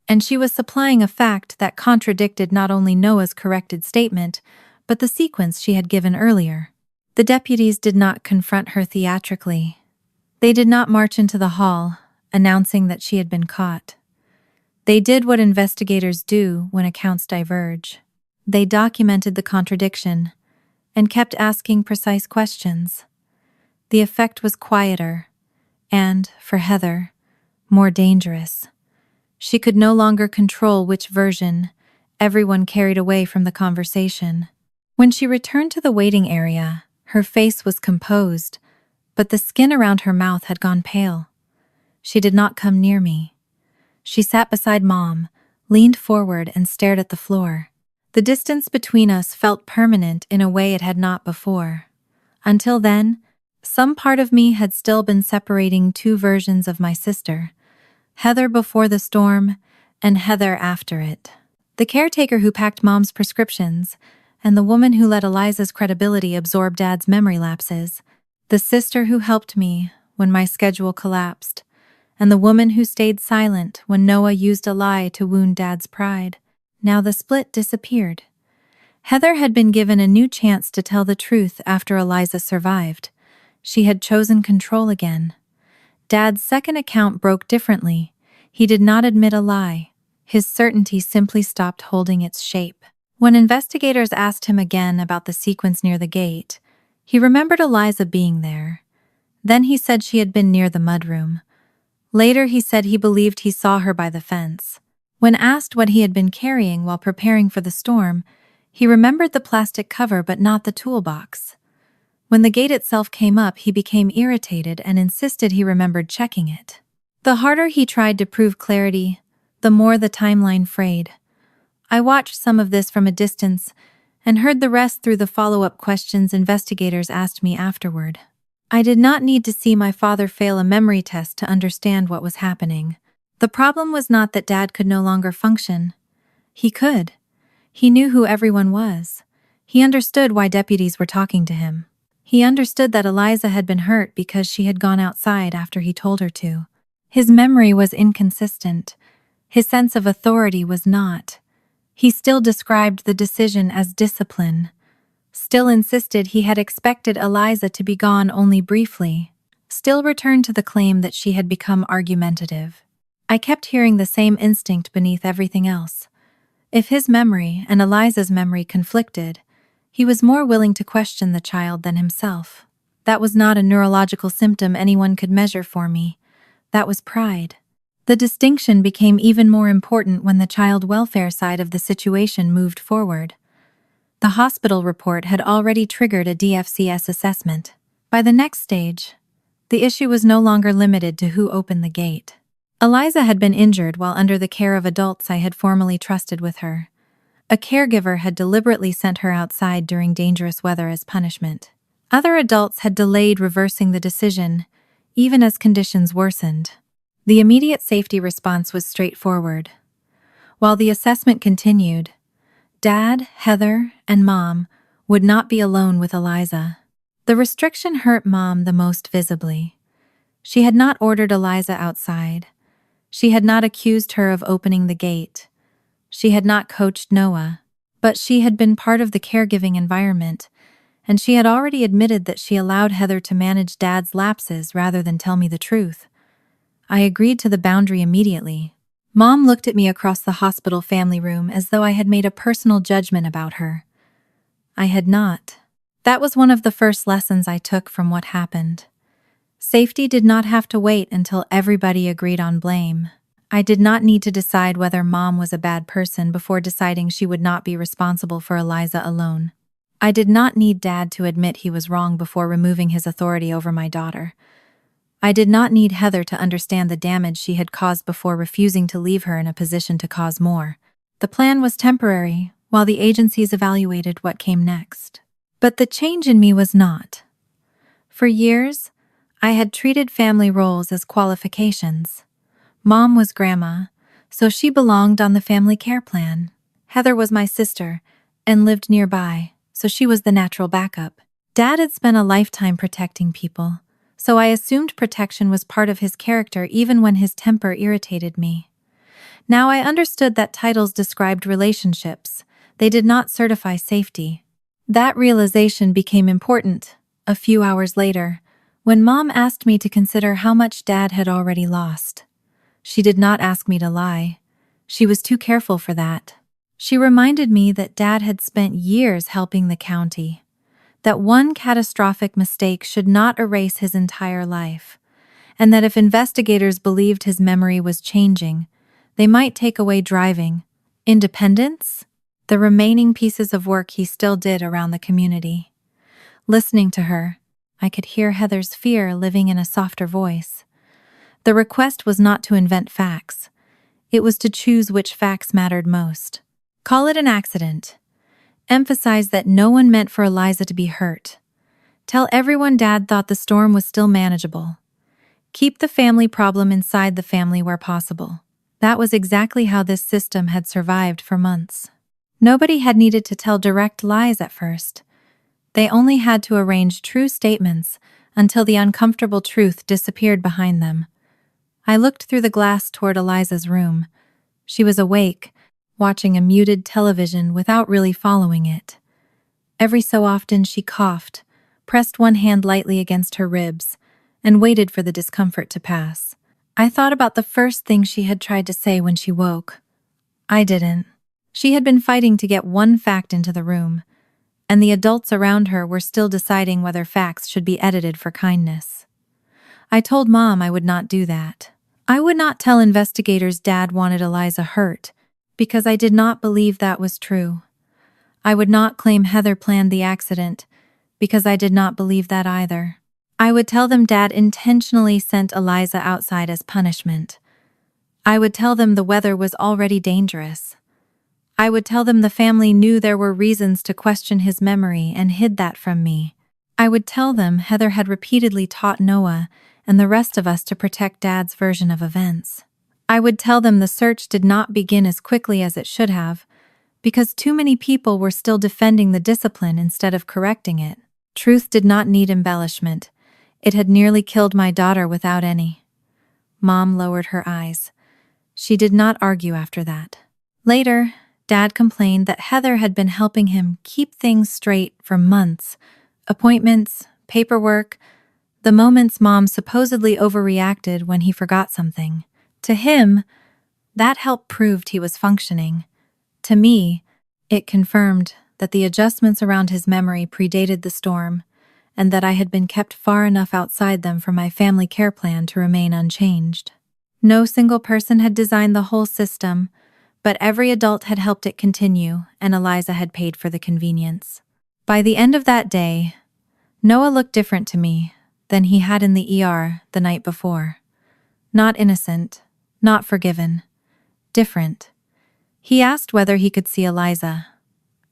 S1: and she was supplying a fact that contradicted not only Noah's corrected statement, but the sequence she had given earlier. The deputies did not confront her theatrically. They did not march into the hall, announcing that she had been caught. They did what investigators do when accounts diverge. They documented the contradiction and kept asking precise questions. The effect was quieter and, for Heather, more dangerous. She could no longer control which version everyone carried away from the conversation. When she returned to the waiting area, her face was composed, but the skin around her mouth had gone pale. She did not come near me. She sat beside Mom, leaned forward and stared at the floor. The distance between us felt permanent in a way it had not before. Until then, some part of me had still been separating two versions of my sister, Heather before the storm and Heather after it. The caretaker who packed Mom's prescriptions and the woman who let Eliza's credibility absorb Dad's memory lapses, the sister who helped me when my schedule collapsed, and the woman who stayed silent when Noah used a lie to wound Dad's pride. Now the split disappeared. Heather had been given a new chance to tell the truth after Eliza survived. She had chosen control again. Dad's second account broke differently. He did not admit a lie. His certainty simply stopped holding its shape. When investigators asked him again about the sequence near the gate, he remembered Eliza being there. Then he said she had been near the mudroom. Later he said he believed he saw her by the fence. When asked what he had been carrying while preparing for the storm, He remembered the plastic cover but not the toolbox. When the gate itself came up, he became irritated and insisted he remembered checking it. The harder he tried to prove clarity, the more the timeline frayed. I watched some of this from a distance and heard the rest through the follow-up questions investigators asked me afterward. I did not need to see my father fail a memory test to understand what was happening. The problem was not that Dad could no longer function. He could. He knew who everyone was. He understood why deputies were talking to him. He understood that Eliza had been hurt because she had gone outside after he told her to. His memory was inconsistent. His sense of authority was not. He still described the decision as discipline. Still insisted he had expected Eliza to be gone only briefly. Still returned to the claim that she had become argumentative. I kept hearing the same instinct beneath everything else. If his memory and Eliza's memory conflicted, he was more willing to question the child than himself. That was not a neurological symptom anyone could measure for me. That was pride. The distinction became even more important when the child welfare side of the situation moved forward. The hospital report had already triggered a DFCS assessment. By the next stage, the issue was no longer limited to who opened the gate. Eliza had been injured while under the care of adults I had formerly trusted with her. A caregiver had deliberately sent her outside during dangerous weather as punishment. Other adults had delayed reversing the decision, even as conditions worsened. The immediate safety response was straightforward. While the assessment continued, Dad, Heather, and Mom would not be alone with Eliza. The restriction hurt Mom the most visibly. She had not ordered Eliza outside. She had not accused her of opening the gate. She had not coached Noah. But she had been part of the caregiving environment, and she had already admitted that she allowed Heather to manage Dad's lapses rather than tell me the truth. I agreed to the boundary immediately. Mom looked at me across the hospital family room as though I had made a personal judgment about her. I had not. That was one of the first lessons I took from what happened. Safety did not have to wait until everybody agreed on blame. I did not need to decide whether Mom was a bad person before deciding she would not be responsible for Eliza alone. I did not need Dad to admit he was wrong before removing his authority over my daughter. I did not need Heather to understand the damage she had caused before refusing to leave her in a position to cause more. The plan was temporary, while the agencies evaluated what came next. But the change in me was not. For years, I had treated family roles as qualifications. Mom was grandma, so she belonged on the family care plan. Heather was my sister and lived nearby, so she was the natural backup. Dad had spent a lifetime protecting people, so I assumed protection was part of his character even when his temper irritated me. Now I understood that titles described relationships. They did not certify safety. That realization became important a few hours later, when Mom asked me to consider how much Dad had already lost. She did not ask me to lie. She was too careful for that. She reminded me that Dad had spent years helping the county, that one catastrophic mistake should not erase his entire life, and that if investigators believed his memory was changing, they might take away driving, independence, the remaining pieces of work he still did around the community. Listening to her, I could hear Heather's fear living in a softer voice. The request was not to invent facts. It was to choose which facts mattered most. Call it an accident. Emphasize that no one meant for Eliza to be hurt. Tell everyone Dad thought the storm was still manageable. Keep the family problem inside the family where possible. That was exactly how this system had survived for months. Nobody had needed to tell direct lies at first. They only had to arrange true statements until the uncomfortable truth disappeared behind them. I looked through the glass toward Eliza's room. She was awake, watching a muted television without really following it. Every so often she coughed, pressed one hand lightly against her ribs, and waited for the discomfort to pass. I thought about the first thing she had tried to say when she woke. I didn't. She had been fighting to get one fact into the room, and the adults around her were still deciding whether facts should be edited for kindness. I told Mom I would not do that. I would not tell investigators Dad wanted Eliza hurt, because I did not believe that was true. I would not claim Heather planned the accident, because I did not believe that either. I would tell them Dad intentionally sent Eliza outside as punishment. I would tell them the weather was already dangerous. I would tell them the family knew there were reasons to question his memory and hid that from me. I would tell them Heather had repeatedly taught Noah and the rest of us to protect Dad's version of events. I would tell them the search did not begin as quickly as it should have, because too many people were still defending the discipline instead of correcting it. Truth did not need embellishment. It had nearly killed my daughter without any. Mom lowered her eyes. She did not argue after that. Later, Dad complained that Heather had been helping him keep things straight for months. Appointments, paperwork, the moments Mom supposedly overreacted when he forgot something. To him, that help proved he was functioning. To me, it confirmed that the adjustments around his memory predated the storm, and that I had been kept far enough outside them for my family care plan to remain unchanged. No single person had designed the whole system, but every adult had helped it continue, and Eliza had paid for the convenience. By the end of that day, Noah looked different to me than he had in the ER the night before. Not innocent, not forgiven, different. He asked whether he could see Eliza.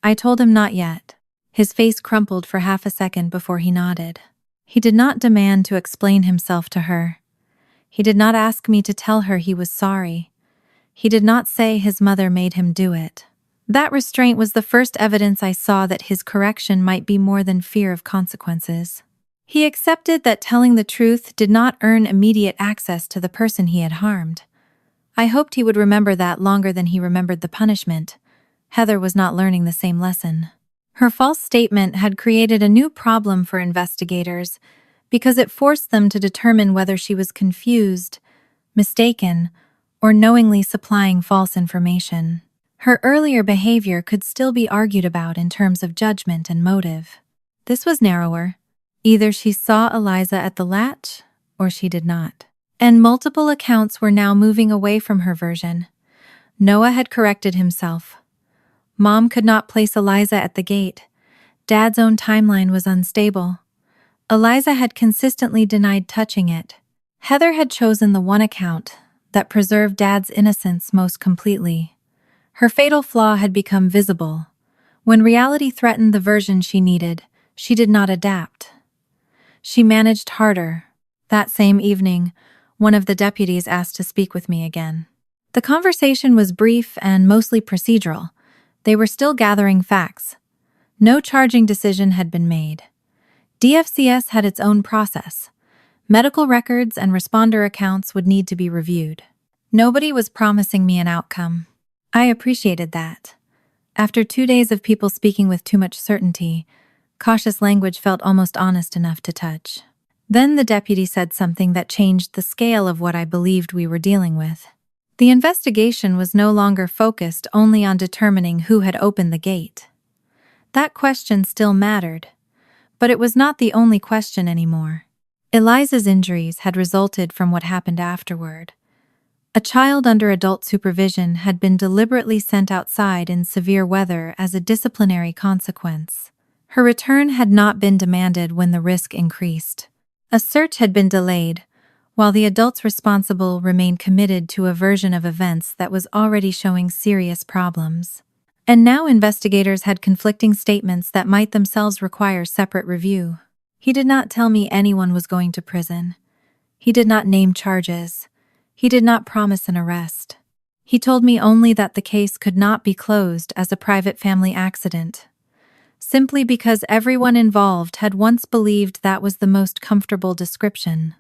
S1: I told him not yet. His face crumpled for half a second before he nodded. He did not demand to explain himself to her. He did not ask me to tell her he was sorry. He did not say his mother made him do it. That restraint was the first evidence I saw that his correction might be more than fear of consequences. He accepted that telling the truth did not earn immediate access to the person he had harmed. I hoped he would remember that longer than he remembered the punishment. Heather was not learning the same lesson. Her false statement had created a new problem for investigators because it forced them to determine whether she was confused, mistaken, or knowingly supplying false information. Her earlier behavior could still be argued about in terms of judgment and motive. This was narrower. Either she saw Eliza at the latch, or she did not. And multiple accounts were now moving away from her version. Noah had corrected himself. Mom could not place Eliza at the gate. Dad's own timeline was unstable. Eliza had consistently denied touching it. Heather had chosen the one account that preserved Dad's innocence most completely. Her fatal flaw had become visible. When reality threatened the version she needed, she did not adapt. She managed harder. That same evening, one of the deputies asked to speak with me again. The conversation was brief and mostly procedural. They were still gathering facts. No charging decision had been made. DFCS had its own process. Medical records and responder accounts would need to be reviewed. Nobody was promising me an outcome. I appreciated that. After 2 days of people speaking with too much certainty, cautious language felt almost honest enough to touch. Then the deputy said something that changed the scale of what I believed we were dealing with. The investigation was no longer focused only on determining who had opened the gate. That question still mattered, but it was not the only question anymore. Eliza's injuries had resulted from what happened afterward. A child under adult supervision had been deliberately sent outside in severe weather as a disciplinary consequence. Her return had not been demanded when the risk increased. A search had been delayed, while the adults responsible remained committed to a version of events that was already showing serious problems. And now investigators had conflicting statements that might themselves require separate review. He did not tell me anyone was going to prison. He did not name charges. He did not promise an arrest. He told me only that the case could not be closed as a private family accident, simply because everyone involved had once believed that was the most comfortable description.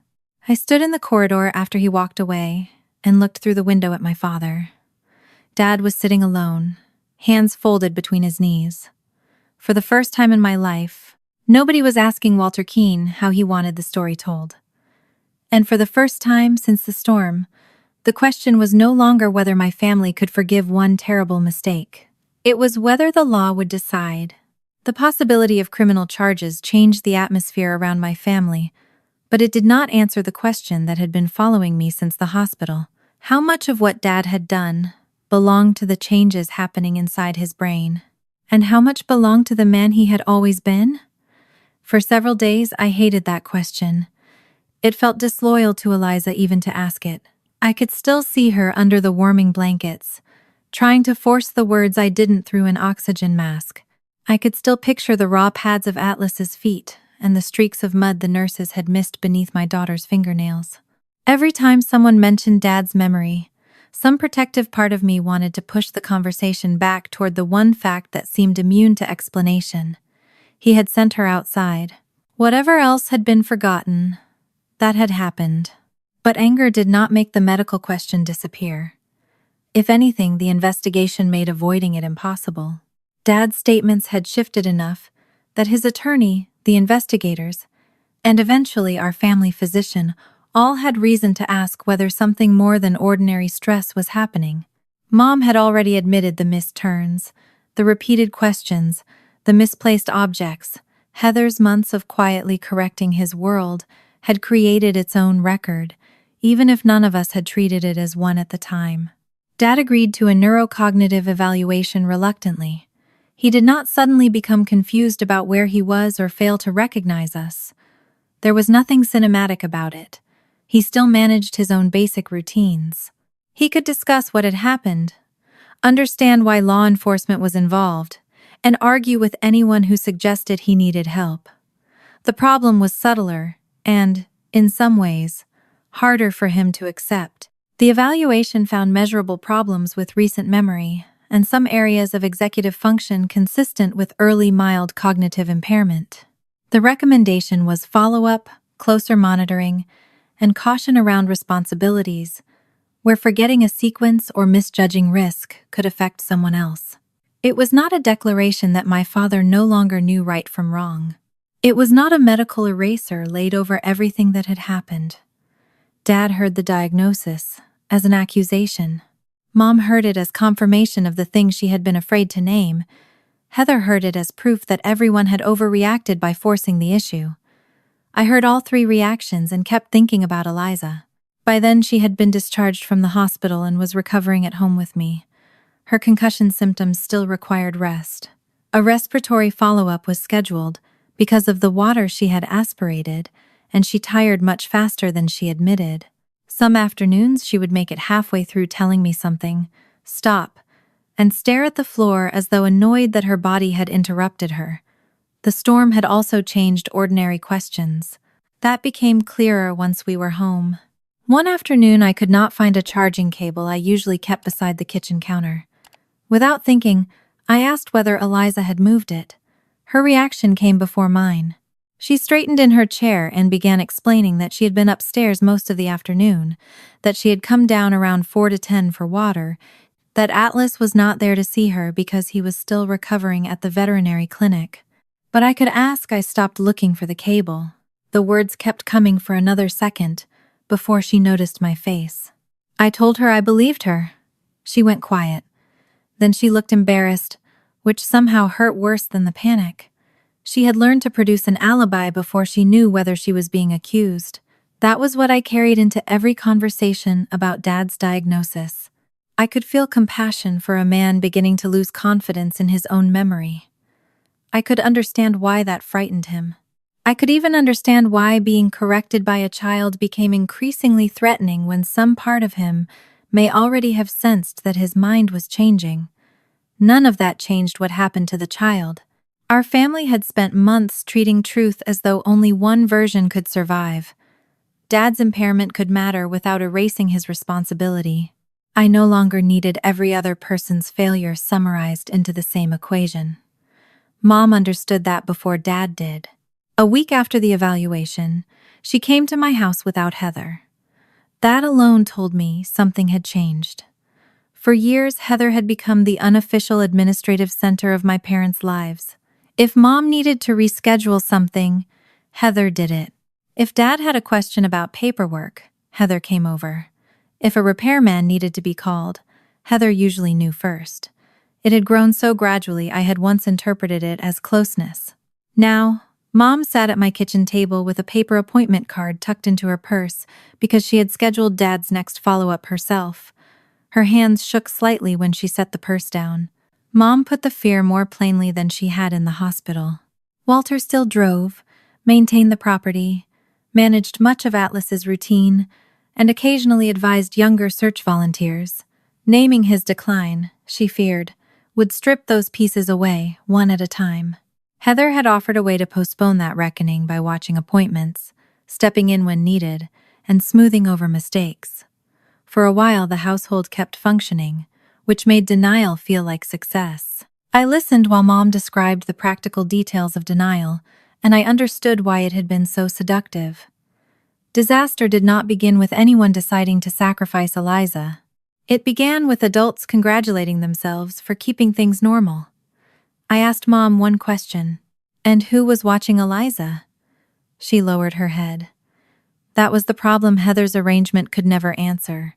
S1: I stood in the corridor after he walked away and looked through the window at my father. Dad was sitting alone, hands folded between his knees. For the first time in my life, nobody was asking Walter Keene how he wanted the story told. And for the first time since the storm, the question was no longer whether my family could forgive one terrible mistake. It was whether the law would decide. The possibility of criminal charges changed the atmosphere around my family, but it did not answer the question that had been following me since the hospital. How much of what Dad had done belonged to the changes happening inside his brain? And how much belonged to the man he had always been? For several days, I hated that question. It felt disloyal to Eliza even to ask it. I could still see her under the warming blankets, trying to force the words I didn't through an oxygen mask. I could still picture the raw pads of Atlas's feet and the streaks of mud the nurses had missed beneath my daughter's fingernails. Every time someone mentioned Dad's memory, some protective part of me wanted to push the conversation back toward the one fact that seemed immune to explanation. He had sent her outside. Whatever else had been forgotten, that had happened. But anger did not make the medical question disappear. If anything, the investigation made avoiding it impossible. Dad's statements had shifted enough that his attorney, the investigators, and eventually our family physician all had reason to ask whether something more than ordinary stress was happening. Mom had already admitted the missed turns, the repeated questions, the misplaced objects. Heather's months of quietly correcting his world had created its own record, even if none of us had treated it as one at the time. Dad agreed to a neurocognitive evaluation reluctantly. He did not suddenly become confused about where he was or fail to recognize us. There was nothing cinematic about it. He still managed his own basic routines. He could discuss what had happened, understand why law enforcement was involved, and argue with anyone who suggested he needed help. The problem was subtler and, in some ways, harder for him to accept. The evaluation found measurable problems with recent memory and some areas of executive function consistent with early mild cognitive impairment. The recommendation was follow-up, closer monitoring, and caution around responsibilities, where forgetting a sequence or misjudging risk could affect someone else. It was not a declaration that my father no longer knew right from wrong. It was not a medical eraser laid over everything that had happened. Dad heard the diagnosis as an accusation. Mom heard it as confirmation of the things she had been afraid to name. Heather heard it as proof that everyone had overreacted by forcing the issue. I heard all three reactions and kept thinking about Eliza. By then, she had been discharged from the hospital and was recovering at home with me. Her concussion symptoms still required rest. A respiratory follow-up was scheduled because of the water she had aspirated, and she tired much faster than she admitted. Some afternoons, she would make it halfway through telling me something, stop, and stare at the floor as though annoyed that her body had interrupted her. The storm had also changed ordinary questions. That became clearer once we were home. One afternoon, I could not find a charging cable I usually kept beside the kitchen counter. Without thinking, I asked whether Eliza had moved it. Her reaction came before mine. She straightened in her chair and began explaining that she had been upstairs most of the afternoon, that she had come down around 4 to 10 for water, that Atlas was not there to see her because he was still recovering at the veterinary clinic. But I could ask. I stopped looking for the cable. The words kept coming for another second before she noticed my face. I told her I believed her. She went quiet. Then she looked embarrassed, which somehow hurt worse than the panic. She had learned to produce an alibi before she knew whether she was being accused. That was what I carried into every conversation about Dad's diagnosis. I could feel compassion for a man beginning to lose confidence in his own memory. I could understand why that frightened him. I could even understand why being corrected by a child became increasingly threatening when some part of him may already have sensed that his mind was changing. None of that changed what happened to the child. Our family had spent months treating truth as though only one version could survive. Dad's impairment could matter without erasing his responsibility. I no longer needed every other person's failure summarized into the same equation. Mom understood that before Dad did. A week after the evaluation, she came to my house without Heather. That alone told me something had changed. For years, Heather had become the unofficial administrative center of my parents' lives. If Mom needed to reschedule something, Heather did it. If Dad had a question about paperwork, Heather came over. If a repairman needed to be called, Heather usually knew first. It had grown so gradually I had once interpreted it as closeness. Now, Mom sat at my kitchen table with a paper appointment card tucked into her purse because she had scheduled Dad's next follow-up herself. Her hands shook slightly when she set the purse down. Mom put the fear more plainly than she had in the hospital. Walter still drove, maintained the property, managed much of Atlas's routine, and occasionally advised younger search volunteers. Naming his decline, she feared, would strip those pieces away, one at a time. Heather had offered a way to postpone that reckoning by watching appointments, stepping in when needed, and smoothing over mistakes. For a while, the household kept functioning, which made denial feel like success. I listened while Mom described the practical details of denial, and I understood why it had been so seductive. Disaster did not begin with anyone deciding to sacrifice Eliza. It began with adults congratulating themselves for keeping things normal. I asked Mom one question: "And who was watching Eliza?" She lowered her head. That was the problem Heather's arrangement could never answer.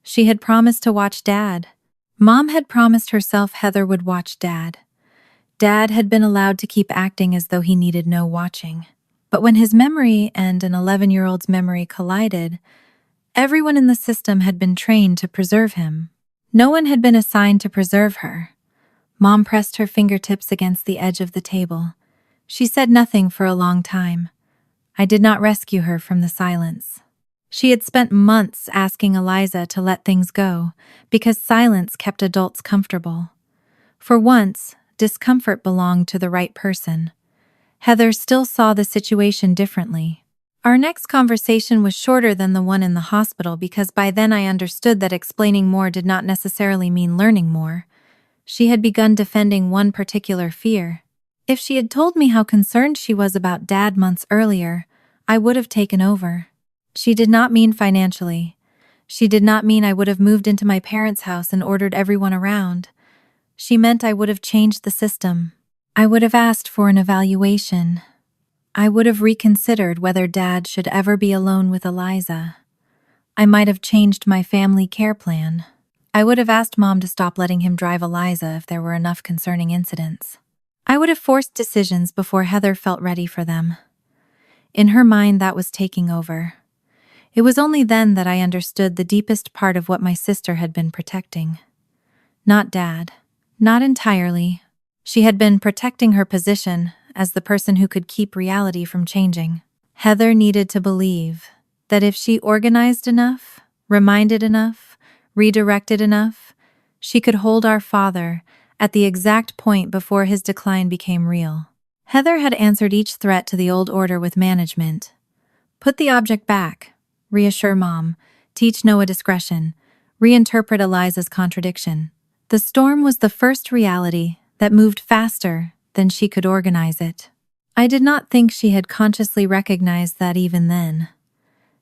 S1: She had promised to watch Dad. Mom had promised herself Heather would watch Dad. Dad had been allowed to keep acting as though he needed no watching. But when his memory and an 11-year-old's memory collided, everyone in the system had been trained to preserve him. No one had been assigned to preserve her. Mom pressed her fingertips against the edge of the table. She said nothing for a long time. I did not rescue her from the silence. She had spent months asking Eliza to let things go, because silence kept adults comfortable. For once, discomfort belonged to the right person. Heather still saw the situation differently. Our next conversation was shorter than the one in the hospital because by then I understood that explaining more did not necessarily mean learning more. She had begun defending one particular fear. If she had told me how concerned she was about Dad months earlier, I would have taken over. She did not mean financially. She did not mean I would have moved into my parents' house and ordered everyone around. She meant I would have changed the system. I would have asked for an evaluation. I would have reconsidered whether Dad should ever be alone with Eliza. I might have changed my family care plan. I would have asked Mom to stop letting him drive Eliza if there were enough concerning incidents. I would have forced decisions before Heather felt ready for them. In her mind, that was taking over. It was only then that I understood the deepest part of what my sister had been protecting. Not Dad. Not entirely. She had been protecting her position as the person who could keep reality from changing. Heather needed to believe that if she organized enough, reminded enough, redirected enough, she could hold our father at the exact point before his decline became real. Heather had answered each threat to the old order with management. Put the object back. Reassure Mom. Teach Noah discretion. Reinterpret Eliza's contradiction. The storm was the first reality that moved faster than she could organize it. I did not think she had consciously recognized that even then.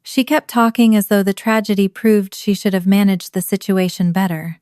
S1: She kept talking as though the tragedy proved she should have managed the situation better,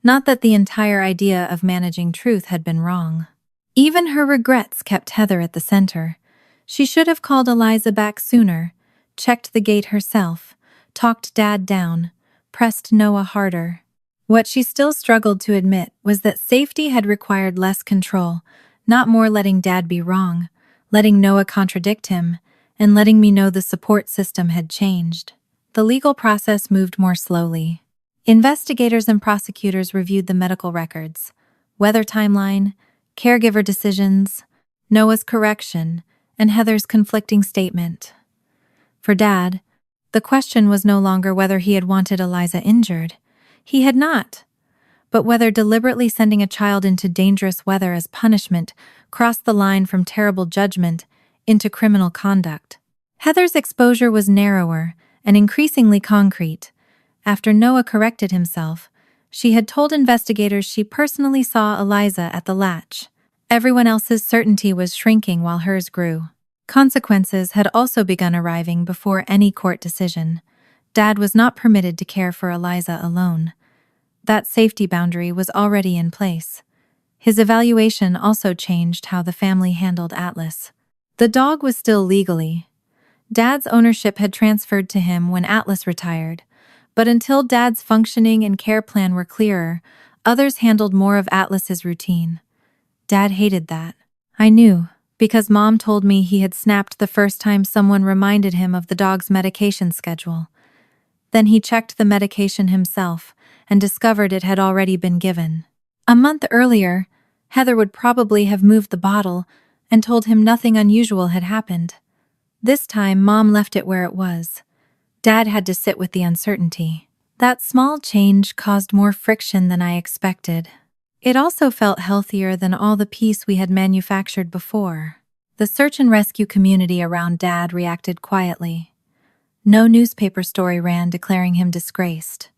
S1: not that the entire idea of managing truth had been wrong. Even her regrets kept Heather at the center. She should have called Eliza back sooner, checked the gate herself, talked Dad down, pressed Noah harder. What she still struggled to admit was that safety had required less control, not more letting Dad be wrong, letting Noah contradict him, and letting me know the support system had changed. The legal process moved more slowly. Investigators and prosecutors reviewed the medical records, weather timeline, caregiver decisions, Noah's correction, and Heather's conflicting statement. For Dad, the question was no longer whether he had wanted Eliza injured. He had not. But whether deliberately sending a child into dangerous weather as punishment crossed the line from terrible judgment into criminal conduct. Heather's exposure was narrower and increasingly concrete. After Noah corrected himself, she had told investigators she personally saw Eliza at the latch. Everyone else's certainty was shrinking while hers grew. Consequences had also begun arriving before any court decision. Dad was not permitted to care for Eliza alone. That safety boundary was already in place. His evaluation also changed how the family handled Atlas. The dog was still legally. Dad's ownership had transferred to him when Atlas retired, but until Dad's functioning and care plan were clearer, others handled more of Atlas's routine. Dad hated that. I knew, because Mom told me he had snapped the first time someone reminded him of the dog's medication schedule. Then he checked the medication himself and discovered it had already been given. A month earlier, Heather would probably have moved the bottle and told him nothing unusual had happened. This time, Mom left it where it was. Dad had to sit with the uncertainty. That small change caused more friction than I expected. It also felt healthier than all the peace we had manufactured before. The search and rescue community around Dad reacted quietly. No newspaper story ran declaring him disgraced.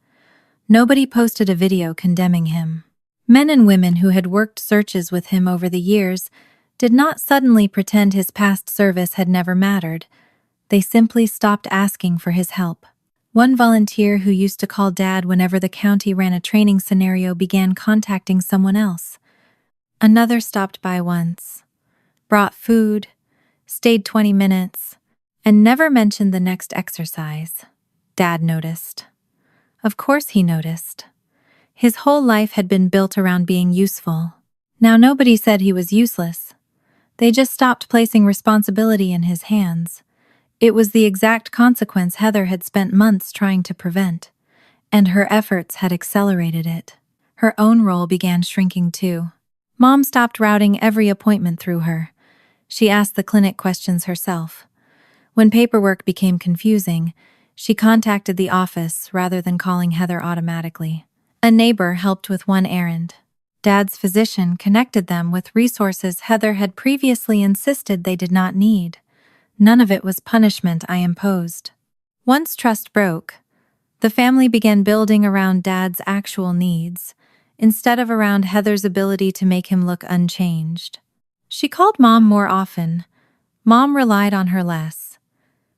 S1: Nobody posted a video condemning him. Men and women who had worked searches with him over the years did not suddenly pretend his past service had never mattered. They simply stopped asking for his help. One volunteer who used to call Dad whenever the county ran a training scenario began contacting someone else. Another stopped by once, brought food, stayed 20 minutes, and never mentioned the next exercise. Dad noticed. Of course he noticed. His whole life had been built around being useful. Now nobody said he was useless. They just stopped placing responsibility in his hands. It was the exact consequence Heather had spent months trying to prevent, and her efforts had accelerated it. Her own role began shrinking too. Mom stopped routing every appointment through her. She asked the clinic questions herself. When paperwork became confusing, she contacted the office rather than calling Heather automatically. A neighbor helped with one errand. Dad's physician connected them with resources Heather had previously insisted they did not need. None of it was punishment I imposed. Once trust broke, the family began building around Dad's actual needs, instead of around Heather's ability to make him look unchanged. She called Mom more often. Mom relied on her less.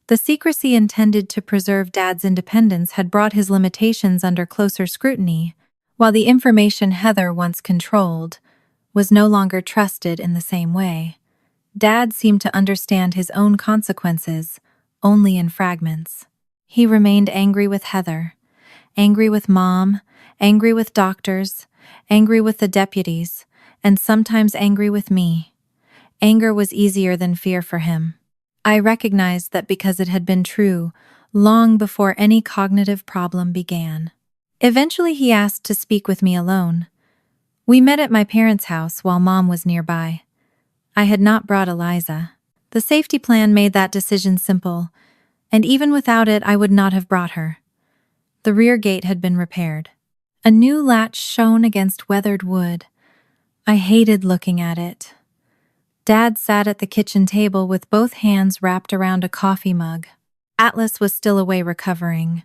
S1: The secrecy intended to preserve Dad's independence had brought his limitations under closer scrutiny, while the information Heather once controlled was no longer trusted in the same way. Dad seemed to understand his own consequences, only in fragments. He remained angry with Heather, angry with Mom, angry with doctors, angry with the deputies, and sometimes angry with me. Anger was easier than fear for him. I recognized that because it had been true long before any cognitive problem began. Eventually he asked to speak with me alone. We met at my parents' house while Mom was nearby. I had not brought Eliza. The safety plan made that decision simple, and even without it I would not have brought her. The rear gate had been repaired. A new latch shone against weathered wood. I hated looking at it. Dad sat at the kitchen table with both hands wrapped around a coffee mug. Atlas was still away recovering,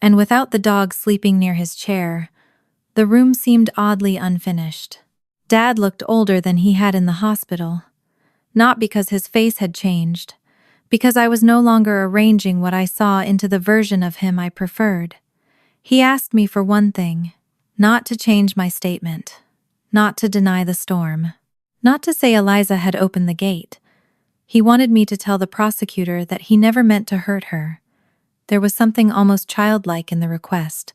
S1: and without the dog sleeping near his chair, the room seemed oddly unfinished. Dad looked older than he had in the hospital, not because his face had changed, because I was no longer arranging what I saw into the version of him I preferred. He asked me for one thing, not to change my statement, not to deny the storm, not to say Eliza had opened the gate. He wanted me to tell the prosecutor that he never meant to hurt her. There was something almost childlike in the request,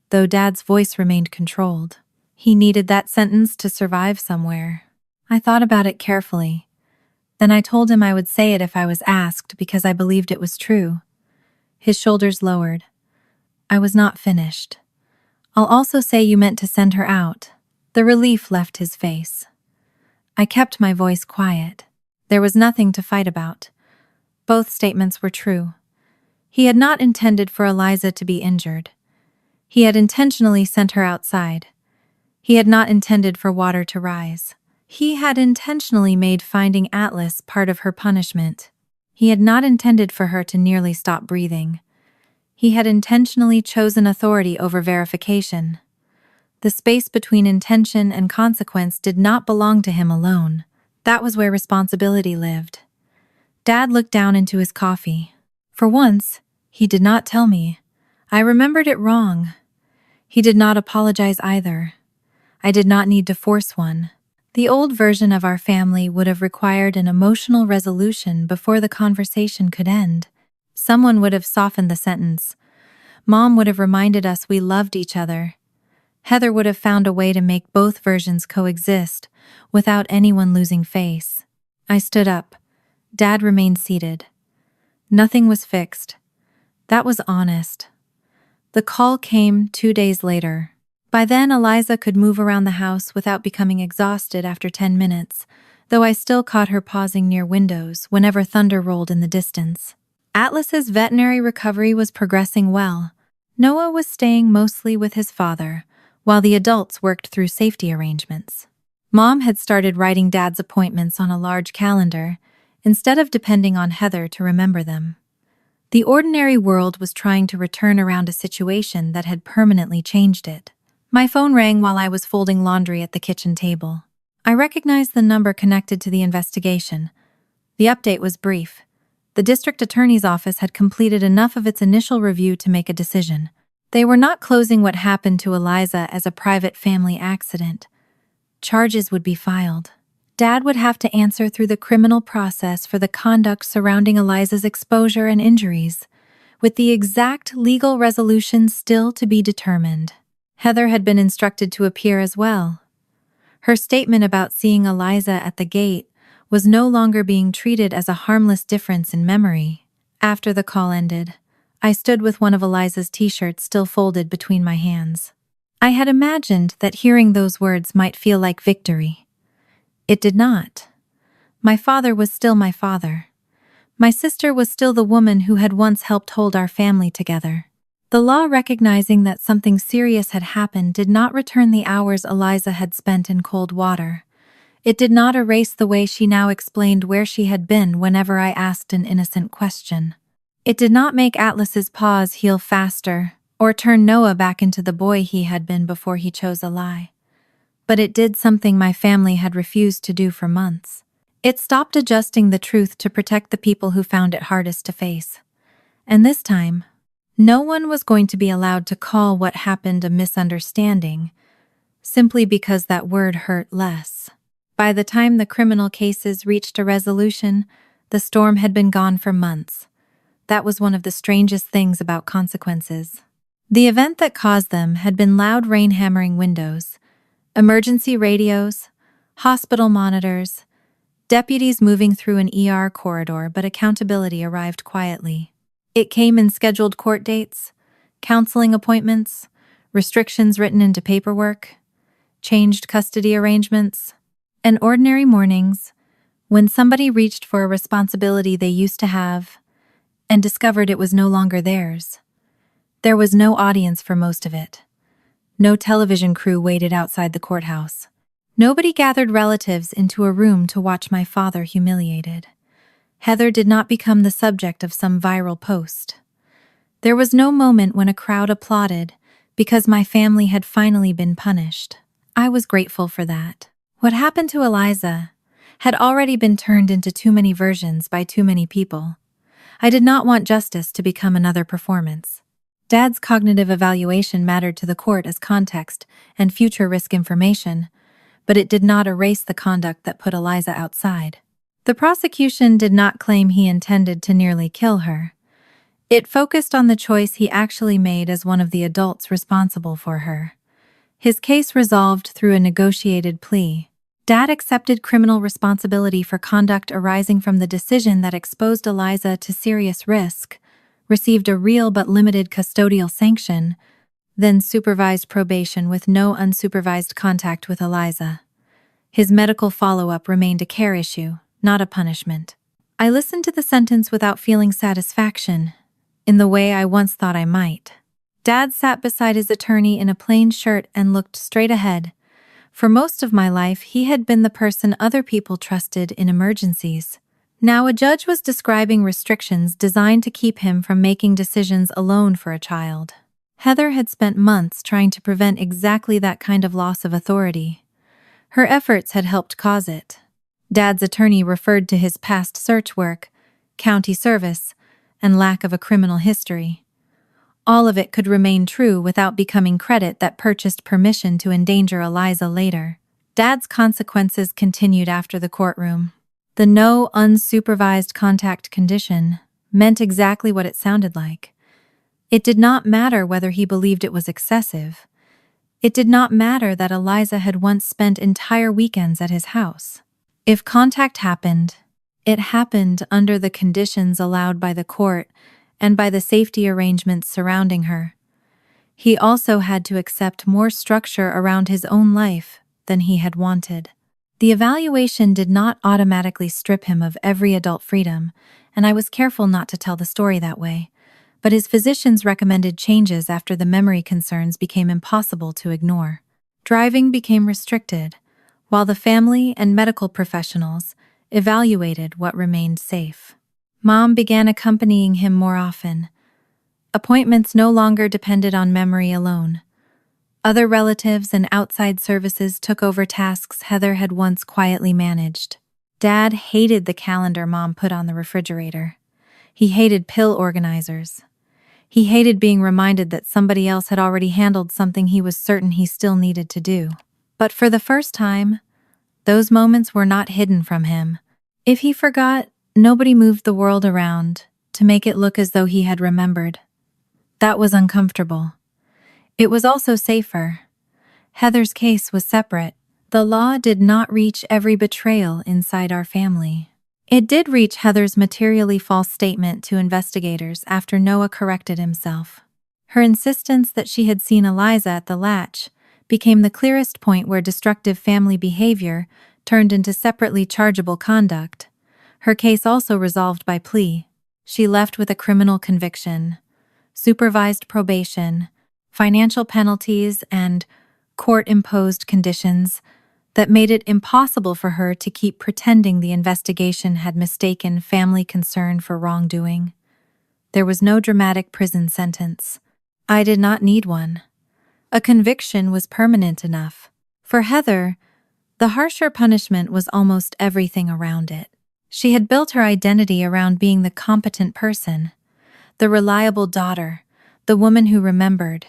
S1: though Dad's voice remained controlled. He needed that sentence to survive somewhere. I thought about it carefully. Then I told him I would say it if I was asked because I believed it was true. His shoulders lowered. I was not finished. I'll also say you meant to send her out. The relief left his face. I kept my voice quiet. There was nothing to fight about. Both statements were true. He had not intended for Eliza to be injured. He had intentionally sent her outside. He had not intended for water to rise. He had intentionally made finding Atlas part of her punishment. He had not intended for her to nearly stop breathing. He had intentionally chosen authority over verification. The space between intention and consequence did not belong to him alone. That was where responsibility lived. Dad looked down into his coffee. For once, he did not tell me. I remembered it wrong. He did not apologize either. I did not need to force one. The old version of our family would have required an emotional resolution before the conversation could end. Someone would have softened the sentence. Mom would have reminded us we loved each other. Heather would have found a way to make both versions coexist without anyone losing face. I stood up. Dad remained seated. Nothing was fixed. That was honest. The call came 2 days later. By then, Eliza could move around the house without becoming exhausted after 10 minutes, though I still caught her pausing near windows whenever thunder rolled in the distance. Atlas's veterinary recovery was progressing well. Noah was staying mostly with his father, while the adults worked through safety arrangements. Mom had started writing Dad's appointments on a large calendar, instead of depending on Heather to remember them. The ordinary world was trying to return around a situation that had permanently changed it. My phone rang while I was folding laundry at the kitchen table. I recognized the number connected to the investigation. The update was brief. The district attorney's office had completed enough of its initial review to make a decision. They were not closing what happened to Eliza as a private family accident. Charges would be filed. Dad would have to answer through the criminal process for the conduct surrounding Eliza's exposure and injuries, with the exact legal resolution still to be determined. Heather had been instructed to appear as well. Her statement about seeing Eliza at the gate was no longer being treated as a harmless difference in memory. After the call ended, I stood with one of Eliza's t-shirts still folded between my hands. I had imagined that hearing those words might feel like victory. It did not. My father was still my father. My sister was still the woman who had once helped hold our family together. The law recognizing that something serious had happened did not return the hours Eliza had spent in cold water. It did not erase the way she now explained where she had been whenever I asked an innocent question. It did not make Atlas's paws heal faster, or turn Noah back into the boy he had been before he chose a lie. But it did something my family had refused to do for months. It stopped adjusting the truth to protect the people who found it hardest to face. And this time, no one was going to be allowed to call what happened a misunderstanding, simply because that word hurt less. By the time the criminal cases reached a resolution, the storm had been gone for months. That was one of the strangest things about consequences. The event that caused them had been loud rain hammering windows, emergency radios, hospital monitors, deputies moving through an ER corridor, but accountability arrived quietly. It came in scheduled court dates, counseling appointments, restrictions written into paperwork, changed custody arrangements, and ordinary mornings when somebody reached for a responsibility they used to have and discovered it was no longer theirs. There was no audience for most of it. No television crew waited outside the courthouse. Nobody gathered relatives into a room to watch my father humiliated. Heather did not become the subject of some viral post. There was no moment when a crowd applauded because my family had finally been punished. I was grateful for that. What happened to Eliza had already been turned into too many versions by too many people. I did not want justice to become another performance. Dad's cognitive evaluation mattered to the court as context and future risk information, but it did not erase the conduct that put Eliza outside. The prosecution did not claim he intended to nearly kill her. It focused on the choice he actually made as one of the adults responsible for her. His case resolved through a negotiated plea. Dad accepted criminal responsibility for conduct arising from the decision that exposed Eliza to serious risk, received a real but limited custodial sanction, then supervised probation with no unsupervised contact with Eliza. His medical follow-up remained a care issue, not a punishment. I listened to the sentence without feeling satisfaction, in the way I once thought I might. Dad sat beside his attorney in a plain shirt and looked straight ahead. For most of my life, he had been the person other people trusted in emergencies. Now a judge was describing restrictions designed to keep him from making decisions alone for a child. Heather had spent months trying to prevent exactly that kind of loss of authority. Her efforts had helped cause it. Dad's attorney referred to his past search work, county service, and lack of a criminal history. All of it could remain true without becoming credit that purchased permission to endanger Eliza later. Dad's consequences continued after the courtroom. The no unsupervised contact condition meant exactly what it sounded like. It did not matter whether he believed it was excessive. It did not matter that Eliza had once spent entire weekends at his house. If contact happened, it happened under the conditions allowed by the court and by the safety arrangements surrounding her. He also had to accept more structure around his own life than he had wanted. The evaluation did not automatically strip him of every adult freedom, and I was careful not to tell the story that way. But his physicians recommended changes after the memory concerns became impossible to ignore. Driving became restricted, while the family and medical professionals evaluated what remained safe. Mom began accompanying him more often. Appointments no longer depended on memory alone. Other relatives and outside services took over tasks Heather had once quietly managed. Dad hated the calendar Mom put on the refrigerator. He hated pill organizers. He hated being reminded that somebody else had already handled something he was certain he still needed to do. But for the first time, those moments were not hidden from him. If he forgot, nobody moved the world around to make it look as though he had remembered. That was uncomfortable. It was also safer. Heather's case was separate. The law did not reach every betrayal inside our family. It did reach Heather's materially false statement to investigators after Noah corrected himself. Her insistence that she had seen Eliza at the latch became the clearest point where destructive family behavior turned into separately chargeable conduct. Her case also resolved by plea. She left with a criminal conviction, supervised probation, financial penalties, and court-imposed conditions that made it impossible for her to keep pretending the investigation had mistaken family concern for wrongdoing. There was no dramatic prison sentence. I did not need one. A conviction was permanent enough. For Heather, the harsher punishment was almost everything around it. She had built her identity around being the competent person, the reliable daughter, the woman who remembered,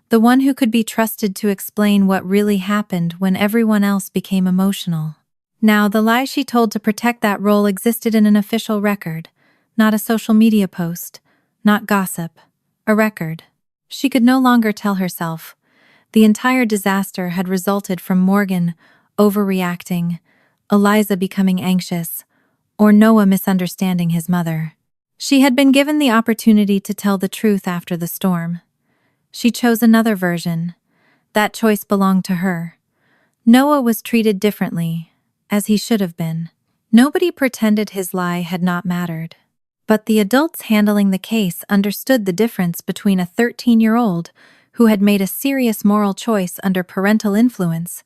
S1: the one who could be trusted to explain what really happened when everyone else became emotional. Now, the lie she told to protect that role existed in an official record, not a social media post, not gossip, a record. She could no longer tell herself. The entire disaster had resulted from Morgan overreacting, Eliza becoming anxious, or Noah misunderstanding his mother. She had been given the opportunity to tell the truth after the storm. She chose another version. That choice belonged to her. Noah was treated differently, as he should have been. Nobody pretended his lie had not mattered. But the adults handling the case understood the difference between a 13-year-old who had made a serious moral choice under parental influence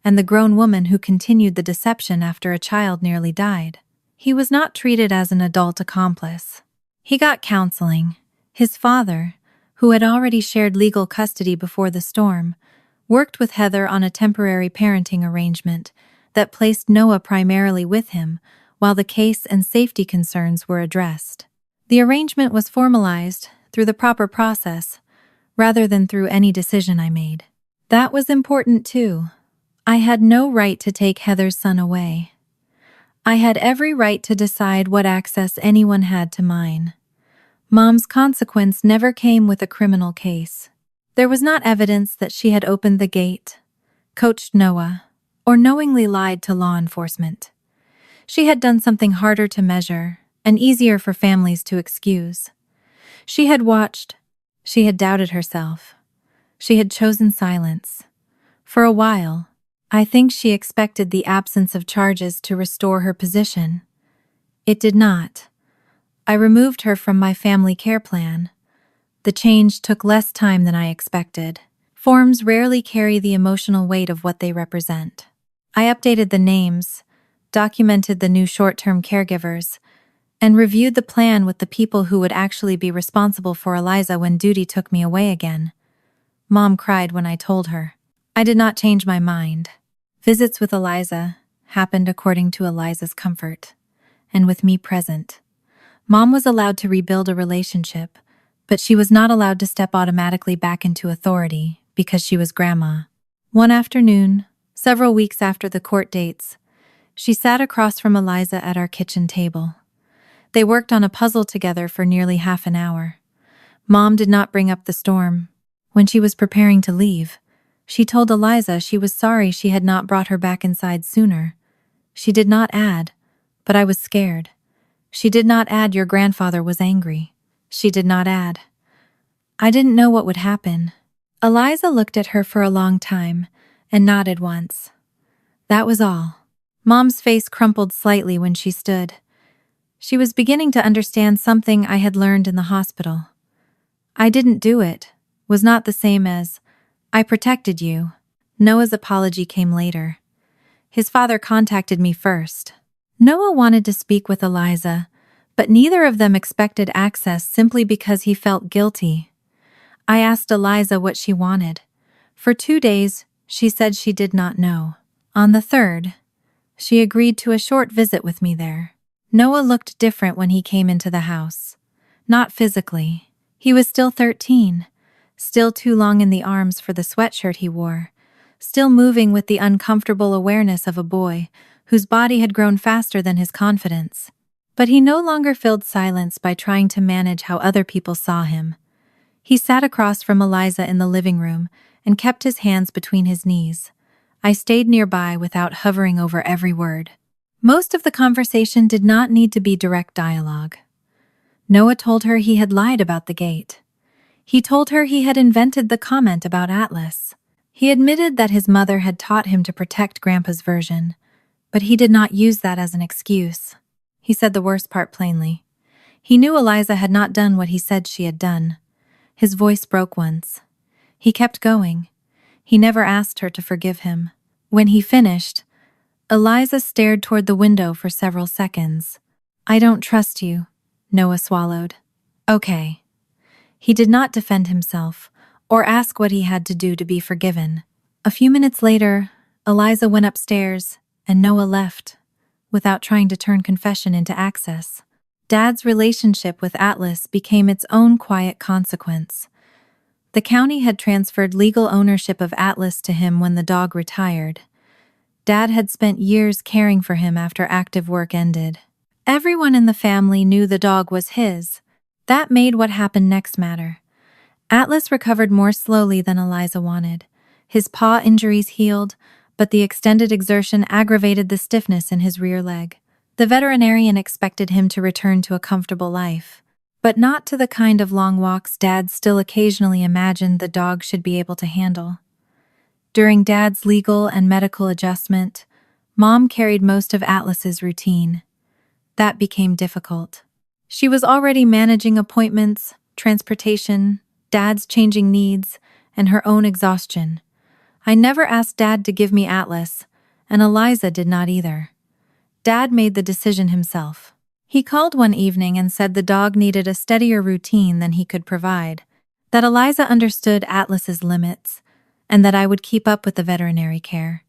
S1: and the grown woman who continued the deception after a child nearly died. He was not treated as an adult accomplice. He got counseling. His father, who had already shared legal custody before the storm, worked with Heather on a temporary parenting arrangement that placed Noah primarily with him while the case and safety concerns were addressed. The arrangement was formalized through the proper process rather than through any decision I made. That was important too. I had no right to take Heather's son away. I had every right to decide what access anyone had to mine. Mom's consequence never came with a criminal case. There was not evidence that she had opened the gate, coached Noah, or knowingly lied to law enforcement. She had done something harder to measure and easier for families to excuse. She had watched. She had doubted herself. She had chosen silence. For a while, I think she expected the absence of charges to restore her position. It did not. I removed her from my family care plan. The change took less time than I expected. Forms rarely carry the emotional weight of what they represent. I updated the names, documented the new short-term caregivers, and reviewed the plan with the people who would actually be responsible for Eliza when duty took me away again. Mom cried when I told her. I did not change my mind. Visits with Eliza happened according to Eliza's comfort, and with me present. Mom was allowed to rebuild a relationship, but she was not allowed to step automatically back into authority because she was grandma. One afternoon, several weeks after the court dates, she sat across from Eliza at our kitchen table. They worked on a puzzle together for nearly half an hour. Mom did not bring up the storm. When she was preparing to leave, she told Eliza she was sorry she had not brought her back inside sooner. She did not add, but I was scared. She did not add your grandfather was angry. She did not add. I didn't know what would happen. Eliza looked at her for a long time and nodded once. That was all. Mom's face crumpled slightly when she stood. She was beginning to understand something I had learned in the hospital. I didn't do it was not the same as, I protected you. Noah's apology came later. His father contacted me first. Noah wanted to speak with Eliza, but neither of them expected access simply because he felt guilty. I asked Eliza what she wanted. For 2 days, she said she did not know. On the third, she agreed to a short visit with me there. Noah looked different when he came into the house. Not physically. He was still 13, still too long in the arms for the sweatshirt he wore, still moving with the uncomfortable awareness of a boy whose body had grown faster than his confidence. But he no longer filled silence by trying to manage how other people saw him. He sat across from Eliza in the living room and kept his hands between his knees. I stayed nearby without hovering over every word. Most of the conversation did not need to be direct dialogue. Noah told her he had lied about the gate. He told her he had invented the comment about Atlas. He admitted that his mother had taught him to protect Grandpa's version, but he did not use that as an excuse. He said the worst part plainly. He knew Eliza had not done what he said she had done. His voice broke once. He kept going. He never asked her to forgive him. When he finished, Eliza stared toward the window for several seconds. I don't trust you, Noah swallowed. Okay. He did not defend himself or ask what he had to do to be forgiven. A few minutes later, Eliza went upstairs and Noah left, without trying to turn confession into access. Dad's relationship with Atlas became its own quiet consequence. The county had transferred legal ownership of Atlas to him when the dog retired. Dad had spent years caring for him after active work ended. Everyone in the family knew the dog was his. That made what happened next matter. Atlas recovered more slowly than Eliza wanted. His paw injuries healed, but the extended exertion aggravated the stiffness in his rear leg. The veterinarian expected him to return to a comfortable life, but not to the kind of long walks Dad still occasionally imagined the dog should be able to handle. During Dad's legal and medical adjustment, Mom carried most of Atlas's routine. That became difficult. She was already managing appointments, transportation, Dad's changing needs, and her own exhaustion. I never asked Dad to give me Atlas, and Eliza did not either. Dad made the decision himself. He called one evening and said the dog needed a steadier routine than he could provide, that Eliza understood Atlas's limits, and that I would keep up with the veterinary care.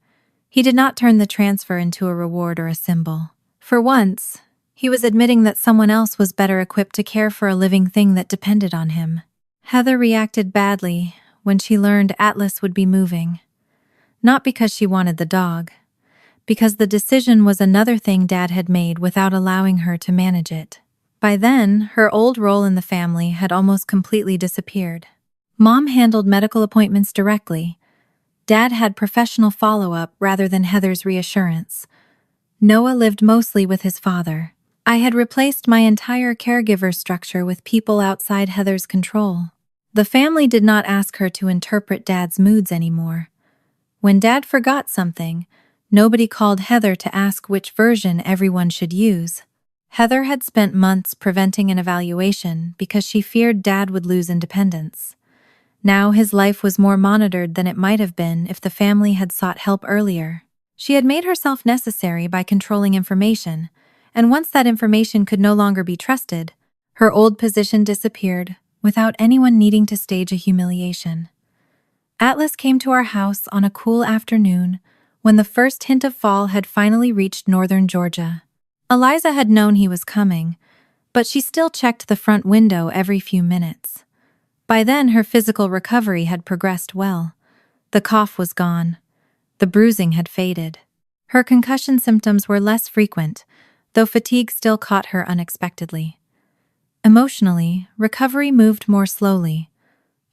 S1: He did not turn the transfer into a reward or a symbol. For once, he was admitting that someone else was better equipped to care for a living thing that depended on him. Heather reacted badly when she learned Atlas would be moving. Not because she wanted the dog, because the decision was another thing Dad had made without allowing her to manage it. By then, her old role in the family had almost completely disappeared. Mom handled medical appointments directly. Dad had professional follow-up rather than Heather's reassurance. Noah lived mostly with his father. I had replaced my entire caregiver structure with people outside Heather's control. The family did not ask her to interpret Dad's moods anymore. When Dad forgot something, nobody called Heather to ask which version everyone should use. Heather had spent months preventing an evaluation because she feared Dad would lose independence. Now his life was more monitored than it might have been if the family had sought help earlier. She had made herself necessary by controlling information, and once that information could no longer be trusted, her old position disappeared without anyone needing to stage a humiliation. Atlas came to our house on a cool afternoon when the first hint of fall had finally reached northern Georgia. Eliza had known he was coming, but she still checked the front window every few minutes. By then, her physical recovery had progressed well. The cough was gone. The bruising had faded. Her concussion symptoms were less frequent, though fatigue still caught her unexpectedly. Emotionally, recovery moved more slowly.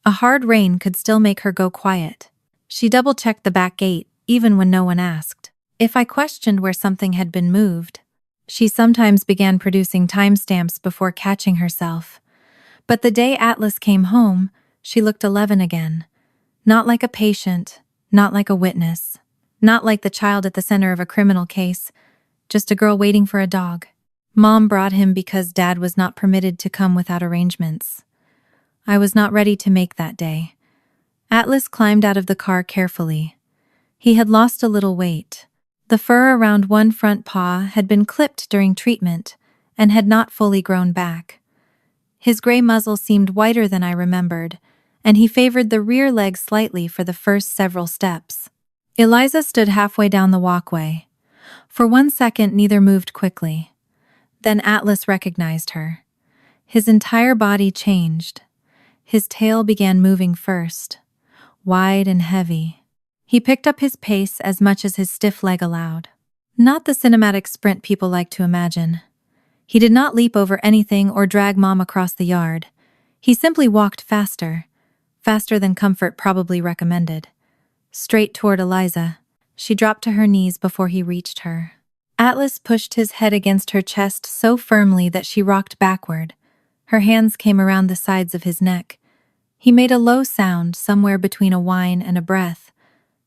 S1: A hard rain could still make her go quiet. She double-checked the back gate, even when no one asked. If I questioned where something had been moved, she sometimes began producing timestamps before catching herself. But the day Atlas came home, she looked 11 again. Not like a patient, not like a witness, not like the child at the center of a criminal case, just a girl waiting for a dog. Mom brought him because Dad was not permitted to come without arrangements. I was not ready to make that day. Atlas climbed out of the car carefully. He had lost a little weight. The fur around one front paw had been clipped during treatment and had not fully grown back. His gray muzzle seemed whiter than I remembered, and he favored the rear leg slightly for the first several steps. Eliza stood halfway down the walkway. For 1 second, neither moved quickly. Then Atlas recognized her. His entire body changed. His tail began moving first, wide and heavy. He picked up his pace as much as his stiff leg allowed. Not the cinematic sprint people like to imagine. He did not leap over anything or drag Mom across the yard. He simply walked faster than comfort probably recommended. Straight toward Eliza. She dropped to her knees before he reached her. Atlas pushed his head against her chest so firmly that she rocked backward. Her hands came around the sides of his neck. He made a low sound somewhere between a whine and a breath,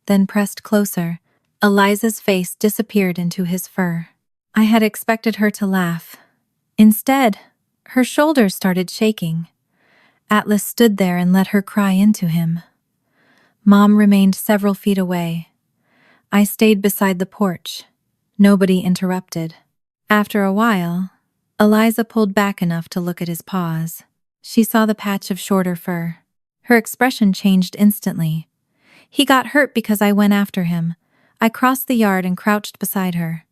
S1: then pressed closer. Eliza's face disappeared into his fur. I had expected her to laugh. Instead, her shoulders started shaking. Atlas stood there and let her cry into him. Mom remained several feet away. I stayed beside the porch. Nobody interrupted. After a while, Eliza pulled back enough to look at his paws. She saw the patch of shorter fur. Her expression changed instantly. He got hurt because I went after him. I crossed the yard and crouched beside her.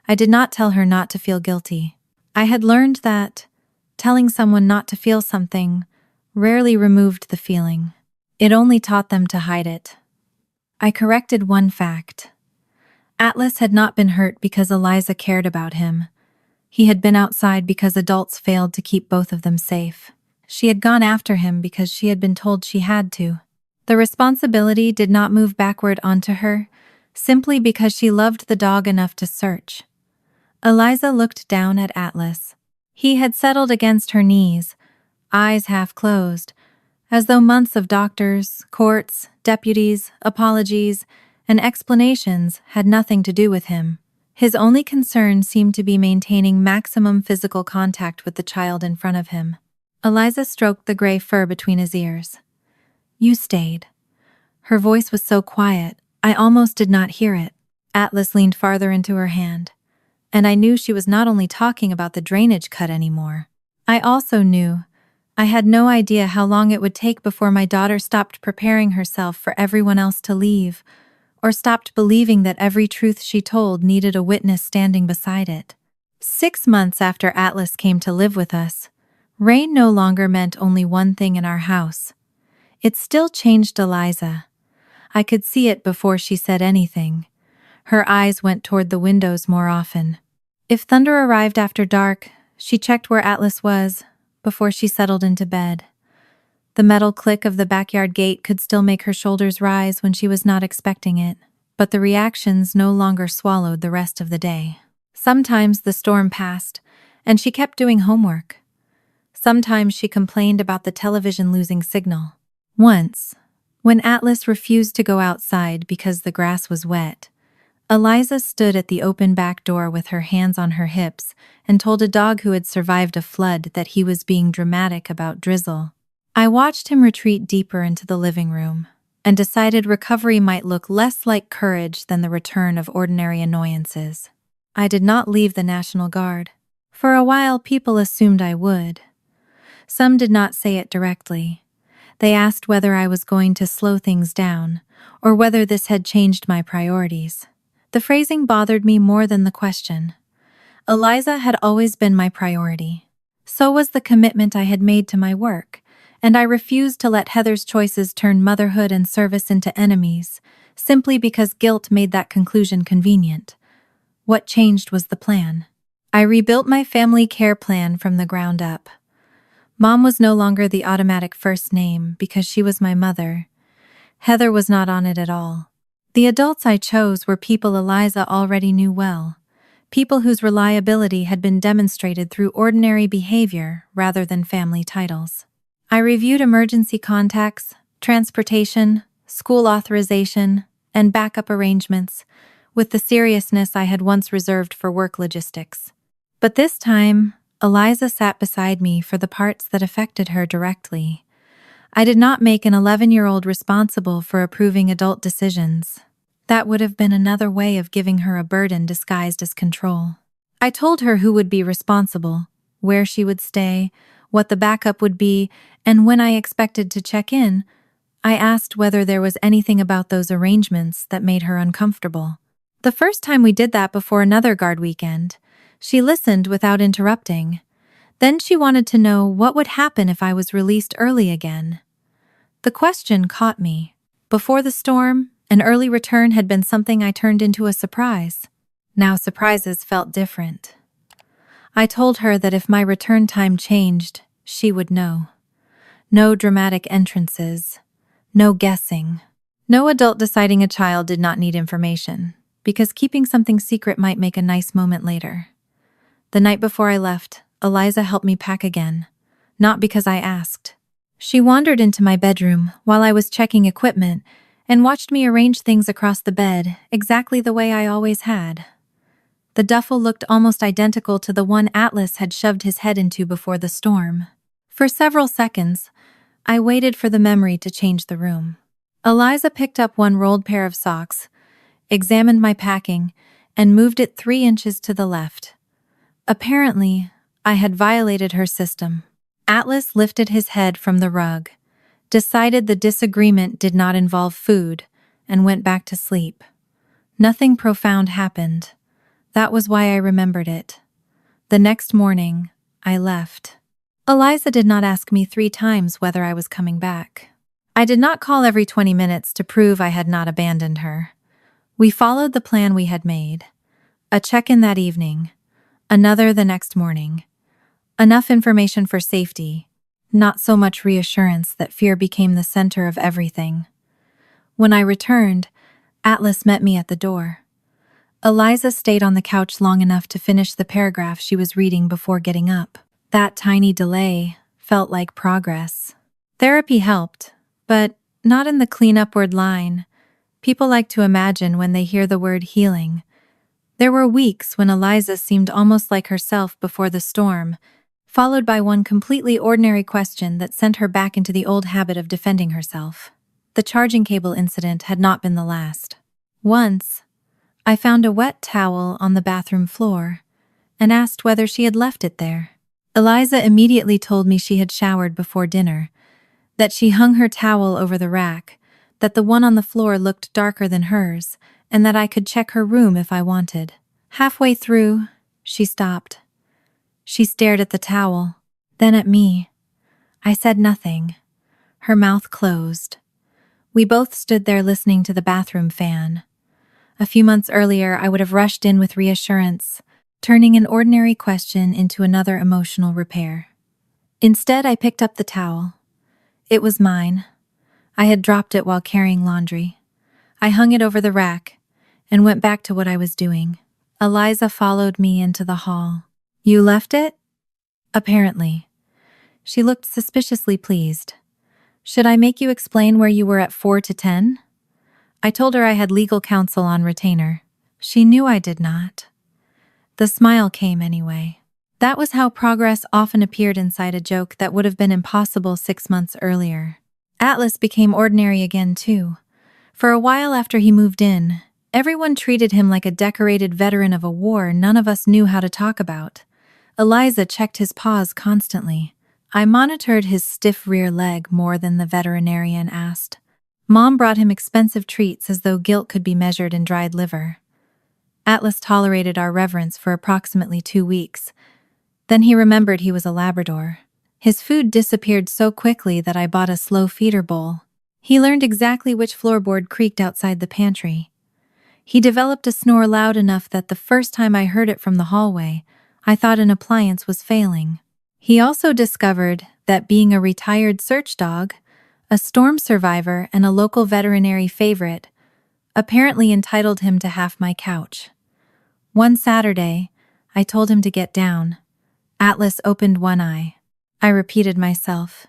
S1: I did not tell her not to feel guilty. I had learned that telling someone not to feel something rarely removed the feeling. It only taught them to hide it. I corrected one fact. Atlas had not been hurt because Eliza cared about him. He had been outside because adults failed to keep both of them safe. She had gone after him because she had been told she had to. The responsibility did not move backward onto her, simply because she loved the dog enough to search. Eliza looked down at Atlas. He had settled against her knees, eyes half closed, as though months of doctors, courts, deputies, apologies, and explanations had nothing to do with him. His only concern seemed to be maintaining maximum physical contact with the child in front of him. Eliza stroked the gray fur between his ears. "You stayed." Her voice was so quiet, I almost did not hear it. Atlas leaned farther into her hand, and I knew she was not only talking about the drainage cut anymore. I also knew I had no idea how long it would take before my daughter stopped preparing herself for everyone else to leave, or stopped believing that every truth she told needed a witness standing beside it. 6 months after Atlas came to live with us, rain no longer meant only one thing in our house. It still changed Eliza. I could see it before she said anything. Her eyes went toward the windows more often. If thunder arrived after dark, she checked where Atlas was before she settled into bed. The metal click of the backyard gate could still make her shoulders rise when she was not expecting it, but the reactions no longer swallowed the rest of the day. Sometimes the storm passed, and she kept doing homework. Sometimes she complained about the television losing signal. Once, when Atlas refused to go outside because the grass was wet, Eliza stood at the open back door with her hands on her hips and told a dog who had survived a flood that he was being dramatic about drizzle. I watched him retreat deeper into the living room and decided recovery might look less like courage than the return of ordinary annoyances. I did not leave the National Guard. For a while, people assumed I would. Some did not say it directly. They asked whether I was going to slow things down or whether this had changed my priorities. The phrasing bothered me more than the question. Eliza had always been my priority. So was the commitment I had made to my work, and I refused to let Heather's choices turn motherhood and service into enemies, simply because guilt made that conclusion convenient. What changed was the plan. I rebuilt my family care plan from the ground up. Mom was no longer the automatic first name because she was my mother. Heather was not on it at all. The adults I chose were people Eliza already knew well, people whose reliability had been demonstrated through ordinary behavior rather than family titles. I reviewed emergency contacts, transportation, school authorization, and backup arrangements, with the seriousness I had once reserved for work logistics. But this time, Eliza sat beside me for the parts that affected her directly. I did not make an 11-year-old responsible for approving adult decisions. That would have been another way of giving her a burden disguised as control. I told her who would be responsible, where she would stay, what the backup would be, and when I expected to check in. I asked whether there was anything about those arrangements that made her uncomfortable. The first time we did that before another guard weekend, she listened without interrupting. Then she wanted to know what would happen if I was released early again. The question caught me. Before the storm, an early return had been something I turned into a surprise. Now surprises felt different. I told her that if my return time changed, she would know. No dramatic entrances. No guessing. No adult deciding a child did not need information, because keeping something secret might make a nice moment later. The night before I left, Eliza helped me pack again, not because I asked. She wandered into my bedroom while I was checking equipment and watched me arrange things across the bed exactly the way I always had. The duffel looked almost identical to the one Atlas had shoved his head into before the storm. For several seconds, I waited for the memory to change the room. Eliza picked up one rolled pair of socks, examined my packing, and moved it 3 inches to the left. Apparently, I had violated her system. Atlas lifted his head from the rug, decided the disagreement did not involve food, and went back to sleep. Nothing profound happened. That was why I remembered it. The next morning, I left. Eliza did not ask me 3 times whether I was coming back. I did not call every 20 minutes to prove I had not abandoned her. We followed the plan we had made. A check-in that evening, another the next morning. Enough information for safety, not so much reassurance that fear became the center of everything. When I returned, Atlas met me at the door. Eliza stayed on the couch long enough to finish the paragraph she was reading before getting up. That tiny delay felt like progress. Therapy helped, but not in the clean upward line people like to imagine when they hear the word healing. There were weeks when Eliza seemed almost like herself before the storm, followed by one completely ordinary question that sent her back into the old habit of defending herself. The charging cable incident had not been the last. Once, I found a wet towel on the bathroom floor and asked whether she had left it there. Eliza immediately told me she had showered before dinner, that she hung her towel over the rack, that the one on the floor looked darker than hers, and that I could check her room if I wanted. Halfway through, she stopped. She stared at the towel, then at me. I said nothing. Her mouth closed. We both stood there listening to the bathroom fan. A few months earlier, I would have rushed in with reassurance, turning an ordinary question into another emotional repair. Instead, I picked up the towel. It was mine. I had dropped it while carrying laundry. I hung it over the rack and went back to what I was doing. Eliza followed me into the hall. "You left it?" "Apparently." She looked suspiciously pleased. "Should I make you explain where you were at 4 to 10? I told her I had legal counsel on retainer. She knew I did not. The smile came anyway. That was how progress often appeared inside a joke that would have been impossible 6 months earlier. Atlas became ordinary again, too. For a while after he moved in, everyone treated him like a decorated veteran of a war none of us knew how to talk about. Eliza checked his paws constantly. I monitored his stiff rear leg more than the veterinarian asked. Mom brought him expensive treats as though guilt could be measured in dried liver. Atlas tolerated our reverence for approximately 2 weeks. Then he remembered he was a Labrador. His food disappeared so quickly that I bought a slow feeder bowl. He learned exactly which floorboard creaked outside the pantry. He developed a snore loud enough that the first time I heard it from the hallway, I thought an appliance was failing. He also discovered that being a retired search dog, a storm survivor, and a local veterinary favorite apparently entitled him to half my couch. One Saturday, I told him to get down. Atlas opened one eye. I repeated myself.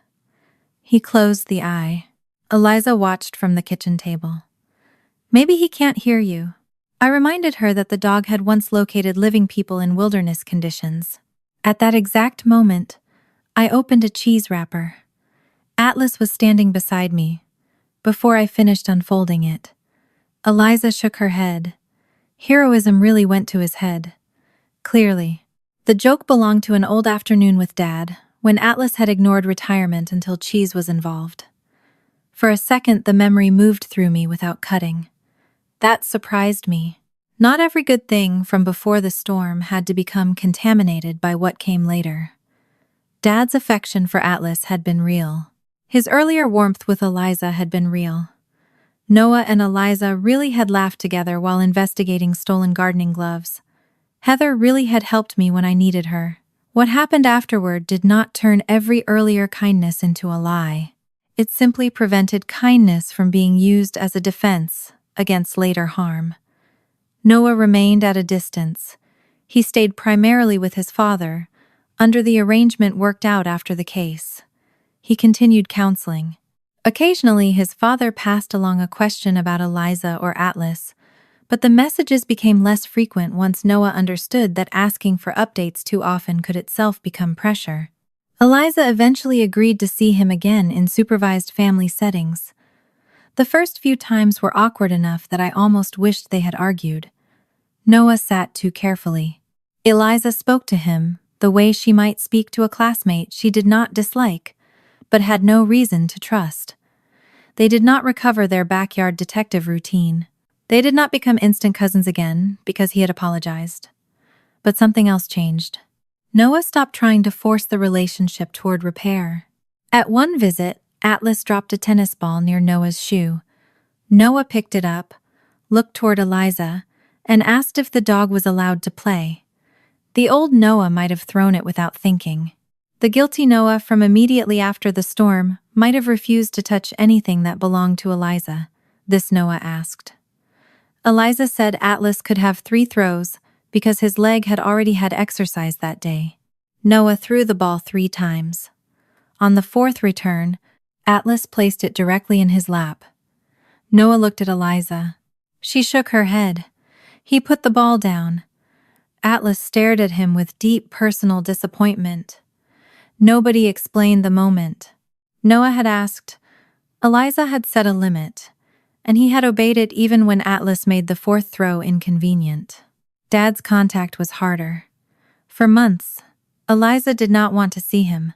S1: He closed the eye. Eliza watched from the kitchen table. Maybe he can't hear you. I reminded her that the dog had once located living people in wilderness conditions. At that exact moment, I opened a cheese wrapper. Atlas was standing beside me. Before I finished unfolding it, Eliza shook her head. Heroism really went to his head. Clearly. The joke belonged to an old afternoon with Dad, when Atlas had ignored retirement until cheese was involved. For a second, the memory moved through me without cutting. That surprised me. Not every good thing from before the storm had to become contaminated by what came later. Dad's affection for Atlas had been real. His earlier warmth with Eliza had been real. Noah and Eliza really had laughed together while investigating stolen gardening gloves. Heather really had helped me when I needed her. What happened afterward did not turn every earlier kindness into a lie. It simply prevented kindness from being used as a defense against later harm. Noah remained at a distance. He stayed primarily with his father, under the arrangement worked out after the case. He continued counseling. Occasionally, his father passed along a question about Eliza or Atlas, but the messages became less frequent once Noah understood that asking for updates too often could itself become pressure. Eliza eventually agreed to see him again in supervised family settings. The first few times were awkward enough that I almost wished they had argued. Noah sat too carefully. Eliza spoke to him the way she might speak to a classmate she did not dislike, but had no reason to trust. They did not recover their backyard detective routine. They did not become instant cousins again because he had apologized. But something else changed. Noah stopped trying to force the relationship toward repair. At one visit, Atlas dropped a tennis ball near Noah's shoe. Noah picked it up, looked toward Eliza, and asked if the dog was allowed to play. The old Noah might have thrown it without thinking. The guilty Noah from immediately after the storm might have refused to touch anything that belonged to Eliza. This Noah asked. Eliza said Atlas could have 3 throws because his leg had already had exercise that day. Noah threw the ball 3 times. On the 4th return, Atlas placed it directly in his lap. Noah looked at Eliza. She shook her head. He put the ball down. Atlas stared at him with deep personal disappointment. Nobody explained the moment. Noah had asked. Eliza had set a limit, and he had obeyed it even when Atlas made the 4th throw inconvenient. Dad's contact was harder. For months, Eliza did not want to see him.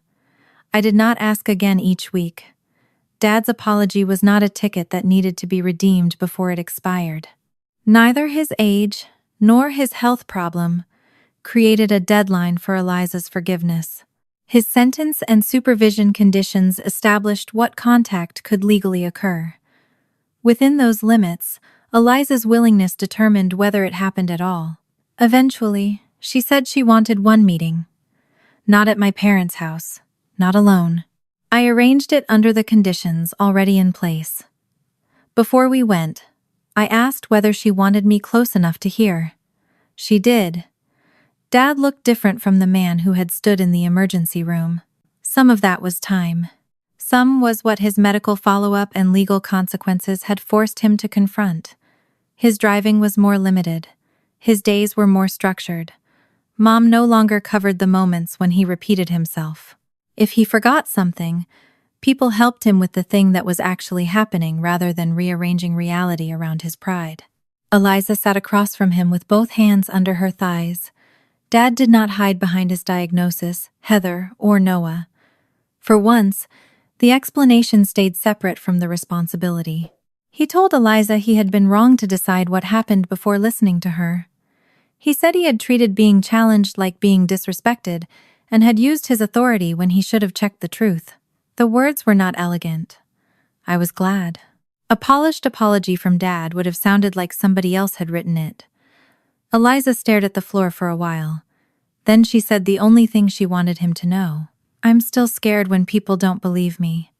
S1: I did not ask again each week. Dad's apology was not a ticket that needed to be redeemed before it expired. Neither his age nor his health problem created a deadline for Eliza's forgiveness. His sentence and supervision conditions established what contact could legally occur. Within those limits, Eliza's willingness determined whether it happened at all. Eventually, she said she wanted one meeting. Not at my parents' house, not alone. I arranged it under the conditions already in place. Before we went, I asked whether she wanted me close enough to hear. She did. Dad looked different from the man who had stood in the emergency room. Some of that was time. Some was what his medical follow-up and legal consequences had forced him to confront. His driving was more limited. His days were more structured. Mom no longer covered the moments when he repeated himself. If he forgot something, people helped him with the thing that was actually happening rather than rearranging reality around his pride. Eliza sat across from him with both hands under her thighs. Dad did not hide behind his diagnosis, Heather, or Noah. For once, the explanation stayed separate from the responsibility. He told Eliza he had been wrong to decide what happened before listening to her. He said he had treated being challenged like being disrespected and had used his authority when he should have checked the truth. The words were not elegant. I was glad. A polished apology from Dad would have sounded like somebody else had written it. Eliza stared at the floor for a while. Then she said the only thing she wanted him to know. I'm still scared when people don't believe me.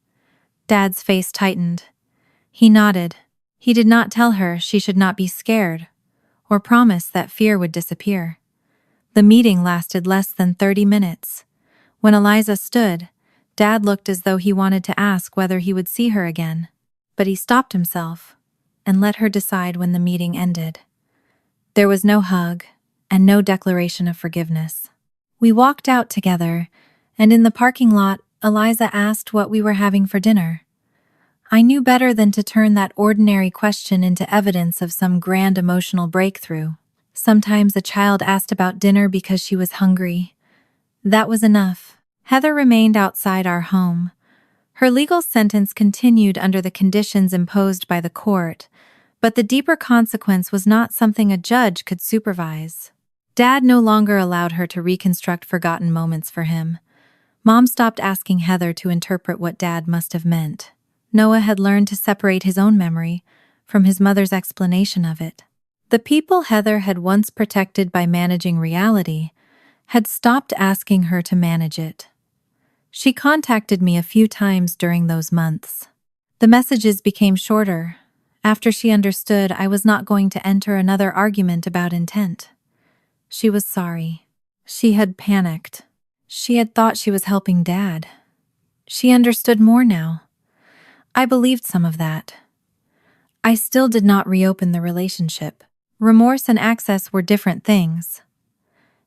S1: Dad's face tightened. He nodded. He did not tell her she should not be scared, or promise that fear would disappear. The meeting lasted less than 30 minutes. When Eliza stood, Dad looked as though he wanted to ask whether he would see her again. but he stopped himself and let her decide when the meeting ended. There was no hug and no declaration of forgiveness. We walked out together, and in the parking lot, Eliza asked what we were having for dinner. I knew better than to turn that ordinary question into evidence of some grand emotional breakthrough. Sometimes a child asked about dinner because she was hungry. That was enough. Heather remained outside our home. Her legal sentence continued under the conditions imposed by the court, but the deeper consequence was not something a judge could supervise. Dad no longer allowed her to reconstruct forgotten moments for him. Mom stopped asking Heather to interpret what Dad must have meant. Noah had learned to separate his own memory from his mother's explanation of it. The people Heather had once protected by managing reality had stopped asking her to manage it. She contacted me a few times during those months. The messages became shorter after she understood I was not going to enter another argument about intent. She was sorry. She had panicked. She had thought she was helping Dad. She understood more now. I believed some of that. I still did not reopen the relationship. Remorse and access were different things.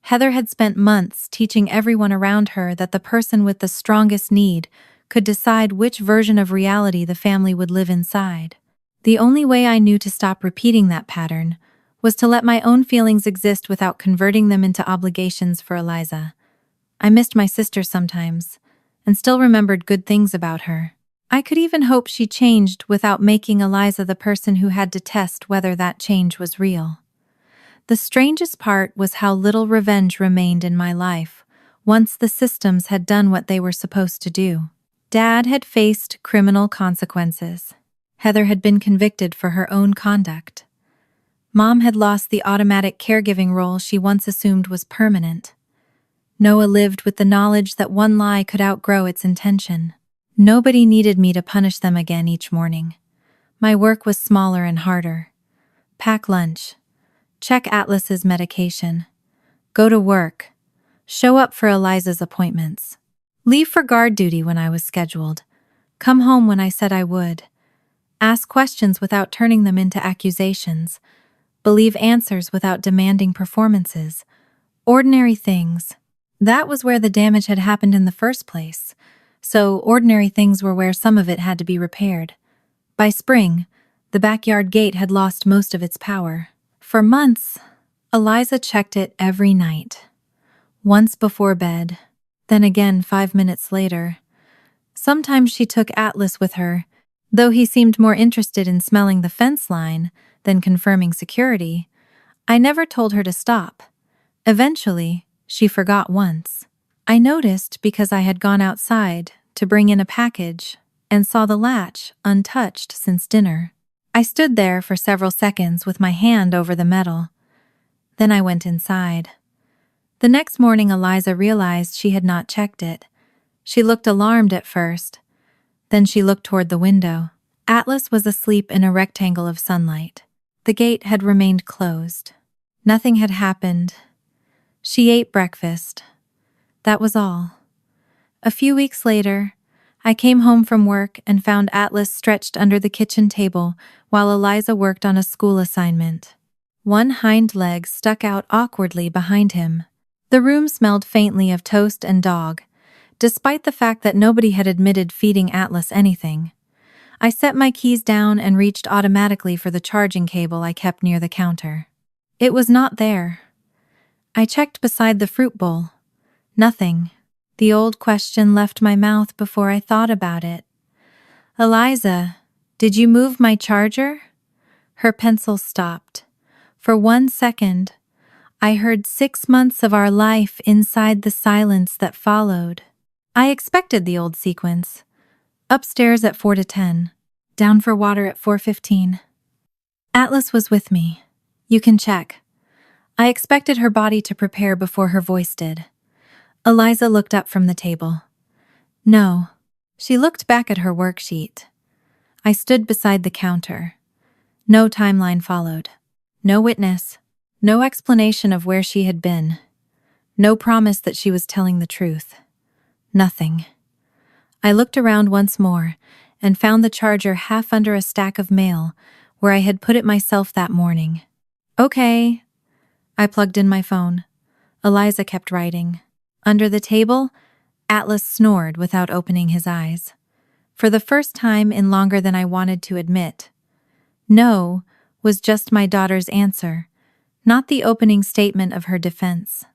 S1: Heather had spent months teaching everyone around her that the person with the strongest need could decide which version of reality the family would live inside. The only way I knew to stop repeating that pattern was to let my own feelings exist without converting them into obligations for Eliza. I missed my sister sometimes, and still remembered good things about her. I could even hope she changed without making Eliza the person who had to test whether that change was real. The strangest part was how little revenge remained in my life once the systems had done what they were supposed to do. Dad had faced criminal consequences. Heather had been convicted for her own conduct. Mom had lost the automatic caregiving role she once assumed was permanent. Noah lived with the knowledge that one lie could outgrow its intention. Nobody needed me to punish them again each morning. My work was smaller and harder. Pack lunch. Check Atlas's medication. Go to work. Show up for Eliza's appointments. Leave for guard duty when I was scheduled. Come home when I said I would. Ask questions without turning them into accusations. Believe answers without demanding performances. Ordinary things. That was where the damage had happened in the first place. So ordinary things were where some of it had to be repaired. By spring, the backyard gate had lost most of its power. For months, Eliza checked it every night. Once before bed, then again 5 minutes later. Sometimes she took Atlas with her, though he seemed more interested in smelling the fence line than confirming security. I never told her to stop. Eventually, she forgot once. I noticed because I had gone outside to bring in a package and saw the latch untouched since dinner. I stood there for several seconds with my hand over the metal. Then I went inside. The next morning, Eliza realized she had not checked it. She looked alarmed at first. Then she looked toward the window. Atlas was asleep in a rectangle of sunlight. The gate had remained closed. Nothing had happened. She ate breakfast. That was all. A few weeks later, I came home from work and found Atlas stretched under the kitchen table while Eliza worked on a school assignment. One hind leg stuck out awkwardly behind him. The room smelled faintly of toast and dog, despite the fact that nobody had admitted feeding Atlas anything. I set my keys down and reached automatically for the charging cable I kept near the counter. It was not there. I checked beside the fruit bowl. Nothing. The old question left my mouth before I thought about it. Eliza, did you move my charger? Her pencil stopped. For 1 second, I heard 6 months of our life inside the silence that followed. I expected the old sequence. Upstairs at 4 to 10. Down for water at 4:15. Atlas was with me. You can check. I expected her body to prepare before her voice did. Eliza looked up from the table. No. She looked back at her worksheet. I stood beside the counter. No timeline followed. No witness. No explanation of where she had been. No promise that she was telling the truth. Nothing. I looked around once more and found the charger half under a stack of mail where I had put it myself that morning. Okay. I plugged in my phone. Eliza kept writing. Under the table, Atlas snored without opening his eyes. For the first time in longer than I wanted to admit. No was just my daughter's answer, not the opening statement of her defense.